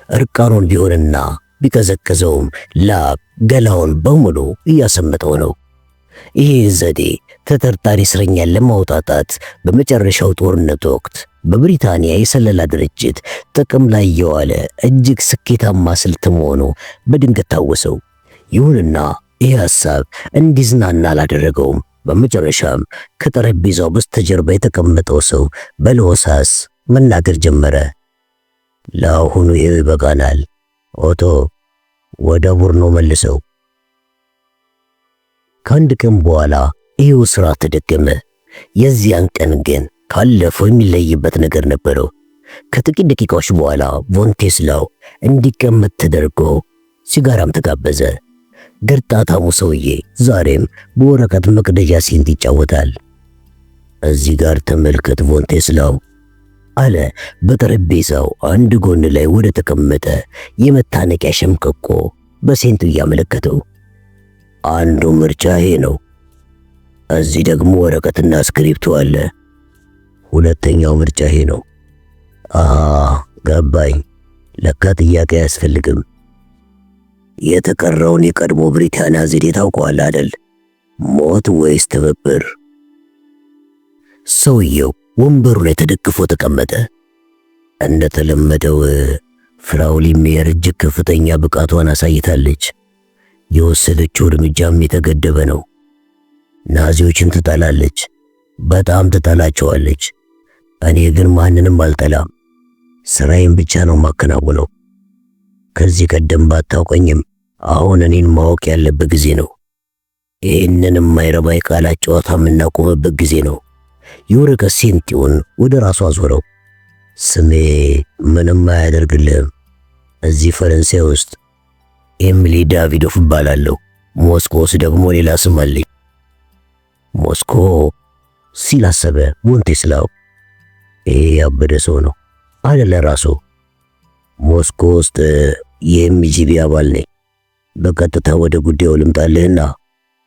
እርቃኑን ቢሆንና ቢቀዘቅዘውም ላብ ገላውን በሙሉ እያሰመጠው ነው። ይህ ዘዴ ተጠርጣሪ እስረኛን ለማውጣጣት በመጨረሻው ጦርነት ወቅት በብሪታንያ የሰለላ ድርጅት ጥቅም ላይ የዋለ እጅግ ስኬታማ ስልት መሆኑ በድንገት ታወሰው። ይሁንና ይህ ሐሳብ እንዲዝናና አላደረገውም። በመጨረሻም ከጠረጴዛው በስተጀርባ የተቀመጠው ሰው በለሆሳስ መናገር ጀመረ። ለአሁኑ ይሄው ይበቃናል። ኦቶ ወደ ቡርኖ መልሰው። ከአንድ ቀን በኋላ ይሄው ስራ ተደገመ። የዚያን ቀን ግን ካለፈው የሚለይበት ነገር ነበረው። ከጥቂት ደቂቃዎች በኋላ ቮንቴስላው እንዲቀመጥ ተደርጎ ሲጋራም ተጋበዘ። ገርጣታሙ ሰውዬ ዛሬም በወረቀት መቅደጃ ሴንት ይጫወታል። እዚህ ጋር ተመልከት ቮንቴስላው አለ በጠረጴዛው አንድ ጎን ላይ ወደ ተቀመጠ የመታነቂያ ሸምቀቆ በሴንቱ እያመለከተው። አንዱ ምርጫ ይሄ ነው። እዚህ ደግሞ ወረቀትና ስክሪፕቱ አለ። ሁለተኛው ምርጫ ይሄ ነው። ገባኝ። ለካ ጥያቄ አያስፈልግም። የተቀረውን የቀድሞ ብሪታንያ ዘዴ ታውቀዋል አይደል? ሞት ወይስ ትብብር? ሰውየው ወንበሩ ላይ ተደግፎ ተቀመጠ። እንደተለመደው ፍራውሊን ሜር እጅግ ከፍተኛ ብቃቷን አሳይታለች። የወሰደችው እርምጃም የተገደበ ነው። ናዚዎችን ትጠላለች፣ በጣም ትጠላቸዋለች። እኔ ግን ማንንም አልጠላም። ስራዬን ብቻ ነው ማከናወነው። ከዚህ ቀደም ባታውቀኝም አሁን እኔን ማወቅ ያለበት ጊዜ ነው። ይህንን የማይረባ የቃላት ጨዋታ የምናቆምበት ጊዜ ነው። የወረቀት ሴንቲውን ወደ ራሱ አዞረው። ስሜ ምንም አያደርግልህም። እዚህ ፈረንሳይ ውስጥ ኤሚሊ ዳቪዶፍ እባላለሁ። ሞስኮ ውስጥ ደግሞ ሌላ ስም አለኝ። ሞስኮ ሲል አሰበ ሞንቴስላው። ይሄ ያበደ ሰው ነው አይደለ ራሱ። ሞስኮ ውስጥ የኤምጂቢ አባል ነኝ። በቀጥታ ወደ ጉዳዩ ልምጣልህና፣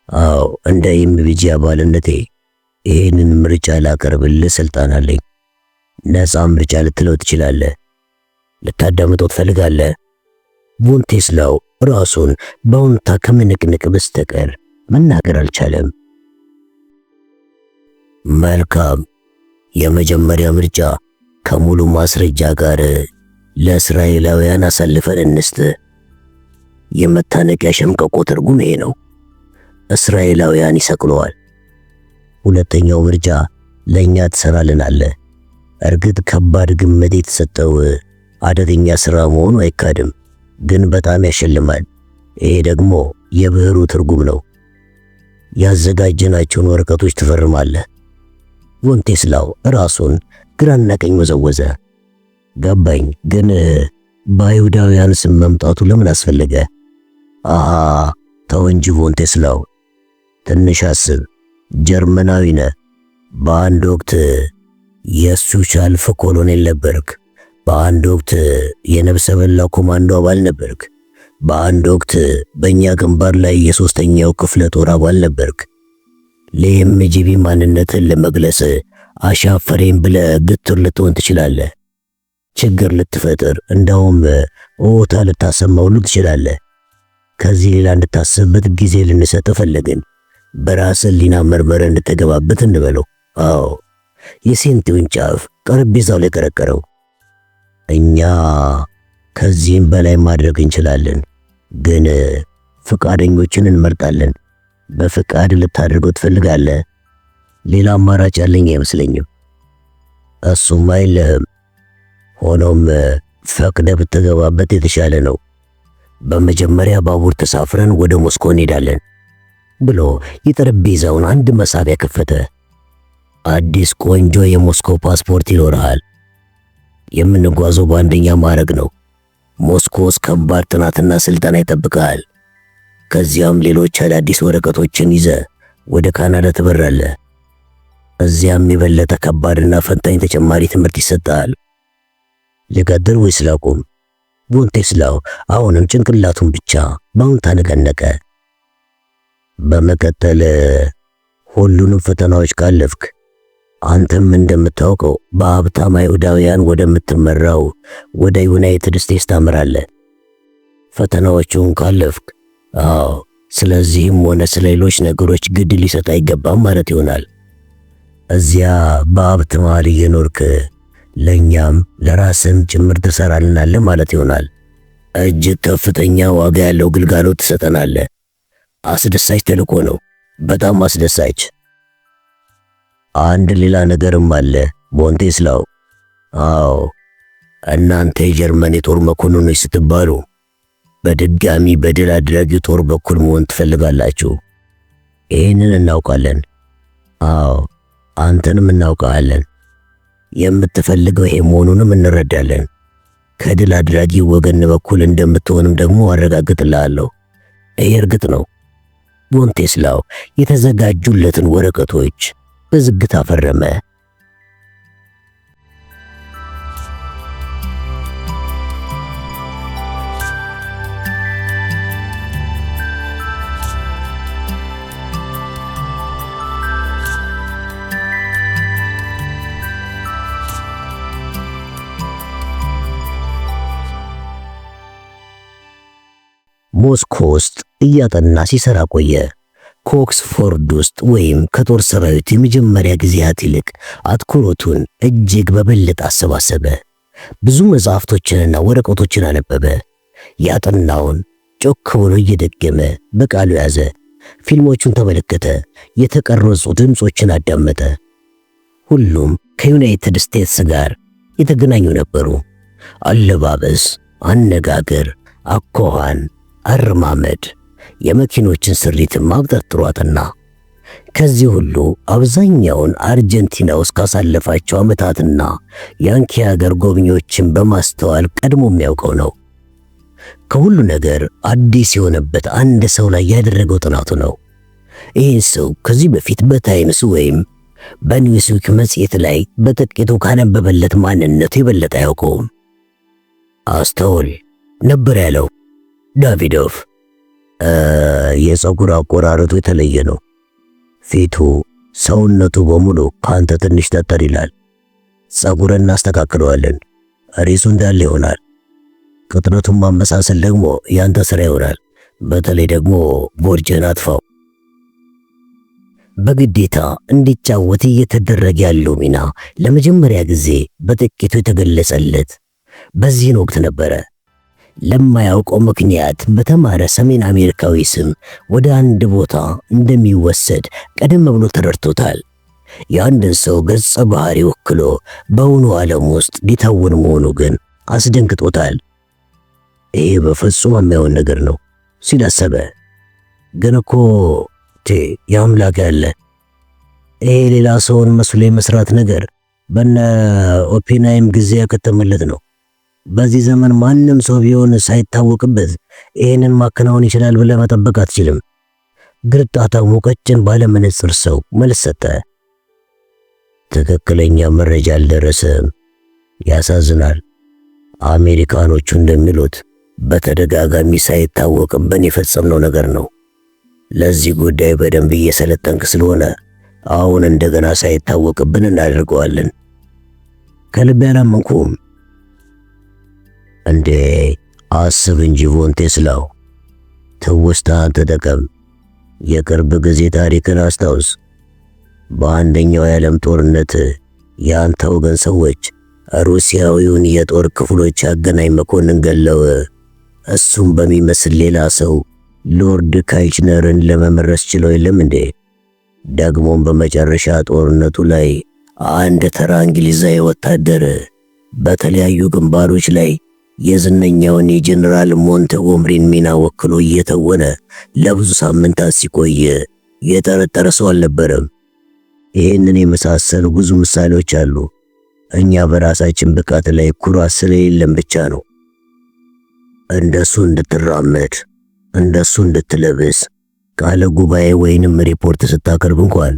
አዎ እንደ ኤምጂቢ አባልነቴ ይሄንን ምርጫ ላቀርብልህ ስልጣን አለኝ። ነፃ ምርጫ ልትለው ትችላለህ። ልታዳምጠው ትፈልጋለህ? ሞንቴስላው ራሱን በእውነታ ከምንቅንቅ በስተቀር መናገር አልቻለም። መልካም፣ የመጀመሪያ ምርጫ ከሙሉ ማስረጃ ጋር ለእስራኤላውያን አሳልፈን እንስጥ። የመታነቂያ ሸምቀቆ ትርጉም ይሄ ነው። እስራኤላውያን ይሰቅለዋል። ሁለተኛው ምርጫ ለእኛ ትሰራልናለህ። እርግጥ ከባድ ግምት የተሰጠው አደገኛ ሥራ መሆኑ አይካድም፣ ግን በጣም ያሸልማል። ይሄ ደግሞ የብዕሩ ትርጉም ነው። ያዘጋጀናቸውን ወረቀቶች ትፈርማለህ። ሞንቴስላው ራሱን ግራና ቀኝ ወዘወዘ። ገባኝ፣ ግን በአይሁዳውያን ስም መምጣቱ ለምን አስፈለገ? አሃ ተው እንጂ ሞንቴስላው፣ ትንሽ አስብ። ጀርመናዊ ነህ። በአንድ ወቅት የሱ ሻልፍ ኮሎኔል ነበርክ። በአንድ ወቅት የነፍሰ በላ ኮማንዶ አባል ነበርክ። በአንድ ወቅት በእኛ ግንባር ላይ የሶስተኛው ክፍለ ጦር አባል ነበርክ። ለኤምጂቢ ማንነትን ለመግለጽ አሻፈሬን ብለህ ግትር ልትሆን ትችላለህ። ችግር ልትፈጥር እንደውም ኦታ ልታሰማ ሁሉ ትችላለህ። ከዚህ ሌላ እንድታስብበት ጊዜ ልንሰጥ ፈለግን። በራስህ ሊና መርመር እንድትገባበት እንበለው። አዎ የሴንቲውን ጫፍ ጠረጴዛው ላይ ቀረቀረው። እኛ ከዚህም በላይ ማድረግ እንችላለን፣ ግን ፍቃደኞችን እንመርጣለን። በፍቃድ ልታደርገው ትፈልጋለህ? ሌላ አማራጭ ያለኝ አይመስለኝም። እሱም አይልህም። ሆኖም ፈቅደ ብትገባበት የተሻለ ነው። በመጀመሪያ ባቡር ተሳፍረን ወደ ሞስኮ እንሄዳለን ብሎ የጠረጴዛውን አንድ መሳቢያ ከፈተ። አዲስ ቆንጆ የሞስኮ ፓስፖርት ይኖርሃል። የምንጓዘው በአንደኛ ማዕረግ ነው። ሞስኮ ውስጥ ከባድ ጥናትና ስልጠና ይጠብቃል። ከዚያም ሌሎች አዳዲስ ወረቀቶችን ይዘ ወደ ካናዳ ትበራለህ። እዚያም የበለጠ ከባድና ፈታኝ ተጨማሪ ትምህርት ይሰጣል። ልቀጥል ወይስ ላቁም? ሞንቴስላው አሁንም ጭንቅላቱን ብቻ በአዎንታ ነቀነቀ። በመቀጠል ሁሉንም ፈተናዎች ካለፍክ አንተም እንደምታውቀው በሀብታም አይሁዳውያን ወደምትመራው ወደ ዩናይትድ ስቴትስ ታመራለህ። ፈተናዎቹን ካለፍክ፣ አዎ፣ ስለዚህም ሆነ ስለ ሌሎች ነገሮች ግድ ሊሰጥ አይገባም ማለት ይሆናል። እዚያ በሀብት መሃል እየኖርክ ለኛም ለራስም ጭምር ትሰራልናለህ ማለት ይሆናል። እጅግ ከፍተኛ ዋጋ ያለው ግልጋሎት ትሰጠናለህ። አስደሳች ተልእኮ ነው፣ በጣም አስደሳች። አንድ ሌላ ነገርም አለ ሞንቴስላው። አዎ፣ እናንተ የጀርመን የጦር መኮንኖች ስትባሉ በድጋሚ በድል አድራጊ ጦር በኩል መሆን ትፈልጋላችሁ። ይህንን እናውቃለን። አዎ፣ አንተንም እናውቃለን። የምትፈልገው ይሄ መሆኑንም እንረዳለን። ከድል አድራጊ ወገን በኩል እንደምትሆንም ደግሞ አረጋግጥልሃለሁ። ይሄ እርግጥ ነው። ሞንቴስላው የተዘጋጁለትን ወረቀቶች በዝግታ ፈረመ። ሞስኮ ውስጥ እያጠና ሲሰራ ቆየ። ከኦክስፎርድ ውስጥ ወይም ከጦር ሰራዊት የመጀመሪያ ጊዜያት ይልቅ አትኩሮቱን እጅግ በበለጠ አሰባሰበ። ብዙ መጽሐፍቶችንና ወረቀቶችን አነበበ። ያጠናውን ጮክ ብሎ እየደገመ በቃሉ ያዘ። ፊልሞቹን ተመለከተ። የተቀረጹ ድምጾችን አዳመጠ። ሁሉም ከዩናይትድ ስቴትስ ጋር የተገናኙ ነበሩ። አለባበስ፣ አነጋገር፣ አኳኋን፣ አረማመድ፣ የመኪኖችን ስሪትን ማብጠርጥሮ አጠና። ከዚህ ሁሉ አብዛኛውን አርጀንቲና ውስጥ ካሳለፋቸው ዓመታትና ያንኪ ሀገር ጎብኚዎችን በማስተዋል ቀድሞ የሚያውቀው ነው። ከሁሉ ነገር አዲስ የሆነበት አንድ ሰው ላይ ያደረገው ጥናቱ ነው። ይህን ሰው ከዚህ በፊት በታይምስ ወይም በኒውስዊክ መጽሔት ላይ በጥቂቱ ካነበበለት ማንነቱ የበለጠ አያውቀውም። አስተውል ነበር ያለው ዳቪዶቭ። የፀጉር አቆራረጡ የተለየ ነው። ፊቱ፣ ሰውነቱ በሙሉ ካንተ ትንሽ ጠጠር ይላል። ፀጉርን እናስተካክለዋለን፣ ሪሱ እንዳለ ይሆናል። ቅጥነቱን ማመሳሰል ደግሞ ያንተ ስራ ይሆናል። በተለይ ደግሞ ቦርጭህን አጥፋው። በግዴታ እንዲጫወት እየተደረገ ያለው ሚና ለመጀመሪያ ጊዜ በጥቂቱ የተገለጸለት በዚህን ወቅት ነበረ። ለማያውቀው ምክንያት በተማረ ሰሜን አሜሪካዊ ስም ወደ አንድ ቦታ እንደሚወሰድ ቀደም ብሎ ተረድቶታል። የአንድን ሰው ገጸ ባህሪ ወክሎ በእውኑ ዓለም ውስጥ ሊተውን መሆኑ ግን አስደንግጦታል። ይሄ በፍጹም የማይሆን ነገር ነው ሲል አሰበ። ግን እኮ የአምላክ ያለ ይሄ ሌላ ሰውን መስሎ የመስራት ነገር በነ ኦፔንሃይም ጊዜ ያከተመለት ነው። በዚህ ዘመን ማንም ሰው ቢሆን ሳይታወቅበት ይሄንን ማከናወን ይችላል ብለህ መጠበቅ አትችልም። ግርጣታሙ ቀጭን ባለመነጽር ሰው መልስ ሰጠ። ትክክለኛ መረጃ አልደረሰም። ያሳዝናል። አሜሪካኖቹ እንደሚሉት በተደጋጋሚ ሳይታወቅብን የፈጸምነው ነገር ነው። ለዚህ ጉዳይ በደንብ እየሰለጠንክ ስለሆነ አሁን እንደገና ሳይታወቅብን እናደርገዋለን። ከልብ ያላመንኩም እንዴ? አስብ እንጂ ቮንቴስላው፣ ትውስታን ተጠቀም። የቅርብ ጊዜ ታሪክን አስታውስ። በአንደኛው የዓለም ጦርነት የአንተ ወገን ሰዎች ሩሲያዊውን የጦር ክፍሎች አገናኝ መኮንን ገለው እሱም በሚመስል ሌላ ሰው ሎርድ ካይችነርን ለመመረስ ችለው የለም እንዴ? ደግሞም በመጨረሻ ጦርነቱ ላይ አንድ ተራ እንግሊዛዊ ወታደር በተለያዩ ግንባሮች ላይ የዝነኛውን የጀነራል ሞንትጎመሪን ሚና ወክሎ እየተወነ ለብዙ ሳምንታት ሲቆይ የጠረጠረ ሰው አልነበረም። ይህንን የመሳሰሉ ብዙ ምሳሌዎች አሉ። እኛ በራሳችን ብቃት ላይ ኩራት ስለሌለን ብቻ ነው። እንደሱ እንድትራመድ፣ እንደሱ እንድትለብስ ቃለ ጉባኤ ወይንም ሪፖርት ስታቀርብ እንኳን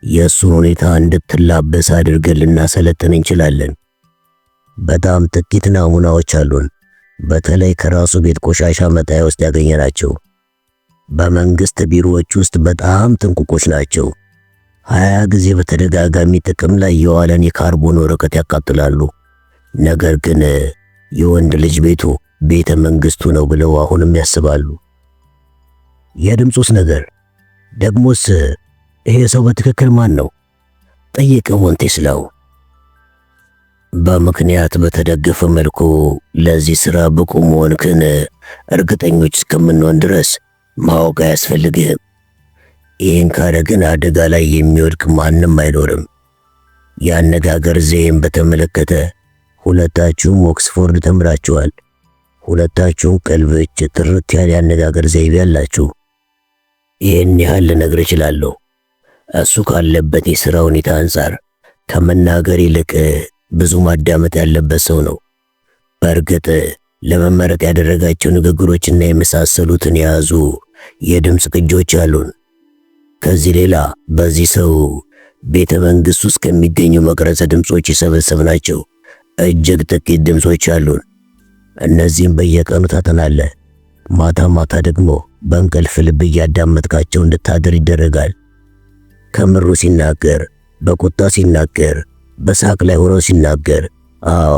የእሱን ሁኔታ እንድትላበስ አድርገን ልናሰለጥን እንችላለን። በጣም ጥቂት ናሙናዎች አሉን። በተለይ ከራሱ ቤት ቆሻሻ መጣያ ውስጥ ያገኘናቸው። በመንግስት ቢሮዎች ውስጥ በጣም ጥንቁቆች ናቸው። 20 ጊዜ በተደጋጋሚ ጥቅም ላይ የዋለን የካርቦን ወረቀት ያቃጥላሉ። ነገር ግን የወንድ ልጅ ቤቱ ቤተ መንግስቱ ነው ብለው አሁንም ያስባሉ። የድምፁስ ነገር ደግሞስ ይሄ ሰው በትክክል ማን ነው? ጠየቀ ሞንቴስላው። በምክንያት በተደገፈ መልኩ ለዚህ ሥራ ብቁ መሆንክን እርግጠኞች እስከምንሆን ድረስ ማወቅ አያስፈልግህም። ይህን ካደረግን አደጋ ላይ የሚወድቅ ማንም አይኖርም። የአነጋገር ዘይቤን በተመለከተ ሁለታችሁም ኦክስፎርድ ተምራችኋል። ሁለታችሁም ቀልበች ጥርት ያለ የአነጋገር ዘይቤ ያላችሁ። ይህን ያህል ልነግር እችላለሁ። እሱ ካለበት የሥራ ሁኔታ አንጻር ከመናገር ይልቅ ብዙ ማዳመጥ ያለበት ሰው ነው። በእርግጥ ለመመረጥ ያደረጋቸው ንግግሮችና የመሳሰሉትን የያዙ የድምፅ ቅጆች አሉን። ከዚህ ሌላ በዚህ ሰው ቤተ መንግሥት ውስጥ ከሚገኙ መቅረጸ ድምፆች የሰበሰብናቸው እጅግ ጥቂት ድምፆች አሉን። እነዚህም በየቀኑ ታጠናለህ። ማታ ማታ ደግሞ በእንቅልፍ ልብ እያዳመጥካቸው እንድታድር ይደረጋል። ከምሩ ሲናገር፣ በቁጣ ሲናገር፣ በሳቅ ላይ ሆኖ ሲናገር፣ አዎ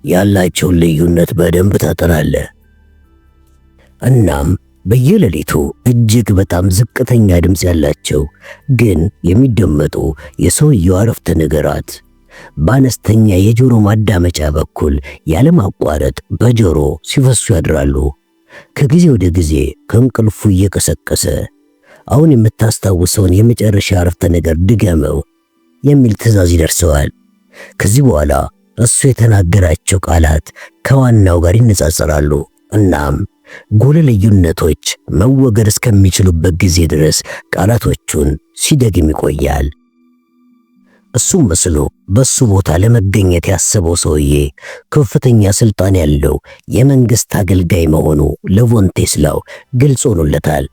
ያላቸውን ልዩነት በደንብ ታጠናለህ። እናም በየሌሊቱ እጅግ በጣም ዝቅተኛ ድምፅ ያላቸው ግን የሚደመጡ የሰውየው አረፍተ ነገራት በአነስተኛ የጆሮ ማዳመጫ በኩል ያለማቋረጥ በጆሮ ሲፈሱ ያድራሉ። ከጊዜ ወደ ጊዜ ከእንቅልፉ እየቀሰቀሰ አሁን የምታስታውሰውን የመጨረሻ አረፍተ ነገር ድገመው የሚል ትዕዛዝ ይደርሰዋል። ከዚህ በኋላ እሱ የተናገራቸው ቃላት ከዋናው ጋር ይነጻጸራሉ። እናም ጎለ ልዩነቶች መወገድ እስከሚችሉበት ጊዜ ድረስ ቃላቶቹን ሲደግም ይቆያል። እሱም መስሎ በሱ ቦታ ለመገኘት ያሰበው ሰውዬ ከፍተኛ ስልጣን ያለው የመንግስት አገልጋይ መሆኑ ለቮን ቴስላው ግልጽ ሆኖለታል።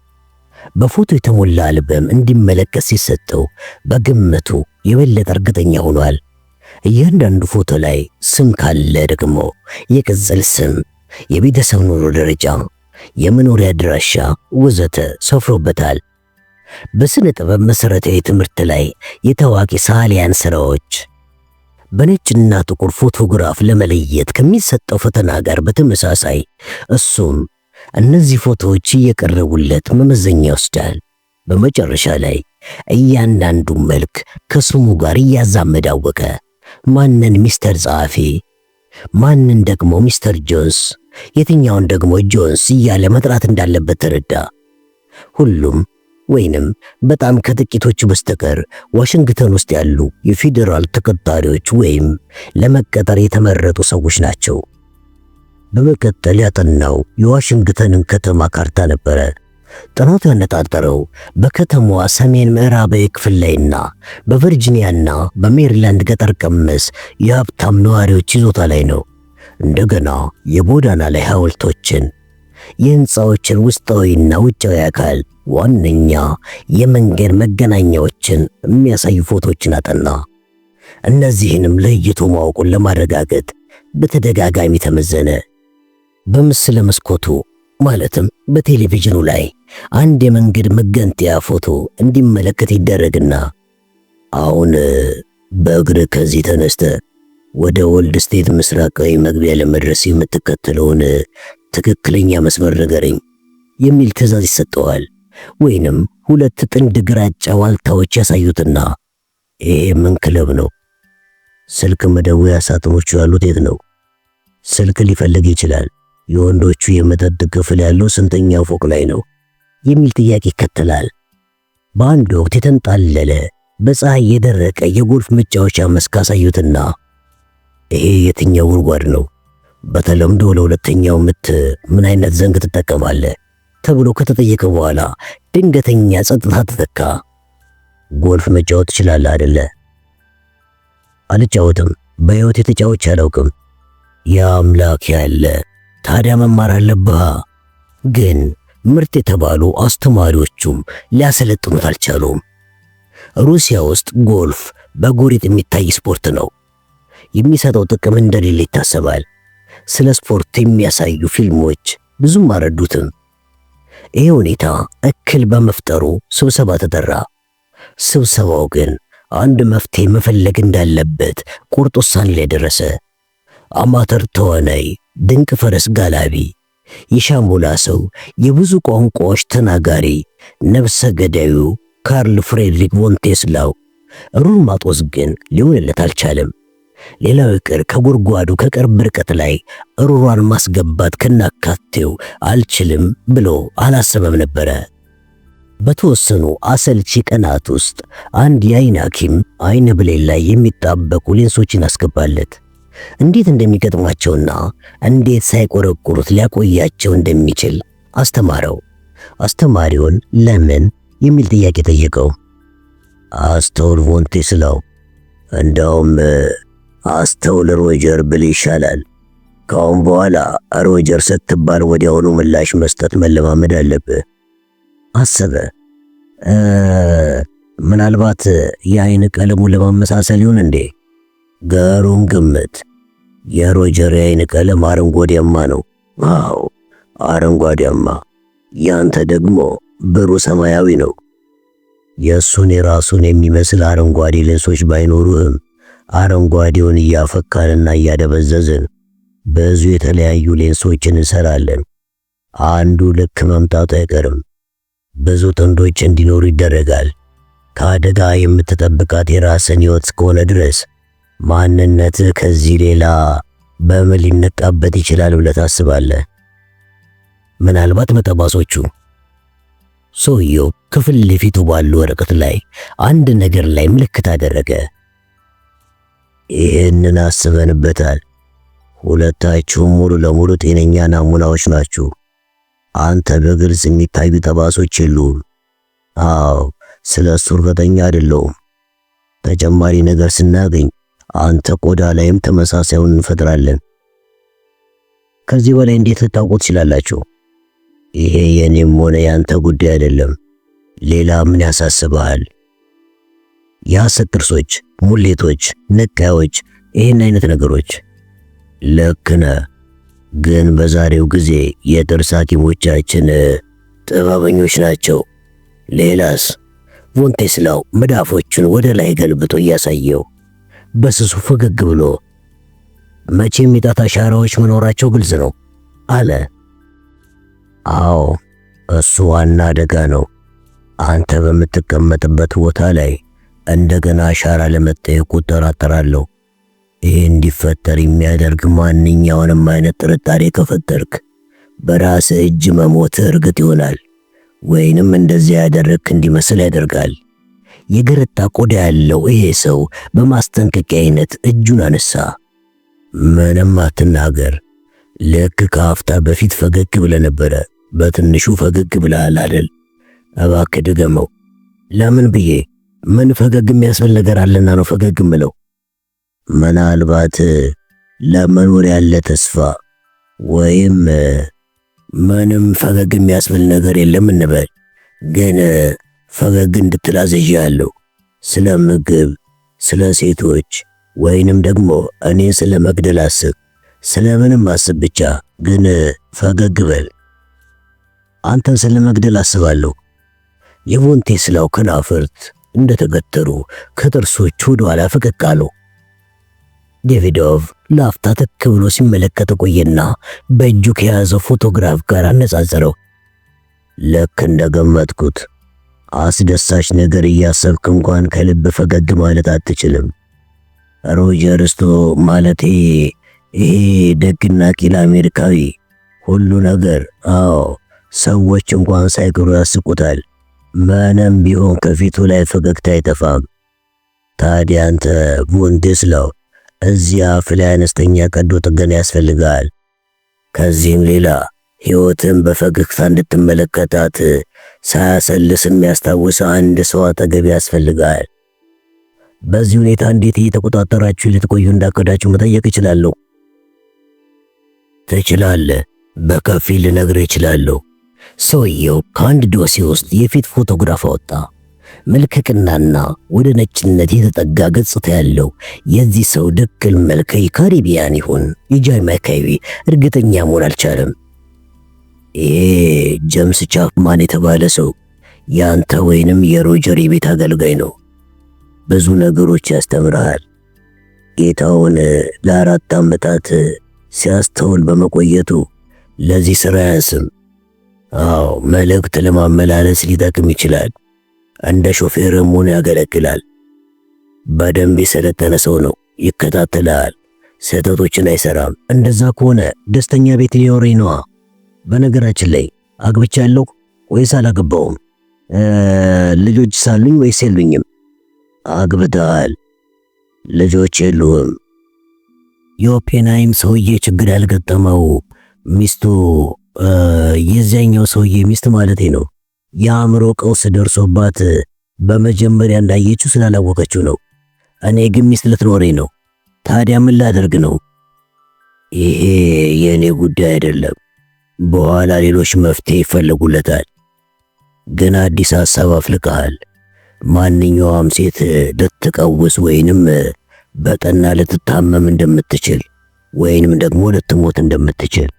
በፎቶ የተሞላ አልበም እንዲመለከት ሲሰጠው በግምቱ የበለጠ እርግጠኛ ሆኗል። እያንዳንዱ ፎቶ ላይ ስም ካለ ደግሞ የቅጽል ስም፣ የቤተሰብ ኑሮ ደረጃ፣ የመኖሪያ አድራሻ ወዘተ ሰፍሮበታል። በስነ ጥበብ መሰረታዊ ትምህርት ላይ የታዋቂ ሰዓሊያን ስራዎች በነጭና ጥቁር ፎቶግራፍ ለመለየት ከሚሰጠው ፈተና ጋር በተመሳሳይ እሱም እነዚህ ፎቶዎች እየቀረቡለት መመዘኛ ይወስዳል። በመጨረሻ ላይ እያንዳንዱ መልክ ከስሙ ጋር እያዛመደ አወቀ። ማንን ሚስተር ጸሐፊ፣ ማንን ደግሞ ሚስተር ጆንስ፣ የትኛውን ደግሞ ጆንስ እያለ መጥራት እንዳለበት ተረዳ። ሁሉም ወይንም በጣም ከጥቂቶቹ በስተቀር ዋሽንግተን ውስጥ ያሉ የፌዴራል ተቀጣሪዎች ወይም ለመቀጠር የተመረጡ ሰዎች ናቸው። በመቀጠል ያጠናው የዋሽንግተንን ከተማ ካርታ ነበረ። ጥናቱ ያነጣጠረው በከተማዋ ሰሜን ምዕራባዊ ክፍል ላይና በቨርጂኒያና በሜሪላንድ ገጠር ቀመስ የሀብታም ነዋሪዎች ይዞታ ላይ ነው። እንደገና የጎዳና ላይ ሐውልቶችን፣ የህንፃዎችን ውስጣዊና ውጫዊ አካል፣ ዋነኛ የመንገድ መገናኛዎችን የሚያሳዩ ፎቶዎችን አጠና። እነዚህንም ለይቶ ማወቁን ለማረጋገጥ በተደጋጋሚ ተመዘነ። በምስለ መስኮቱ ማለትም በቴሌቪዥኑ ላይ አንድ የመንገድ መገንጠያ ፎቶ እንዲመለከት ይደረግና አሁን በእግር ከዚህ ተነስተ ወደ ወልድ ስቴት ምስራቃዊ መግቢያ ለመድረስ የምትከተለውን ትክክለኛ መስመር ንገረኝ የሚል ትዕዛዝ ይሰጠዋል። ወይንም ሁለት ጥንድ ግራጫ ዋልታዎች ያሳዩትና ይሄ ምን ክለብ ነው? ስልክ መደወያ ሳጥኖቹ ያሉት የት ነው? ስልክ ሊፈልግ ይችላል። የወንዶቹ የመጠጥ ክፍል ያለው ስንተኛ ፎቅ ላይ ነው? የሚል ጥያቄ ይከተላል። በአንድ ወቅት የተንጣለለ በፀሐይ የደረቀ የጎልፍ መጫወቻ መስክ አሳዩትና ይሄ የትኛው ጉድጓድ ነው? በተለምዶ ለሁለተኛው ምት ምን አይነት ዘንግ ትጠቀማለህ? ተብሎ ከተጠየቀ በኋላ ድንገተኛ ጸጥታ ተተካ። ጎልፍ መጫወት ትችላለህ አይደለ? አልጫወትም። በሕይወት የተጫወች አላውቅም። ያ አምላክ ያለ ታዲያ መማር አለብህ። ግን ምርጥ የተባሉ አስተማሪዎቹም ሊያሰለጥኑት አልቻሉም። ሩሲያ ውስጥ ጎልፍ በጎሪጥ የሚታይ ስፖርት ነው። የሚሰጠው ጥቅም እንደሌለ ይታሰባል። ስለ ስፖርት የሚያሳዩ ፊልሞች ብዙም አልረዱትም። ይህ ሁኔታ እክል በመፍጠሩ ስብሰባ ተጠራ። ስብሰባው ግን አንድ መፍትሄ መፈለግ እንዳለበት ቁርጥ ውሳኔ ላይ ደረሰ። አማተር ተዋናይ፣ ድንቅ ፈረስ ጋላቢ፣ የሻሙላ ሰው፣ የብዙ ቋንቋዎች ተናጋሪ ነፍሰ ገዳዩ ካርል ፍሬድሪክ ቮን ቴስላው ሩር ማጦስ ግን ሊሆንለት አልቻለም። ሌላው ይቅር ከጉድጓዱ ከቅርብ ርቀት ላይ ሩሯን ማስገባት ከናካቴው አልችልም ብሎ አላሰበም ነበረ። በተወሰኑ አሰልቺ ቀናት ውስጥ አንድ የአይን ሐኪም አይነ ብሌን ላይ የሚጣበቁ ሌንሶችን አስገባለት። እንዴት እንደሚገጥሟቸውና እንዴት ሳይቆረቁሩት ሊያቆያቸው እንደሚችል አስተማረው። አስተማሪውን ለምን የሚል ጥያቄ ጠየቀው። አስተውል ቮን ቴስላው፣ እንደውም አስተውል ሮጀር ብል ይሻላል። ካሁን በኋላ ሮጀር ስትባል ወዲያውኑ ምላሽ መስጠት መለማመድ አለብህ። አሰበ። ምናልባት የአይን ቀለሙን ለማመሳሰል ይሁን እንዴ? ገሩም ግምት። የሮጀር የአይን ቀለም አረንጓዴያማ ነው። አዎ አረንጓዴያማ። ያንተ ደግሞ ብሩህ ሰማያዊ ነው። የእሱን የራሱን የሚመስል አረንጓዴ ሌንሶች ባይኖሩህም አረንጓዴውን እያፈካንና እያደበዘዝን ብዙ የተለያዩ ሌንሶችን እንሰራለን። አንዱ ልክ መምጣቱ አይቀርም። ብዙ ጥንዶች እንዲኖሩ ይደረጋል። ከአደጋ የምትጠብቃት የራስን ሕይወት እስከሆነ ድረስ ማንነትህ ከዚህ ሌላ በምን ሊነቃበት ይችላል ብለህ ታስባለህ? ምናልባት በጠባሶቹ። ሰውየው ከፊት ለፊቱ ባሉ ወረቀት ላይ አንድ ነገር ላይ ምልክት አደረገ። ይህንን አስበንበታል። ሁለታችሁም ሙሉ ለሙሉ ጤነኛ ናሙናዎች ናችሁ። አንተ በግልጽ የሚታዩ ጠባሶች የሉም። አዎ፣ ስለ እሱ እርግጠኛ አይደለሁም። ተጨማሪ ነገር ስናገኝ አንተ ቆዳ ላይም ተመሳሳዩን እንፈጥራለን። ከዚህ በላይ እንዴት ልታውቁ ትችላላችሁ? ይሄ የኔም ሆነ ያንተ ጉዳይ አይደለም። ሌላ ምን ያሳስብሃል? የሐሰት ጥርሶች፣ ሙሌቶች፣ ነቃዮች፣ ይህን አይነት ነገሮች። ልክ ነህ። ግን በዛሬው ጊዜ የጥርስ ሐኪሞቻችን ጥበበኞች ናቸው። ሌላስ? ቮንቴስላው መዳፎቹን ወደ ላይ ገልብጦ እያሳየው በስሱ ፈገግ ብሎ መቼም የጣት አሻራዎች መኖራቸው ግልጽ ነው አለ። አዎ፣ እሱ ዋና አደጋ ነው። አንተ በምትቀመጥበት ቦታ ላይ እንደገና አሻራ ለመጠየቅ እጠራጠራለሁ። ይህ እንዲፈጠር የሚያደርግ ማንኛውንም አይነት ጥርጣሬ ከፈጠርክ በራስህ እጅ መሞትህ እርግጥ ይሆናል፣ ወይንም እንደዚያ ያደረግክ እንዲመስል ያደርጋል። የገረጣ ቆዳ ያለው ይሄ ሰው በማስጠንቀቂያ አይነት እጁን አነሳ። ምንም አትናገር። ልክ ከአፍታ በፊት ፈገግ ብለህ ነበረ። በትንሹ ፈገግ ብለሃል አይደል? እባክህ ድገመው። ለምን ብዬ? ምን ፈገግ የሚያስብል ነገር አለና ነው ፈገግ ምለው? ምናልባት ለመኖር ያለ ተስፋ ወይም ምንም ፈገግ የሚያስብል ነገር የለም እንበል። ግን ፈገግ እንድትል አዝዣለሁ። ስለ ምግብ፣ ስለ ሴቶች ወይንም ደግሞ እኔ ስለ መግደል አስብ። ስለምንም አስብ ብቻ ግን ፈገግ በል። አንተን ስለ መግደል አስባለሁ። የቮንቴስላው ከናፍርት እንደተገተሩ ከጥርሶቹ ወደ ኋላ ፈቀቅ አሉ። ዴቪዶቭ ላፍታ ትክ ብሎ ሲመለከት ቆየና በእጁ ከያዘው ፎቶግራፍ ጋር አነጻጸረው። ልክ እንደገመትኩት አስደሳች ነገር እያሰብክ እንኳን ከልብ ፈገግ ማለት አትችልም። ሮጀር ስቶ ማለቴ ይሄ ደግና ቂል አሜሪካዊ ሁሉ ነገር፣ አዎ ሰዎች እንኳን ሳይቀሩ ያስቁታል። ምንም ቢሆን ከፊቱ ላይ ፈገግታ አይጠፋም። ታዲያ አንተ ቮንቴስላው እዚያ አፍ ላይ አነስተኛ ቀዶ ጥገና ያስፈልጋል። ከዚህም ሌላ ሕይወትን በፈገግታ እንድትመለከታት ሳያሰልስ የሚያስታውስ አንድ ሰው አጠገብ ያስፈልጋል። በዚህ ሁኔታ እንዴት እየተቆጣጠራችሁ ልትቆዩ እንዳቀዳችሁ መጠየቅ እችላለሁ? ትችላለህ። በከፊል ልነግርህ እችላለሁ። ሰውየው ከአንድ ዶሴ ውስጥ የፊት ፎቶግራፍ አወጣ። መልከቅናና ወደ ነጭነት የተጠጋ ገጽታ ያለው የዚህ ሰው ድቅል መልክ ካሪቢያን ይሁን የጃማይካዊ እርግጠኛ መሆን አልቻለም። ይሄ ጄምስ ቻፕማን የተባለ ሰው ያንተ ወይንም የሮጀር የቤት አገልጋይ ነው። ብዙ ነገሮች ያስተምርሃል። ጌታውን ለ4 ዓመታት ሲያስተውል በመቆየቱ ለዚህ ሥራ ያንስም። አዎ መልእክት ለማመላለስ ሊጠቅም ይችላል። እንደ ሾፌርም ሆኖ ያገለግላል። በደንብ የሰለጠነ ሰው ነው። ይከታተላል፣ ስህተቶችን አይሰራም። እንደዛ ከሆነ ደስተኛ ቤት ሊኖረኝ ነዋ። በነገራችን ላይ አግብቻለሁ ወይስ አላገባውም? ልጆች ሳሉኝ ወይስ የሉኝም? አግብተሃል። ልጆች የሉህም። የኦፔንሃይም ሰውዬ ችግር ያልገጠመው ሚስቱ የዚያኛው ሰውዬ ሚስት ማለቴ ነው የአእምሮ ቀውስ ደርሶባት በመጀመሪያ እንዳየችው ስላላወቀችው ነው። እኔ ግን ሚስት ልትኖረኝ ነው። ታዲያ ምን ላደርግ ነው? ይሄ የእኔ ጉዳይ አይደለም። በኋላ ሌሎች መፍትሄ ይፈልጉለታል። ግን አዲስ ሐሳብ አፍልቀሃል። ማንኛውም ሴት ልትቀውስ ወይንም በጠና ልትታመም እንደምትችል ወይንም ደግሞ ልትሞት እንደምትችል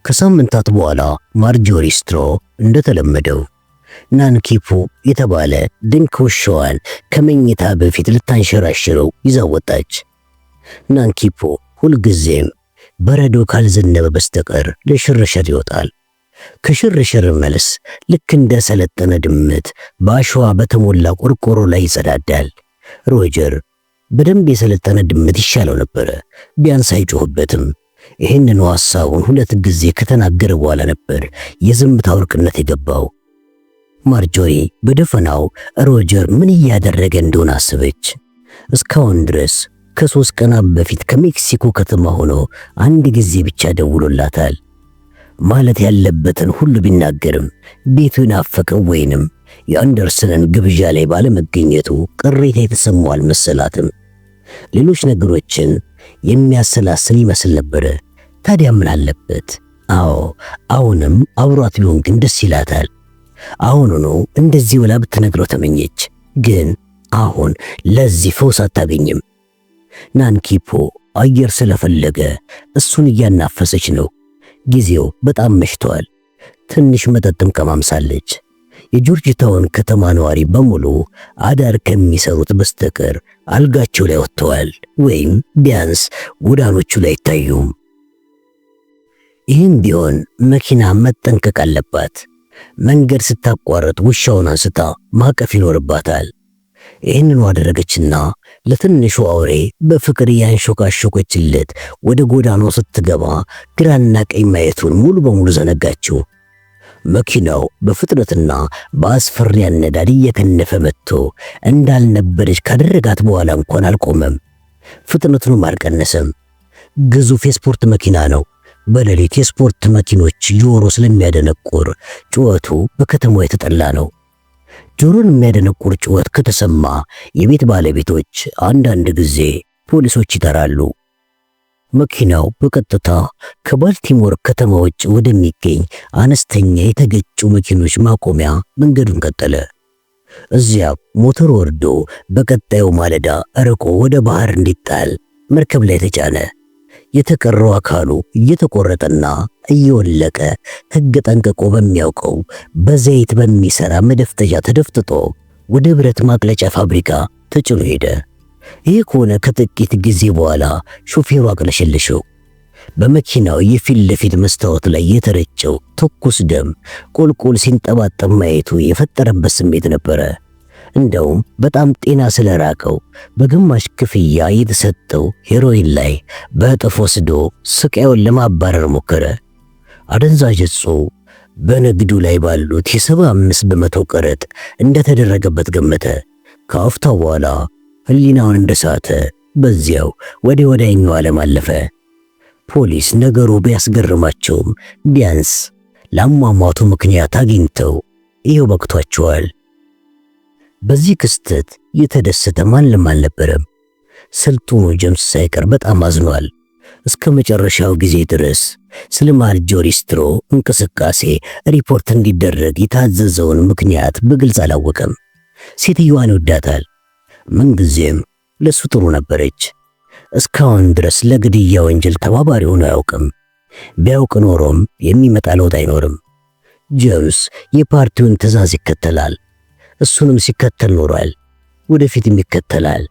ከሳምንታት በኋላ ማርጆሪ ስትሮ እንደተለመደው ናንኪፖ የተባለ ድንክ ውሻዋን ከመኝታ በፊት ልታንሸራሽረው ይዛ ወጣች። ናንኪፖ ሁልጊዜም በረዶ ካልዘነበ በስተቀር ለሽርሽር ይወጣል። ከሽርሽር መልስ ልክ እንደ ሰለጠነ ድመት በአሸዋ በተሞላ ቆርቆሮ ላይ ይጸዳዳል። ሮጀር በደንብ የሰለጠነ ድመት ይሻለው ነበረ። ቢያንስ አይጮህበትም። ይህንኑ ሐሳቡን 2 ጊዜ ከተናገረ በኋላ ነበር የዝምታ ወርቅነት የገባው። ማርጆሪ በደፈናው ሮጀር ምን እያደረገ እንደሆነ አሰበች። እስካሁን ድረስ ከ3 ቀናት በፊት ከሜክሲኮ ከተማ ሆኖ አንድ ጊዜ ብቻ ደውሎላታል። ማለት ያለበትን ሁሉ ቢናገርም ቤቱ ናፈቀው ወይንም የአንደርሰንን ግብዣ ላይ ባለመገኘቱ ቅሬታ የተሰማው አልመሰላትም። ሌሎች ነገሮችን የሚያሰላስል ይመስል ነበረ። ታዲያ ምን አለበት? አዎ አሁንም አብሯት ቢሆን ግን ደስ ይላታል። አሁኑኑ እንደዚህ ብላ ብትነግረው ተመኘች። ግን አሁን ለዚህ ፈውስ አታገኝም። ናንኪፖ አየር ስለፈለገ እሱን እያናፈሰች ነው። ጊዜው በጣም መሽቷል። ትንሽ መጠጥም ቀማምሳለች። የጆርጅ ታውን ከተማ ነዋሪ በሙሉ አዳር ከሚሰሩት በስተቀር አልጋቸው ላይ ወጥተዋል፣ ወይም ቢያንስ ጎዳኖቹ ላይ አይታዩም። ይህም ቢሆን መኪና መጠንቀቅ አለባት። መንገድ ስታቋርጥ ውሻውን አንስታ ማቀፍ ይኖርባታል። ይህንኑ አደረገችና ለትንሹ አውሬ በፍቅር ያንሾካሾከችለት ወደ ጎዳናው ስትገባ ግራና ቀኝ ማየቱን ሙሉ በሙሉ ዘነጋችው። መኪናው በፍጥነትና በአስፈሪ አነዳድ እየከነፈ መጥቶ እንዳልነበረች ካደረጋት በኋላ እንኳን አልቆመም። ፍጥነቱንም አልቀነሰም። ግዙፍ የስፖርት መኪና ነው። በሌሊት የስፖርት መኪኖች ጆሮ ስለሚያደነቁር ጩኸቱ በከተማው የተጠላ ነው። ጆሮን የሚያደነቁር ጩኸት ከተሰማ የቤት ባለቤቶች አንዳንድ ጊዜ ፖሊሶች ይጠራሉ። መኪናው በቀጥታ ከባልቲሞር ከተማ ውጭ ወደሚገኝ አነስተኛ የተገጩ መኪኖች ማቆሚያ መንገዱን ቀጠለ። እዚያ ሞተር ወርዶ በቀጣዩ ማለዳ ርቆ ወደ ባህር እንዲጣል መርከብ ላይ ተጫነ። የተቀረው አካሉ እየተቆረጠና እየወለቀ ሕግ ጠንቅቆ በሚያውቀው በዘይት በሚሰራ መደፍተጃ ተደፍጥጦ ወደ ብረት ማቅለጫ ፋብሪካ ተጭኖ ሄደ። ይህ ከሆነ ከጥቂት ጊዜ በኋላ ሾፌሩ አቅለሸለሸው። በመኪናው የፊት ለፊት መስታወት ላይ የተረጨው ትኩስ ደም ቁልቁል ሲንጠባጠብ ማየቱ የፈጠረበት ስሜት ነበረ። እንደውም በጣም ጤና ስለራቀው በግማሽ ክፍያ የተሰጠው ሄሮይን ላይ በእጥፍ ወስዶ ስቃዩን ለማባረር ሞከረ። አደንዛዥ ዕፁ በንግዱ ላይ ባሉት የ75 በመቶ ቀረጥ እንደተደረገበት ገመተ። ከአፍታ በኋላ ህሊናውን እንደሳተ በዚያው ወደ ወዳኛው ዓለም አለፈ። ፖሊስ ነገሩ ቢያስገርማቸውም ቢያንስ ለአሟሟቱ ምክንያት አግኝተው ይኸው በቅቷቸዋል። በዚህ ክስተት የተደሰተ ማንም አልነበረም። ስልጡኑ ጀምስ ሳይቀር በጣም አዝኗል። እስከ መጨረሻው ጊዜ ድረስ ስለ ማርጆሪ ስትሮ እንቅስቃሴ ሪፖርት እንዲደረግ የታዘዘውን ምክንያት በግልጽ አላወቀም። ሴትዮዋን ይወዳታል። ምንጊዜም ለሱ ጥሩ ነበረች። እስካሁን ድረስ ለግድያ ወንጀል ተባባሪ ሆኖ አያውቅም። ቢያውቅ ኖሮም የሚመጣ ለውጥ አይኖርም። ጀምስ የፓርቲውን ትዕዛዝ ይከተላል። እሱንም ሲከተል ኖሯል። ወደፊትም ይከተላል።